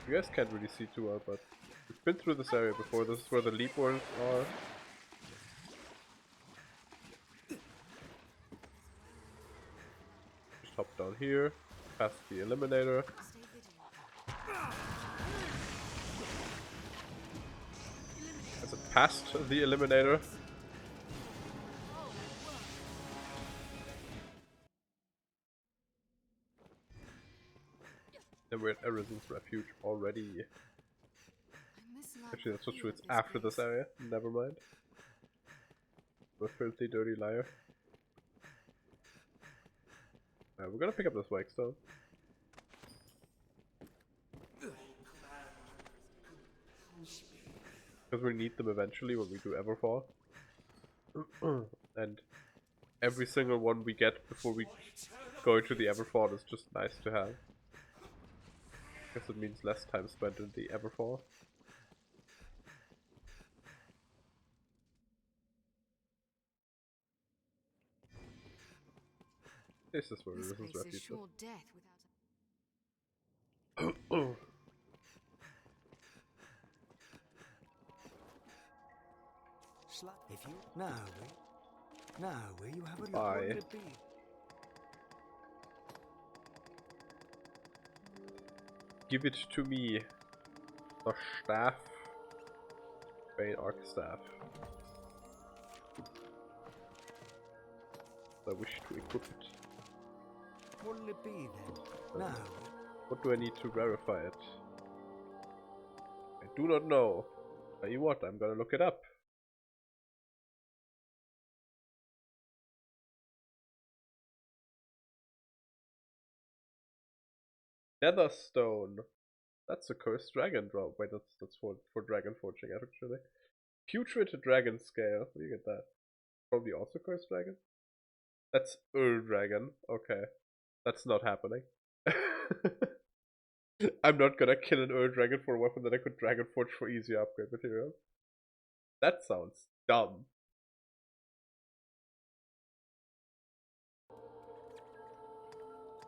Speaker 1: You guys can't really see too well, but we've been through this area before. This is where the leap worms are. Just hop down here, past the eliminator.
Speaker 3: Stay vigilant.
Speaker 1: As it passed the eliminator. Then we're at Arisen's refuge already. Actually, that's not true. It's after this area. Never mind. The filthy, dirty liar. We're gonna pick up this Wake Stone. Because we need them eventually when we do Everfall. And every single one we get before we go into the Everfall is just nice to have. Guess it means less time spent in the Everfall. This is where Arisen's refuge is.
Speaker 3: Sure death without
Speaker 5: If you now, will you have a look?
Speaker 1: Bye.
Speaker 5: What will it be?
Speaker 1: Give it to me. The staff. Bane Arc Staff. I wish to equip it.
Speaker 5: What will it be then? Now.
Speaker 1: What do I need to verify it? I do not know. Tell you what, I'm gonna look it up. Netherstone. That's a cursed dragon drop. Wait, that's for dragon forging actually. Putrid dragon scale. Where do you get that? Probably also cursed dragon. That's dragon. Okay. That's not happening. I'm not gonna kill an Ur Dragon for a weapon that I could Dragon Forge for easier upgrade material. That sounds dumb.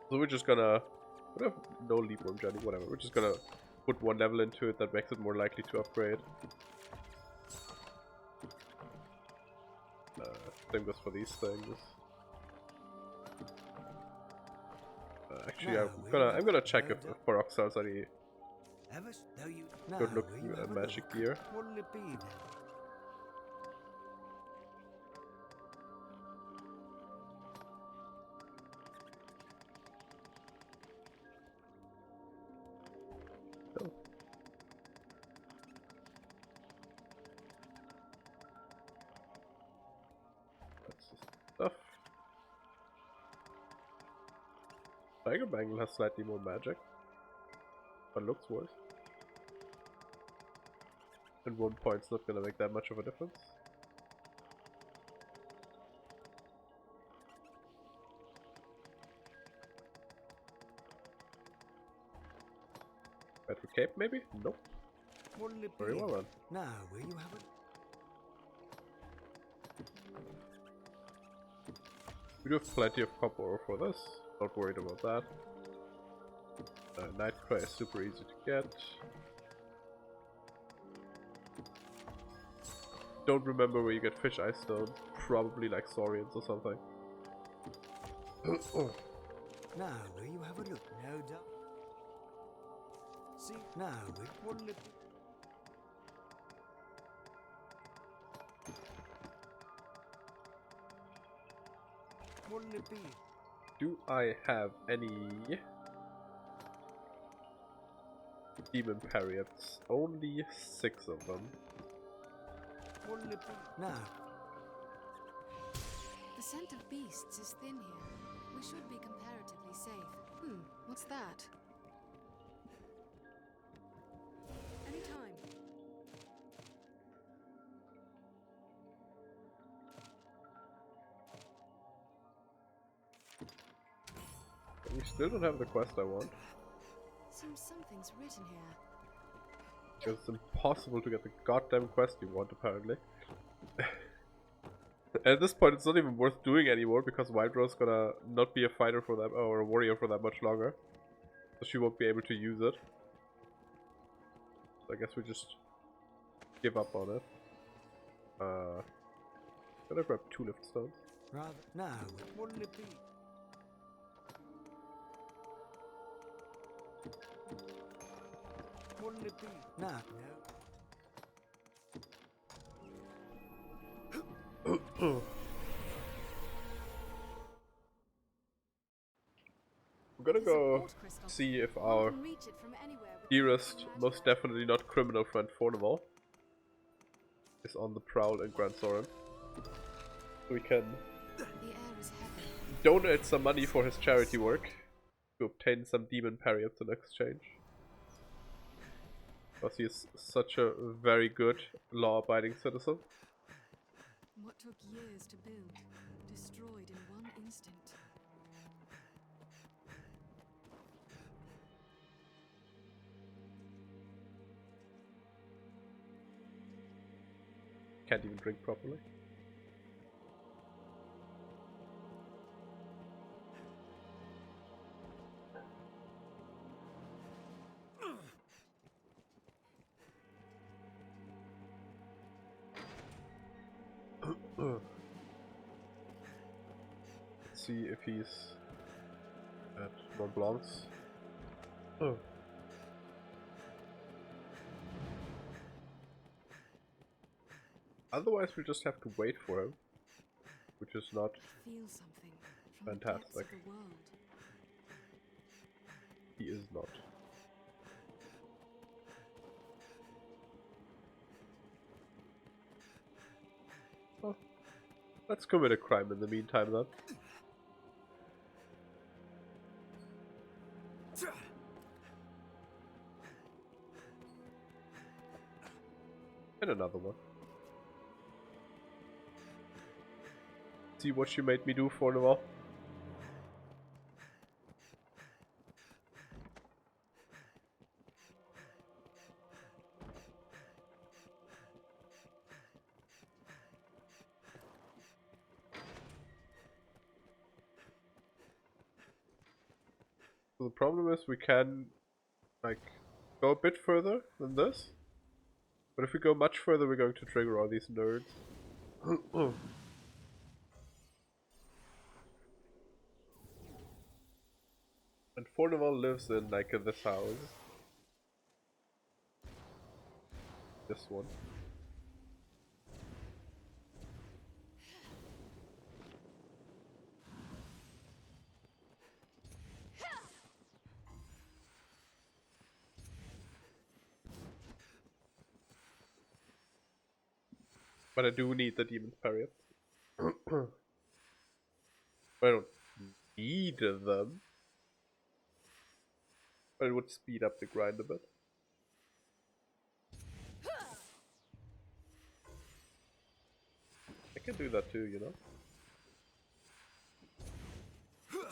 Speaker 1: So we're just gonna... We have no Leap Worm Jelly, whatever. We're just gonna put one level into it that makes it more likely to upgrade. Same goes for these things. Actually, I'm gonna check if Paroxyle's any good looking magic gear.
Speaker 5: What'll it be then?
Speaker 1: No. That's the stuff. Tiger Bangle has slightly more magic, but looks worse. And 1 point's not gonna make that much of a difference. Better cape, maybe? Nope.
Speaker 5: What'll it
Speaker 1: Very
Speaker 5: be?
Speaker 1: well then.
Speaker 5: Now, will you have it?
Speaker 1: We do have plenty of copper ore for this. Not worried about that. Nightcray is super easy to get. Don't remember where you get fish eye stone. Probably like Saurians or something.
Speaker 5: Now, will you have a look? No doubt. See, now, what'll it be? What'll it be?
Speaker 1: Do I have any demon pariots? Only 6 of them.
Speaker 5: What'll it be? Now.
Speaker 7: The scent of beasts is thin here. We should be comparatively safe. What's that? Anytime.
Speaker 1: We still don't have the quest I want.
Speaker 7: Seems something's written here.
Speaker 1: Because it's impossible to get the goddamn quest you want, apparently. And at this point, it's not even worth doing anymore because Wild Rose gonna not be a fighter for that or a warrior for that much longer, so she won't be able to use it. So I guess we just give up on it. Gonna grab 2 lift stones.
Speaker 5: Rather, now, what'll it be? What'll it be? Now, no.
Speaker 1: I'm gonna go see if our dearest, most definitely not criminal friend Fornival is on the prowl in Grand Soren. We can donate some money for his charity work to obtain some demon pariots in exchange. Because he is such a very good, law-abiding citizen.
Speaker 7: What took years to build, destroyed in one instant.
Speaker 1: Can't even drink properly. Let's see if he's at Mont Blanc's. Otherwise, we just have to wait for him, which is not fantastic. He is not. Well, let's commit a crime in the meantime then. And another one. See what she made me do for a while. So the problem is we can, like, go a bit further than this. But if we go much further, we're going to trigger all these nerds. And Fornival lives in, like, in this house. This one. But I do need the Demon's Period. I don't need them. But it would speed up the grind a bit. I can do that too, you know?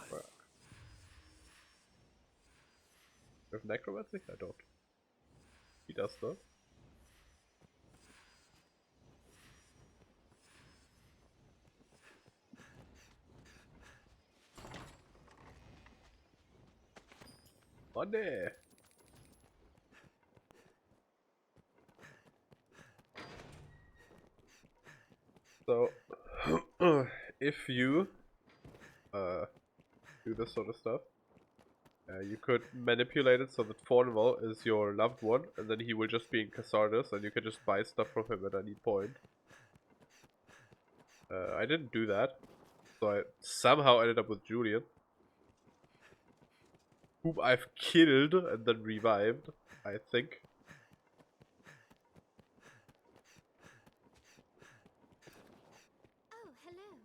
Speaker 1: Fuck. With Necromancy? I don't. He does though. Money! So, if you do this sort of stuff, you could manipulate it so that Fornival is your loved one, and then he will just be in Casardis, and you can just buy stuff from him at any point. I didn't do that, so I somehow ended up with Julian, whom I've killed and then revived, I think.
Speaker 2: Oh, hello.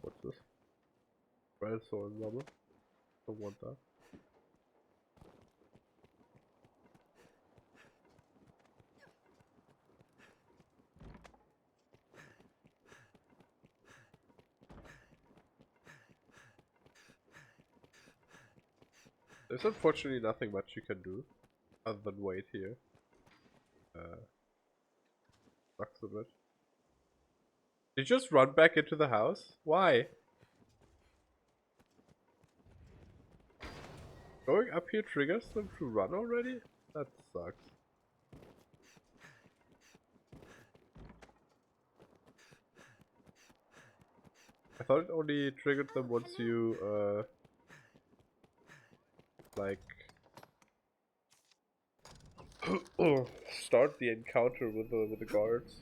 Speaker 1: What's this? Red sword rubber. Don't want that. There's unfortunately nothing much you can do other than wait here. Sucks a bit. Did you just run back into the house? Why? Going up here triggers them to run already? That sucks. I thought it only triggered them once you, like, start the encounter with the guards.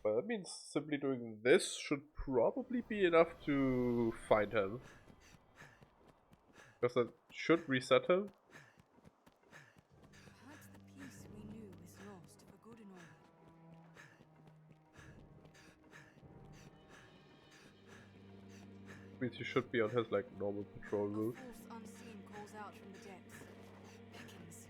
Speaker 1: But that means simply doing this should probably be enough to find him. Because that should reset him.
Speaker 7: Perhaps the peace we knew is lost for good and all.
Speaker 1: Means he should be on his, like, normal patrol route.
Speaker 7: A force unseen calls out from the depths. Beckons.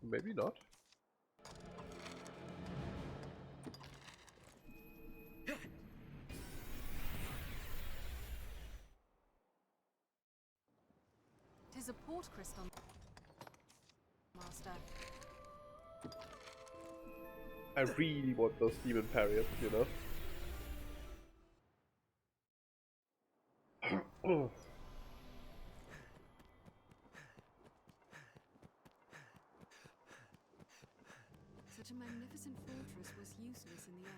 Speaker 1: Maybe not.
Speaker 7: Tis a port crystal, Master.
Speaker 1: I really want those demon periods, you know?
Speaker 7: Such a magnificent fortress was useless in the end.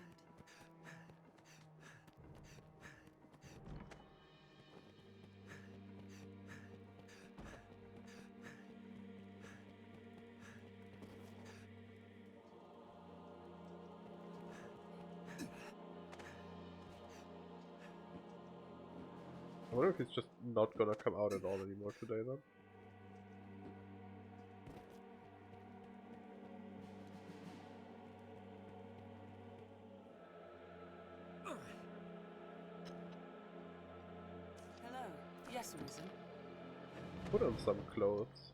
Speaker 1: I wonder if he's just not gonna come out at all anymore today then.
Speaker 7: Hello. Yes, Arisen.
Speaker 1: Put on some clothes.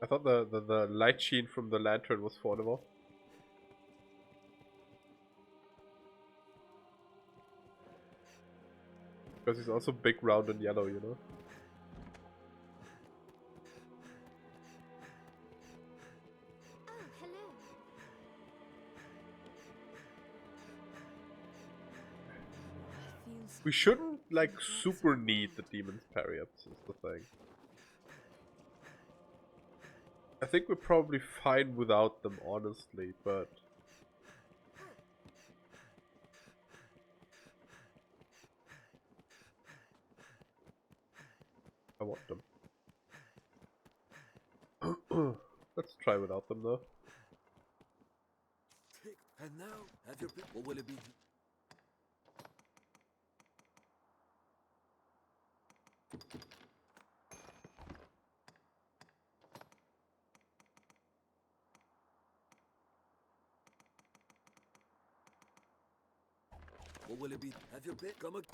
Speaker 1: I thought the light sheen from the lantern was Fornival. Because he's also big, round, and yellow, you know?
Speaker 2: Oh, hello.
Speaker 1: We shouldn't, like, super need the demon's parry-ups, is the thing. I think we're probably fine without them, honestly, but... I want them. Let's try without them, though.
Speaker 10: And now, have your pick. What will it be? What will it be? Have your pick. Come again.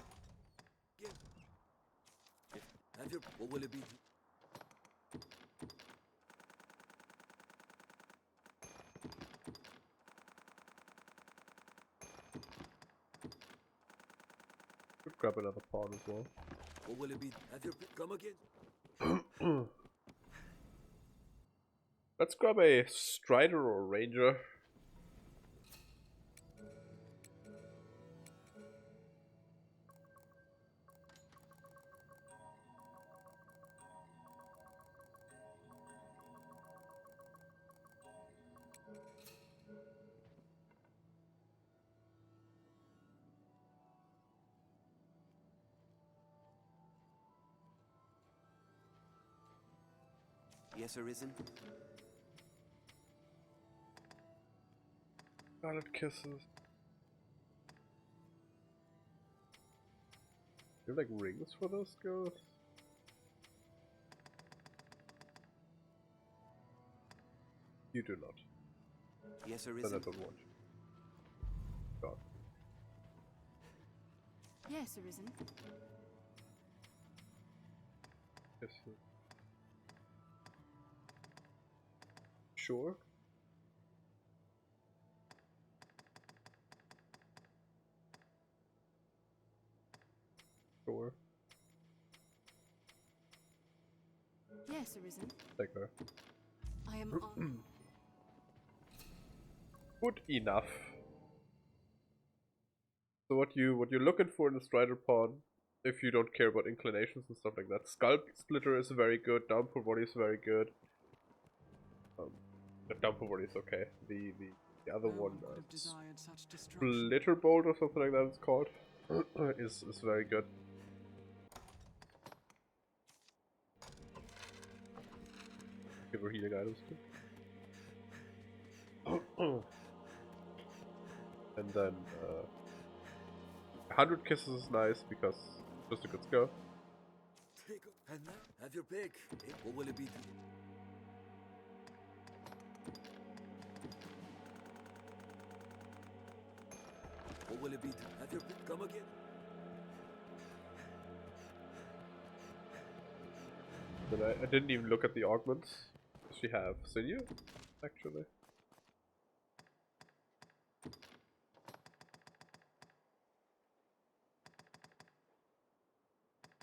Speaker 10: Have your. What will it be?
Speaker 1: Could grab another pawn as well.
Speaker 10: What will it be? Have your pick. Come again.
Speaker 1: Let's grab a Strider or Ranger.
Speaker 10: Yes, Arisen.
Speaker 1: Scarlet Kisses. Do you have like rings for those skills? You do not.
Speaker 10: Yes,
Speaker 1: Then I
Speaker 10: Arisen.
Speaker 1: don't want. God.
Speaker 2: Yes, Arisen.
Speaker 1: Kisses. Sure. Sure.
Speaker 2: Yes, Arisen.
Speaker 1: Take her.
Speaker 2: I am on.
Speaker 1: Good enough. So what you're looking for in a Strider pawn, if you don't care about inclinations and stuff like that, Skull Splitter is very good. Downpour Body is very good. The Downpour Body is okay. The other one, Splitter Bolt or something like that it's called, is very good. Give her healing items too. And then 100 Kisses is nice because just a good skill.
Speaker 10: And now, have your pick. What will it be? What will it be? Have your pick. Come again.
Speaker 1: But I didn't even look at the augments. Does she have sinew, actually?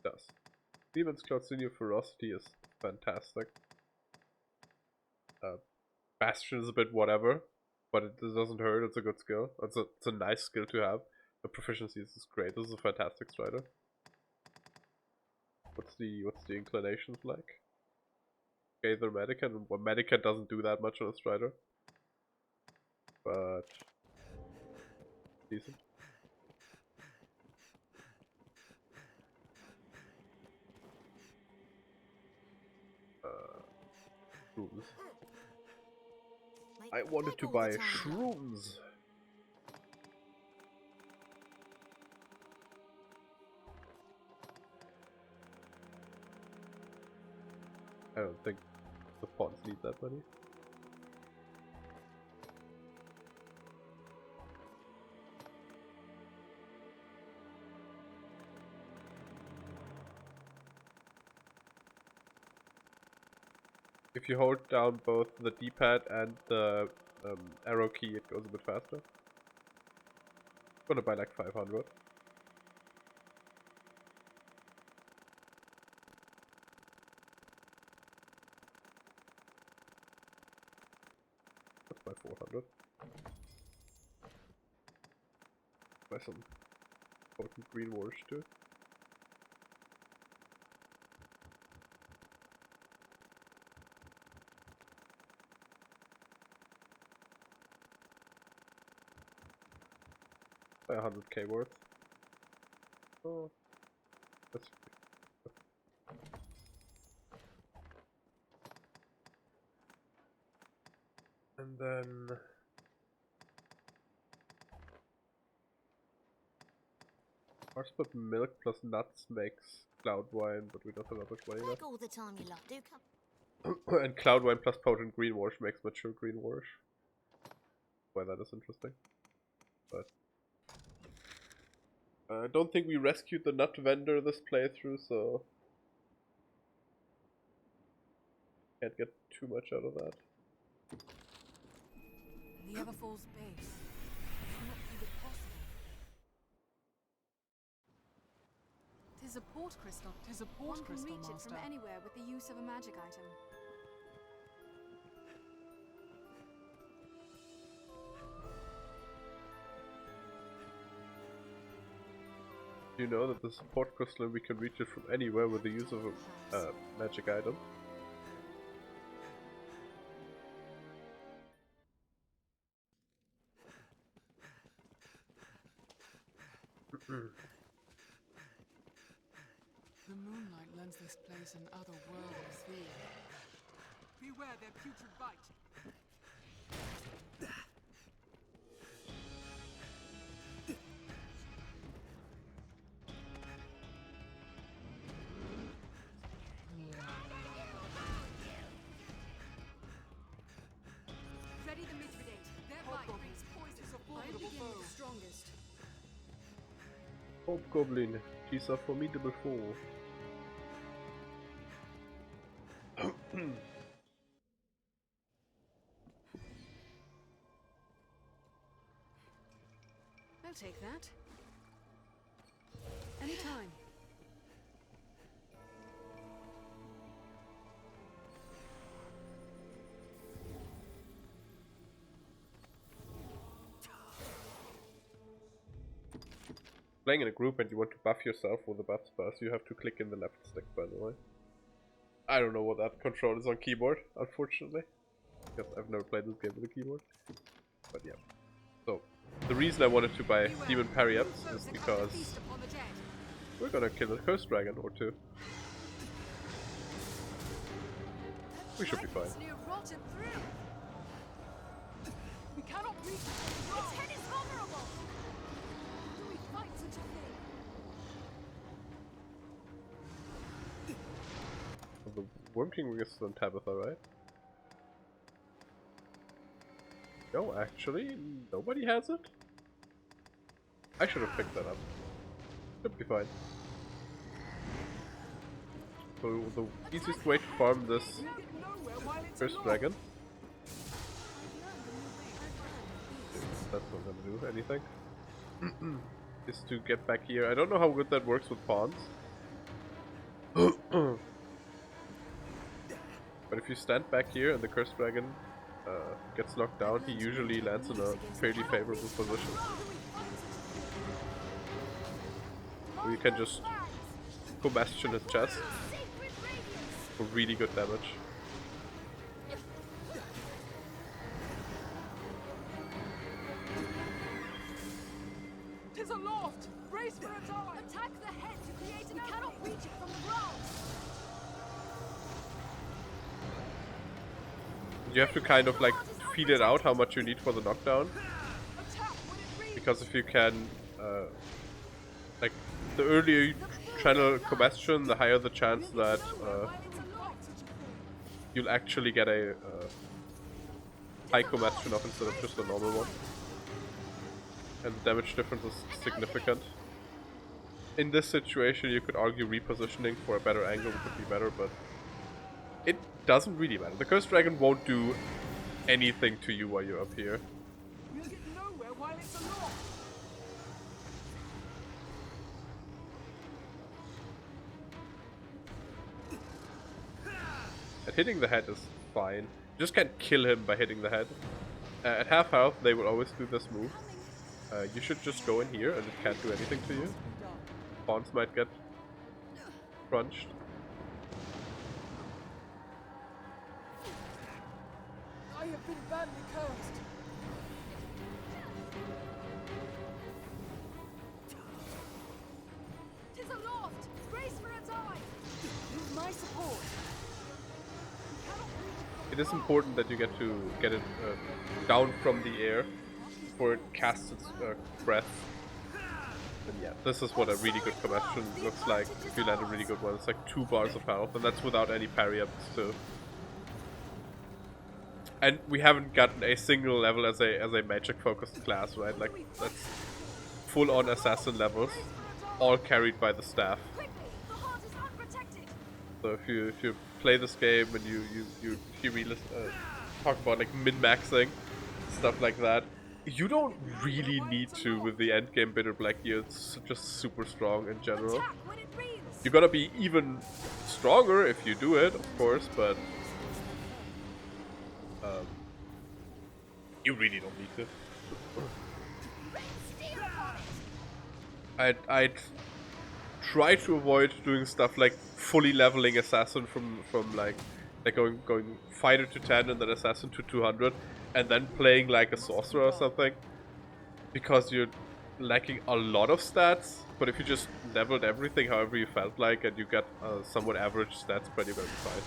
Speaker 1: Does. Demon's Cloud Sinew Ferocity is fantastic. Bastion is a bit whatever, but it doesn't hurt, it's a good skill. It's a nice skill to have. The proficiency is great, this is a fantastic Strider. What's the inclinations like? Okay, they're Medican. Well, Medican doesn't do that much on a Strider. But decent. Shrooms. I wanted to buy shrooms. I don't think The pawns need that money. If you hold down both the D-pad and the arrow key, it goes a bit faster. I'm gonna buy like 500. Let's buy 400. Buy some potent green wars too. By 100k worth. Oh, that's and then but milk plus nuts makes cloud wine, but we don't have that much money left.
Speaker 3: All the time you lot do come.
Speaker 1: And cloud wine plus potent green wash makes mature green wash. Why that is interesting. But I don't think we rescued the nut vendor this playthrough, so can't get too much out of that.
Speaker 7: The Everfall's base. Cannot be the possible. Tis a port crystal. Tis a port
Speaker 2: One can
Speaker 7: crystal,
Speaker 2: reach it
Speaker 7: master.
Speaker 2: from anywhere with the use of a magic item.
Speaker 1: You know that the support crystal, we can reach it from anywhere with the use of a magic item.
Speaker 7: The moonlight lends this place an otherworldly feel.
Speaker 4: Beware their putrid bite.
Speaker 7: Ready the Mithridate. Their bite brings poison. I begin with the strongest.
Speaker 1: Hobgoblin, she's a formidable foe.
Speaker 7: I'll take that. Anytime.
Speaker 1: Playing in a group and you want to buff yourself with the buff spells, you have to click in the left stick, by the way. I don't know what that control is on keyboard, unfortunately. Because I've never played this game with a keyboard. But yeah. So, the reason I wanted to buy Demon Parry-ups is because we're gonna kill a Curse Dragon or two. We should be fine.
Speaker 7: We cannot reach it.
Speaker 3: Its head is vulnerable. How do we fight such a thing?
Speaker 1: The Worm King is on Tabitha, right? No, actually, nobody has it? I should have picked that up. Should be fine. So the easiest way to farm this First Dragon, that's not gonna do anything, is to get back here. I don't know how good that works with pawns. But if you stand back here and the Cursed Dragon gets knocked down, he usually lands in a fairly favorable position. Or you can just combustion his chest for really good damage.
Speaker 7: Tis aloft! Brace for a dive!
Speaker 3: Attack the head to create an. We cannot reach it from the ground.
Speaker 1: You have to kind of like feel it out how much you need for the knockdown. Because if you can, like, the earlier you channel combustion, the higher the chance that you'll actually get a Psycho Astronaut instead of just a normal one. And the damage difference is significant. In this situation, you could argue repositioning for a better angle would be better, but it doesn't really matter. The Cursed Dragon won't do anything to you while you're up here.
Speaker 4: We'll get nowhere while it's aloft.
Speaker 1: And hitting the head is fine. You just can't kill him by hitting the head. At half health, they will always do this move. You should just go in here and it can't do anything to you. Pawns might get crunched.
Speaker 4: I have been badly cursed.
Speaker 3: Tis aloft! Brace for a dive! Use my support!
Speaker 1: It is important that you get it down from the air before it casts its breath. And yeah, this is what a really good combustion looks like if you land a really good one. It's like 2 bars of health, and that's without any parry ups too. And we haven't gotten a single level as a magic focused class, right? Like that's full on assassin levels, all carried by the staff. So if you play this game and you really talk about like min-maxing stuff like that, you don't really need to with the end game Bitter Black gear. It's just super strong in general. You gotta be even stronger if you do it, of course, but you really don't need to. I'd try to avoid doing stuff like fully leveling assassin from like going fighter to 10 and then assassin to 200 and then playing like a sorcerer or something, because you're lacking a lot of stats. But if you just leveled everything however you felt like and you got somewhat average stats spread, you're gonna be fine.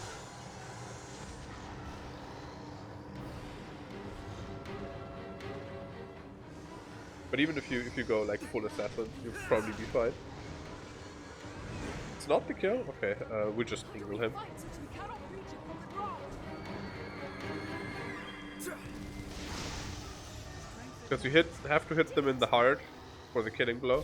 Speaker 1: But even if you go like full assassin, you'll probably be fine. It's not the kill? Okay, we'll just angle him. Because you have to hit them in the heart for the killing blow.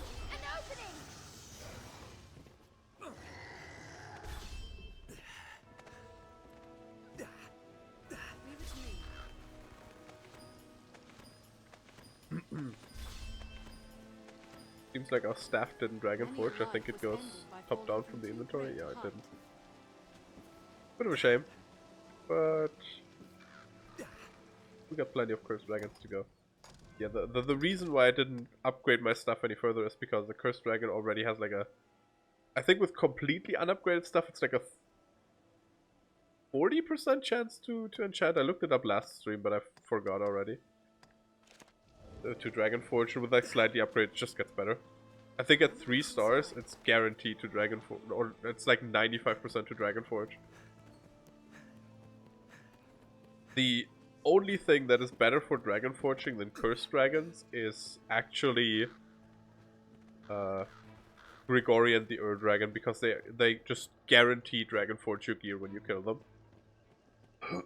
Speaker 1: Seems like our staff didn't Dragon Forge. I think it goes top down from the inventory. Yeah, it didn't. Bit of a shame, but we got plenty of Cursed Dragons to go. Yeah, the reason why I didn't upgrade my stuff any further is because the Cursed Dragon already has like a... I think with completely unupgraded stuff, it's like a 40% chance to enchant. I looked it up last stream, but I forgot already. To Dragon Forge, with like slightly upgrade, it just gets better. I think at 3 stars, it's guaranteed to Dragon Forge, or it's like 95% to Dragon Forge. The only thing that is better for Dragon Forging than Cursed Dragons is actually Grigori and the Ur Dragon, because they just guarantee Dragon Forge your gear when you kill them.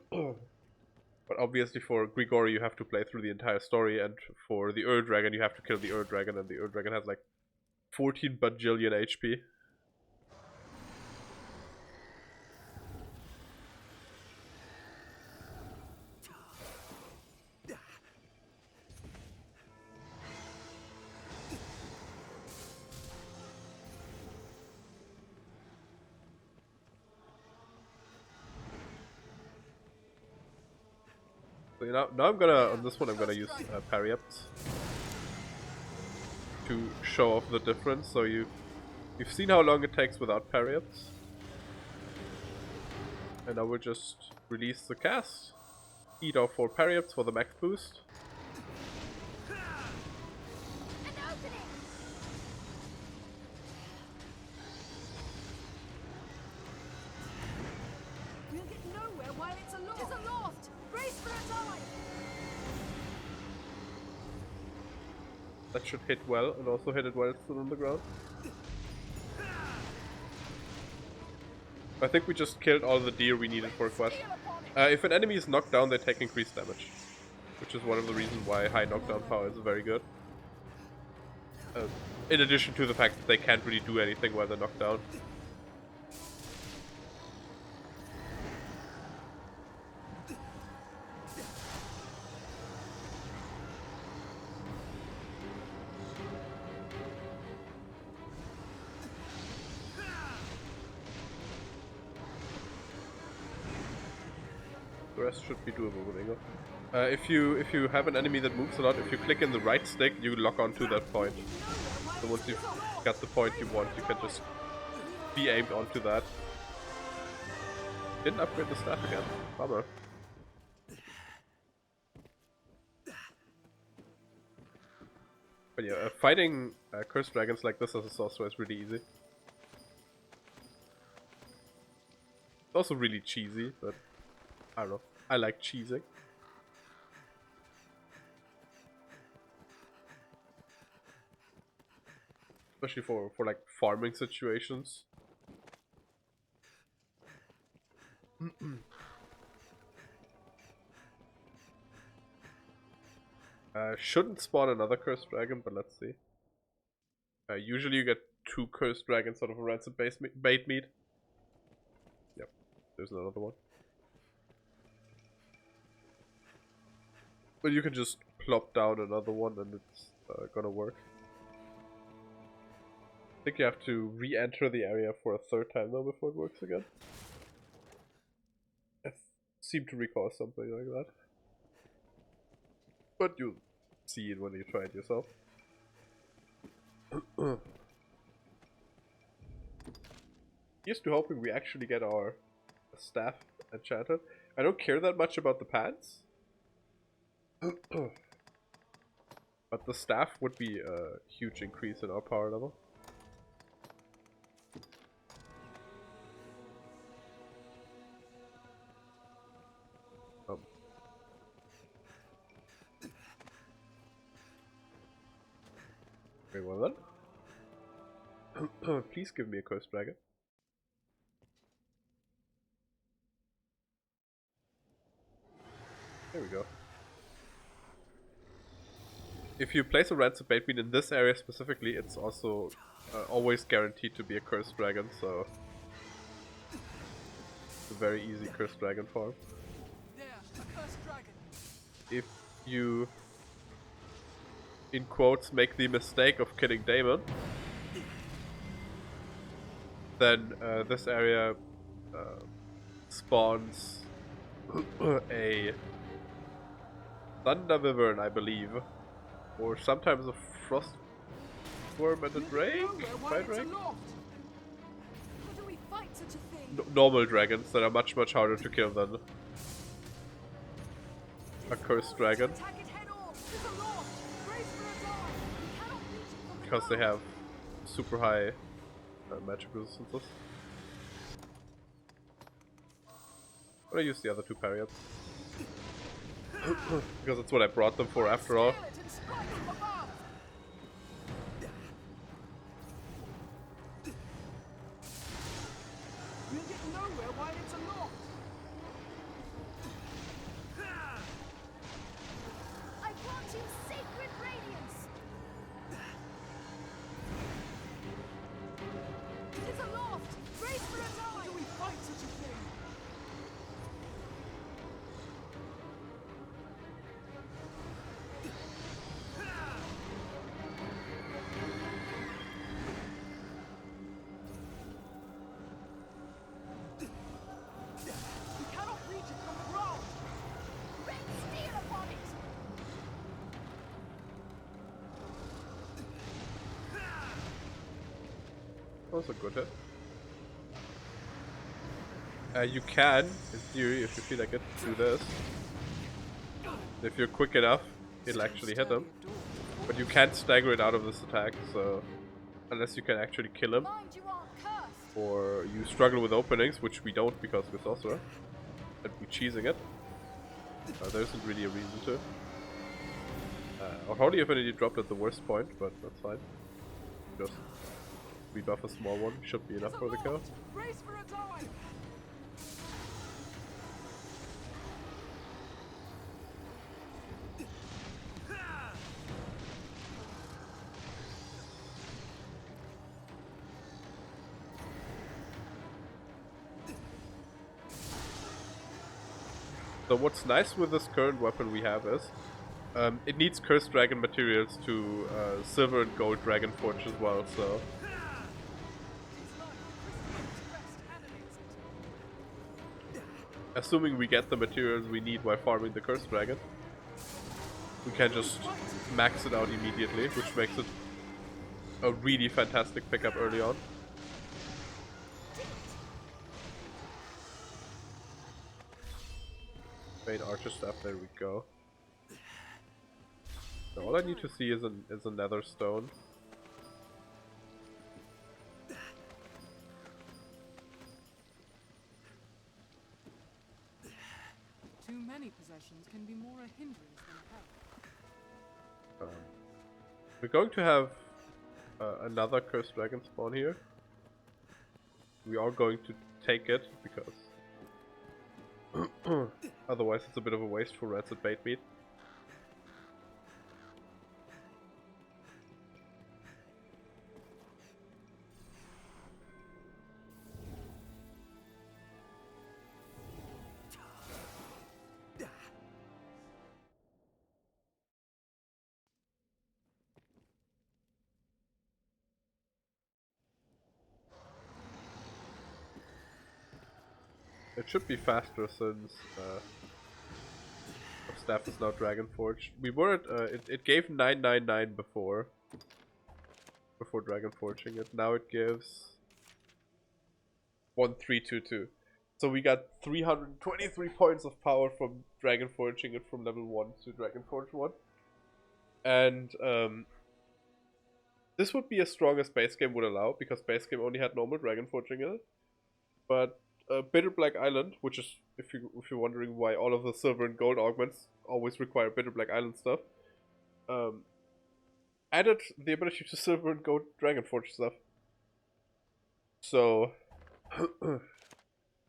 Speaker 1: But obviously for Grigori you have to play through the entire story, and for the Ur Dragon you have to kill the Ur Dragon, and the Ur Dragon has like 14 bajillion HP. So now I'm gonna, on this one I'm gonna use parry ups to show off the difference. So you've seen how long it takes without parry ups, and I will just release the cast, eat our 4 parry ups for the max boost.
Speaker 3: We'll get nowhere while it's aloft. Tis aloft! Brace for a dive!
Speaker 1: That should hit well, and also hit it while it's still on the ground. I think we just killed all the deer we needed for a quest. If an enemy is knocked down, they take increased damage, which is one of the reasons why high knockdown power is very good. In addition to the fact that they can't really do anything while they're knocked down. The rest should be doable with Ingo. If you have an enemy that moves a lot, if you click in the right stick, you lock onto that point. So once you've got the point you want, you can just be aimed onto that. Didn't upgrade the staff again. Bummer. But yeah, fighting cursed dragons like this as a sorcerer is really easy. It's also really cheesy, but I don't know. I like cheesing. Especially for like farming situations. Shouldn't spawn another cursed dragon, but let's see. Usually you get 2 cursed dragons out of a ransom bait meat. Yep, there's another one. But you can just plop down another one and it's gonna work. I think you have to re-enter the area for a 3rd time though before it works again. I seem to recall something like that. But you'll see it when you try it yourself. Here's to hoping we actually get our staff enchanted. I don't care that much about the pants. But the staff would be a huge increase in our power level. Very well then. Please give me a cursed dragon. There we go. If you place a ransom bait meat in this area specifically, it's also always guaranteed to be a cursed dragon, so it's a very easy cursed dragon farm.
Speaker 4: There, a cursed dragon.
Speaker 1: If you, in quotes, make the mistake of killing Damon, then this area spawns a thunder wyvern, I believe, or sometimes a frost worm and a drake. Fire drake.
Speaker 3: How do we fight such a thing?
Speaker 1: Normal dragons that are much harder to kill than a cursed dragon,
Speaker 3: Attack it head on. There's a loft. Brace for a dive. We cannot reach it from the
Speaker 1: because they
Speaker 3: ground.
Speaker 1: have super high magic resistances. But I use the other 2 parries. Because that's what I brought them for after all.
Speaker 3: Scale it and strike from above.
Speaker 4: We'll get nowhere while it's aloft.
Speaker 3: I grant you sacred radiance. It is aloft. Brace for a
Speaker 4: How do
Speaker 3: dive.
Speaker 4: we fight such a thing? We cannot reach it from the ground.
Speaker 3: Rain steel upon it.
Speaker 1: That was a good hit. You can, in theory, if you feel like it, do this. If you're quick enough, it'll actually hit him. But you can't stagger it out of this attack, so unless you can actually kill him,
Speaker 3: Mind you aren't cursed.
Speaker 1: or you struggle with openings, which we don't because we're sorcerer, and we're cheesing it, there isn't really a reason to. Our Holy Affinity dropped at the worst point, but that's fine. Just rebuff a small one, should be enough for the kill.
Speaker 3: Brace for a dive.
Speaker 1: So what's nice with this current weapon we have is it needs cursed dragon materials to silver and gold dragon forge as well. So assuming we get the materials we need while farming the cursed dragon, we can just max it out immediately, which makes it a really fantastic pickup early on. Main archer stuff, there we go. So all I need to see is a nether stone.
Speaker 7: Too many possessions can be more a hindrance than help.
Speaker 1: We're going to have another cursed dragon spawn here. We are going to take it because otherwise it's a bit of a waste for rancid bait meat. It should be faster since our staff is now dragon forged. We were at it gave 999 before dragon forging it. Now it gives 1322. So we got 323 points of power from dragon forging it from level 1 to dragon forge 1. And this would be as strong as base game would allow, because base game only had normal dragon forging in it. But Bitter Black Island, which is, if you're wondering why all of the silver and gold augments always require Bitter Black Island stuff, added the ability to silver and gold dragon forge stuff. So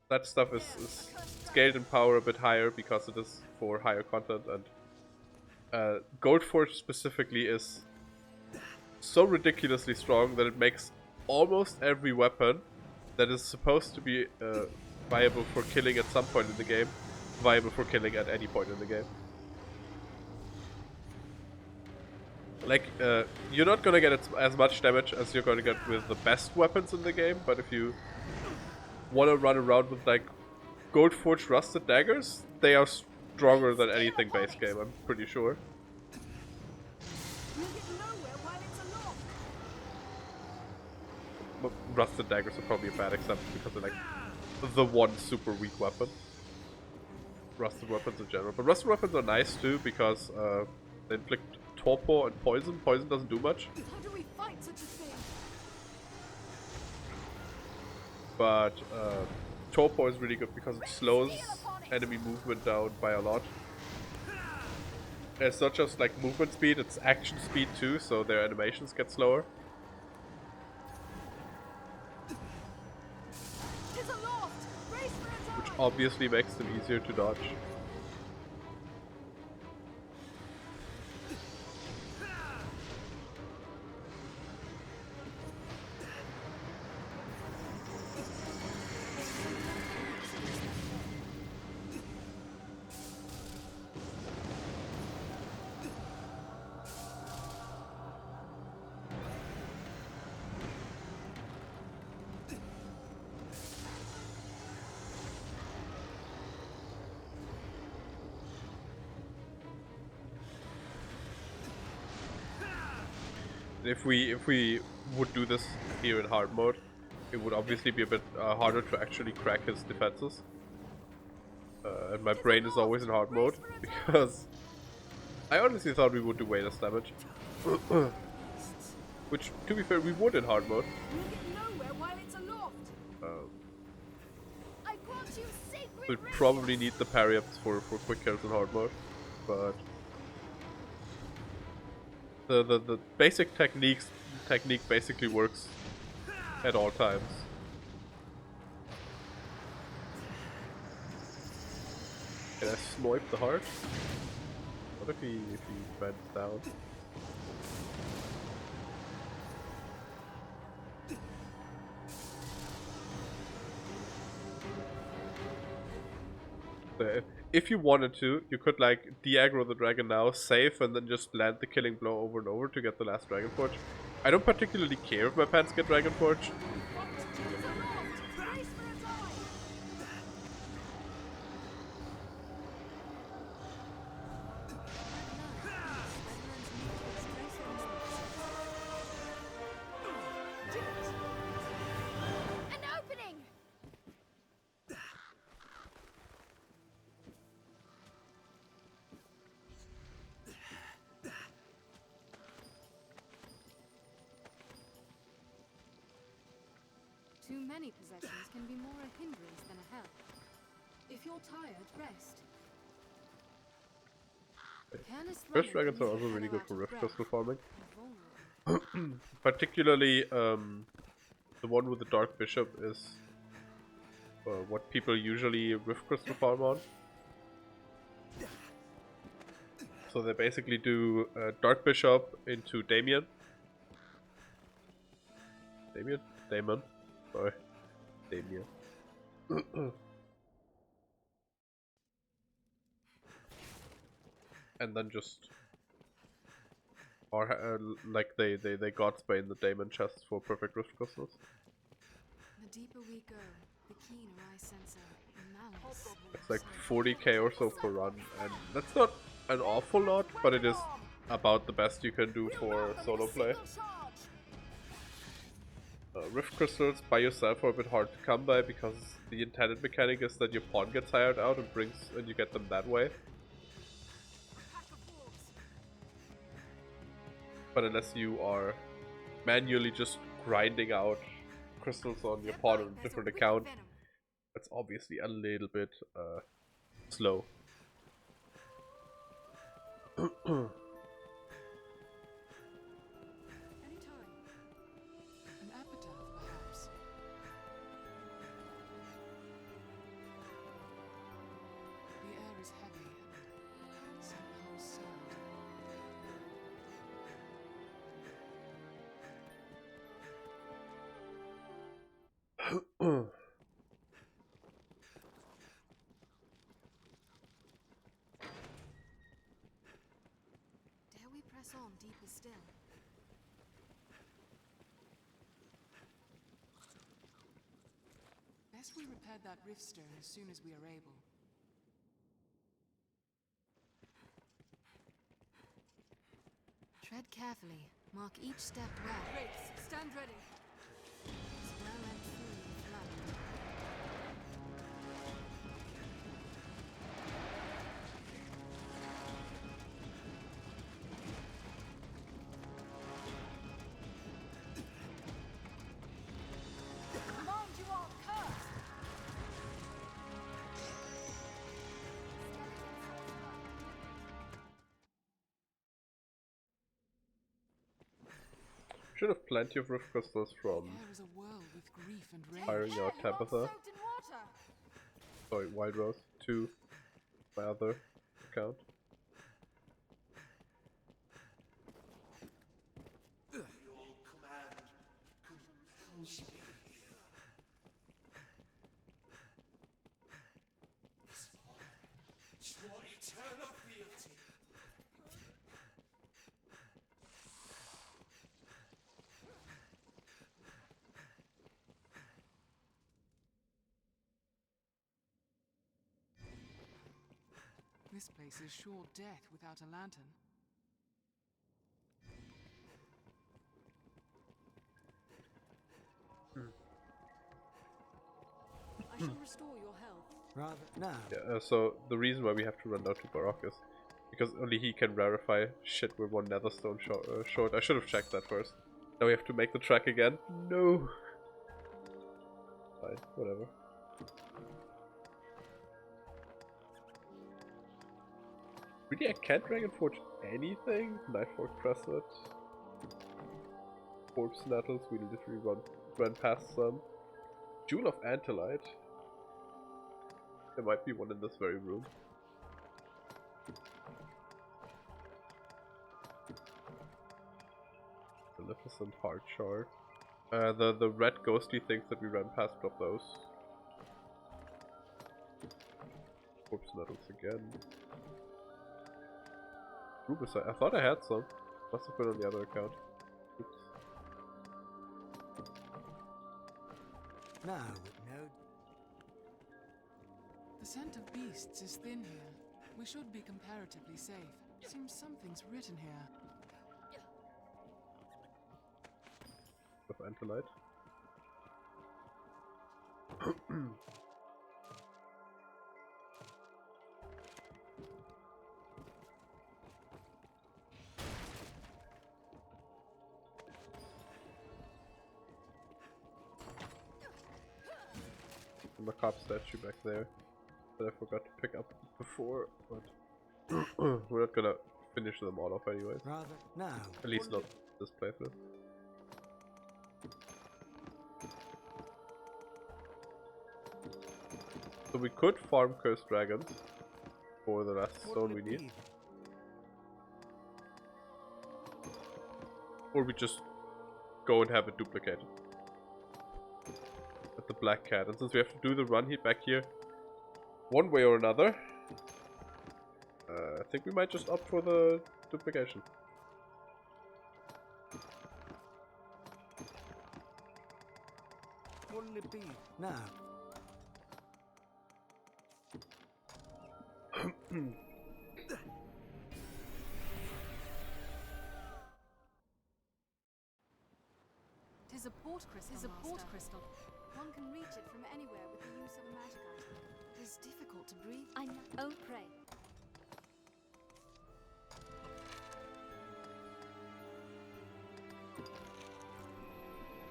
Speaker 1: that stuff is scaled in power a bit higher because it is for higher content, and Gold Forge specifically is so ridiculously strong that it makes almost every weapon that is supposed to be viable for killing at some point in the game viable for killing at any point in the game. Like, you're not gonna get as much damage as you're gonna get with the best weapons in the game, but if you wanna run around with, like, Gold Forged Rusted Daggers, they are stronger than anything base game, I'm pretty sure. But Rusted Daggers are probably a bad example because they're, like, the one super weak weapon. Rusted weapons in general. But rusted weapons are nice, too, because they inflict torpor and poison. Poison doesn't do much.
Speaker 3: How do we fight such a thing?
Speaker 1: But torpor is really good because it slows enemy movement down by a lot. It's not just like movement speed, it's action speed too, so their animations get slower. Which obviously makes them easier to dodge. If we would do this here in hard mode, it would obviously be a bit harder to actually crack his defenses. And my brain is always in hard mode because I honestly thought we would do way less damage. Which, to be fair, we would in hard mode. We'd probably need the parry ups for quick kills in hard mode, but the basic technique basically works at all times. Can I snipe the heart? What if he bends down? if you wanted to, you could like de-aggro the dragon now, save, and then just land the killing blow over and over to get the last Dragon Forge. I don't particularly care if my pants get Dragon Forge.
Speaker 3: An opening!
Speaker 7: Too many possessions can be more a hindrance than a help. If you're tired, rest.
Speaker 1: First dragons are also really good for Rift Crystal farming. Particularly, the one with the Dark Bishop is what people usually Rift Crystal farm on. So they basically do Dark Bishop into Damien. Damon? Sorry. Damien. And then just... Or like they Godspay the Damon chests for perfect Rift Crystals.
Speaker 7: The deeper we go, the keener I sense a malice.
Speaker 1: It's like 40k or so per run, and that's not an awful lot, but it is about the best you can do for solo play. Rift Crystals by yourself are a bit hard to come by because the intended mechanic is that your pawn gets hired out and you get them that way. But unless you are manually just grinding out crystals on your pawn on a different account, it's obviously a little bit slow.
Speaker 7: Anytime. An epitaph, perhaps. The air is heavy and somehow sad. Dare we press on deeper still? Best we repair that rift stone as soon as we are able. Tread carefully. Mark each step well. Wraiths, stand ready. Well and truly flood.
Speaker 3: Command you are cursed!
Speaker 1: Should have plenty of Rift Crystals from
Speaker 7: There is a world with grief and rage.
Speaker 1: hiring out Tabitha. Sorry, Wild Rose to my other account.
Speaker 7: This place is sure death without a lantern. I shall restore your health.
Speaker 5: Rather, no.
Speaker 1: Yeah, so the reason why we have to run down to Barak is because only he can rarefy shit with one netherstone short. I should have checked that first. Now we have to make the track again. No. Fine, whatever. Really, I can't Dragon Forge anything? Knifeforge Crescent. Corpse Nettles, we literally ran past some. Jewel of Antilite. There might be one in this very room. Maleficent Heart Shard. The red ghostly things that we ran past, drop those. Corpse medals again. Rubicide. I thought I had some. Must have been on the other account. Oops.
Speaker 5: Now, no.
Speaker 11: The scent of beasts is thin here. We should be comparatively safe. Seems something's written here.
Speaker 1: Of Antonite. The macabre statue back there that I forgot to pick up before, but we're not gonna finish them all off anyways.
Speaker 5: Rather, now.
Speaker 1: At least not this playthrough. So we could farm cursed dragons for the last stone we need. Or we just go and have it duplicated at the Black Cat. And since we have to do the run here back here one way or another, I think we might just opt for the duplication.
Speaker 5: What'll it be now?
Speaker 7: Tis a port crystal. One can reach it from anywhere with the use of a magic item. It is difficult to breathe.
Speaker 2: I know. Oh, pray.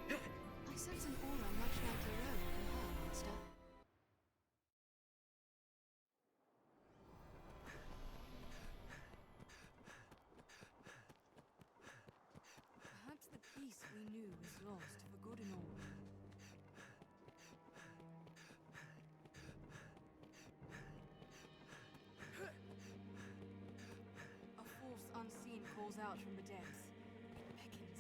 Speaker 7: I sense an aura much like your own from her, monster. Perhaps the peace we knew is lost for good and all. A force unseen calls out from the depths. It beckons.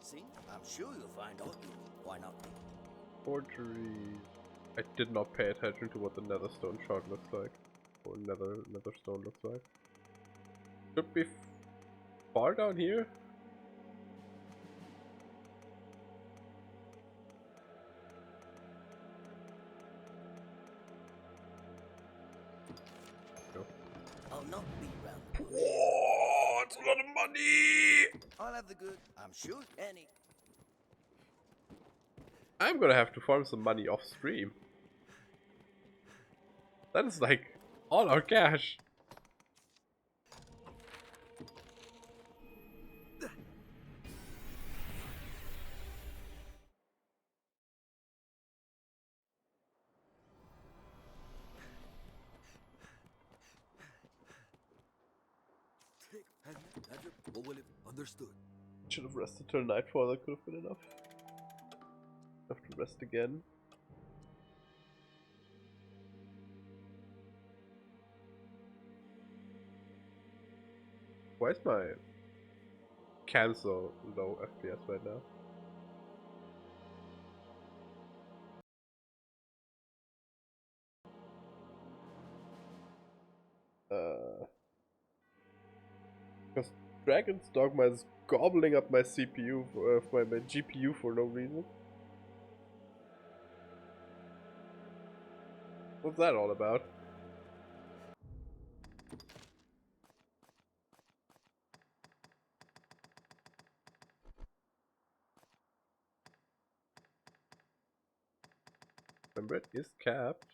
Speaker 10: See? I'm sure you'll find out. Why not me?
Speaker 1: Forgery. I did not pay attention to what the nether stone shard looks like. Or nether stone looks like. Should be far down here. No.
Speaker 10: I'll not be round.
Speaker 1: Whoa, it's a lot of money!
Speaker 10: I'll have the good. I'm sure any.
Speaker 1: I'm gonna have to farm some money off stream. That is like all our cash.
Speaker 10: Understood.
Speaker 1: Should have rested till nightfall, that could have been enough. Have to rest again. Why is my cancel low FPS right now? Because Dragon's Dogma is gobbling up my CPU, my GPU for no reason. What's that all about? Remember, it is capped.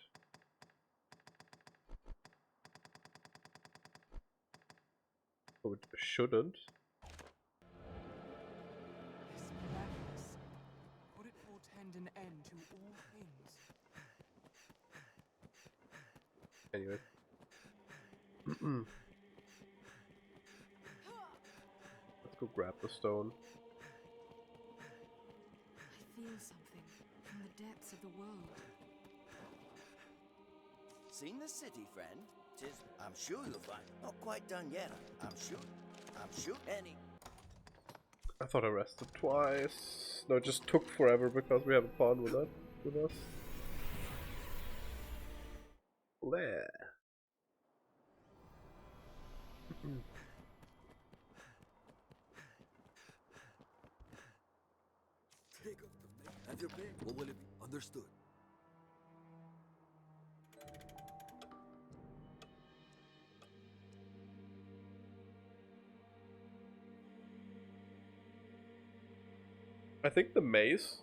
Speaker 1: Oh, it shouldn't.
Speaker 11: This blackness, could it portend an end to all things?
Speaker 1: Anyway. Let's go grab the stone.
Speaker 7: I feel something from the depths of the world.
Speaker 10: Seen the city, friend? Tis. I'm sure you'll find. Not quite done yet. I'm sure any.
Speaker 1: I thought I rested twice. No, it just took forever because we have a pawn with us. there.
Speaker 12: Take off the make. Have your pick. What will it be? Understood.
Speaker 1: I think the mace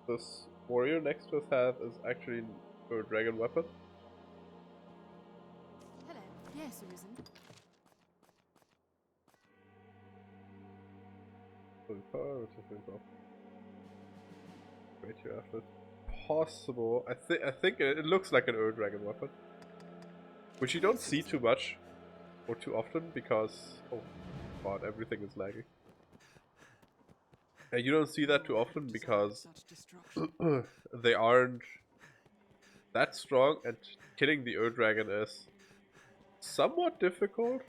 Speaker 1: this warrior next to us has is actually a dragon weapon.
Speaker 7: Hello. Yes, Arisen.
Speaker 1: Wait here after possible. I think it looks like an dragon weapon, which you don't see too much or too often because oh god, everything is lagging. And you don't see that too often because they aren't that strong, and killing the dragon is somewhat difficult.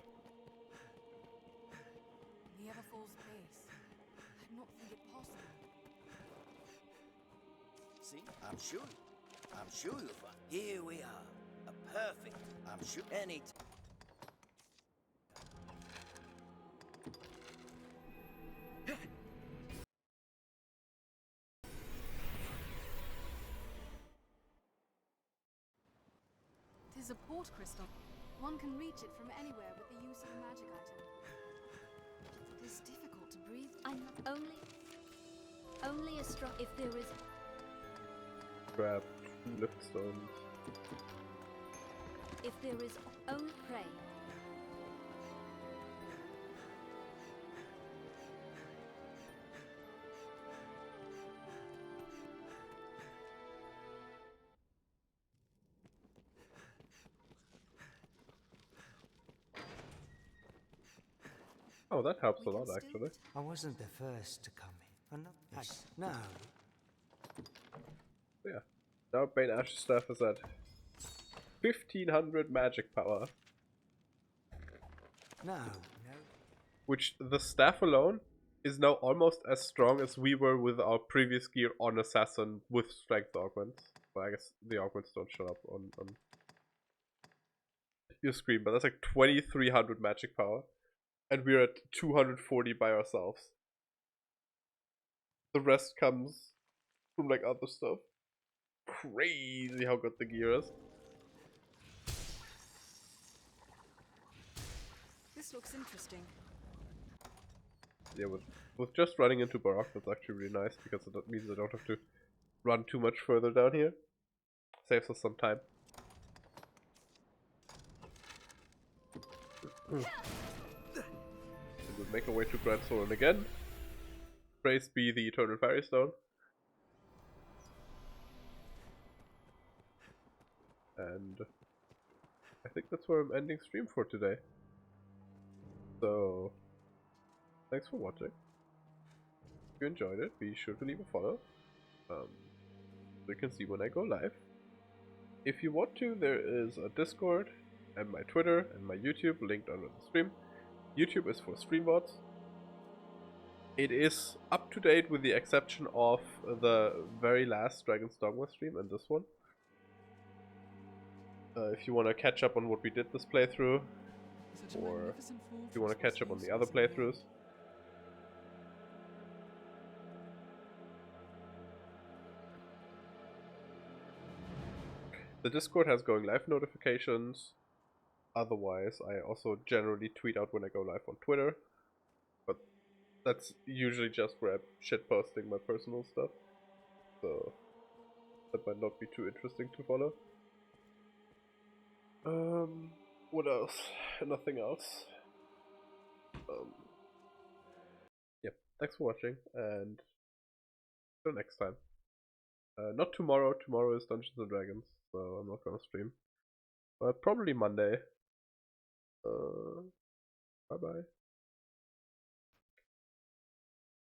Speaker 7: The Everfall's base. I not think it possible.
Speaker 10: See, I'm sure you'll find. Here we are. A perfect. I'm sure any.
Speaker 7: Tis a port crystal. One can reach it from anywhere with the use of a magic item. It is difficult to breathe.
Speaker 2: I'm only a strong if there is.
Speaker 1: Grab lift stones.
Speaker 2: If there is only prey.
Speaker 1: Oh, that helps a lot actually.
Speaker 5: I wasn't the first to come in. No.
Speaker 1: Yeah. Now Bane Ash's staff is at 1500 magic power.
Speaker 5: No.
Speaker 1: Which the staff alone is now almost as strong as we were with our previous gear on Assassin with strength augments. Well, I guess the augments don't show up on your screen, but that's like 2300 magic power. And we're at 240 by ourselves. The rest comes from like other stuff. Crazy how good the gear is.
Speaker 7: This looks interesting.
Speaker 1: Yeah, with just running into Barak, that's actually really nice because that means I don't have to run too much further down here. Saves us some time. And we'll make our way to Grand Soren again. Praise be the Eternal Fairy Stone. And I think that's where I'm ending stream for today. So, thanks for watching. If you enjoyed it, be sure to leave a follow. So you can see when I go live. If you want to, there is a Discord and my Twitter and my YouTube linked under the stream. YouTube is for stream bots. It is up to date with the exception of the very last Dragon's Dogma stream and this one. If you want to catch up on what we did this playthrough, or if you want to catch up on the other playthroughs. The Discord has going live notifications. Otherwise, I also generally tweet out when I go live on Twitter. But that's usually just where I'm shitposting my personal stuff. So that might not be too interesting to follow. What else? Nothing else. Yep. Thanks for watching, and till next time. Not tomorrow. Tomorrow is Dungeons and Dragons, so I'm not gonna stream. But probably Monday. Bye bye.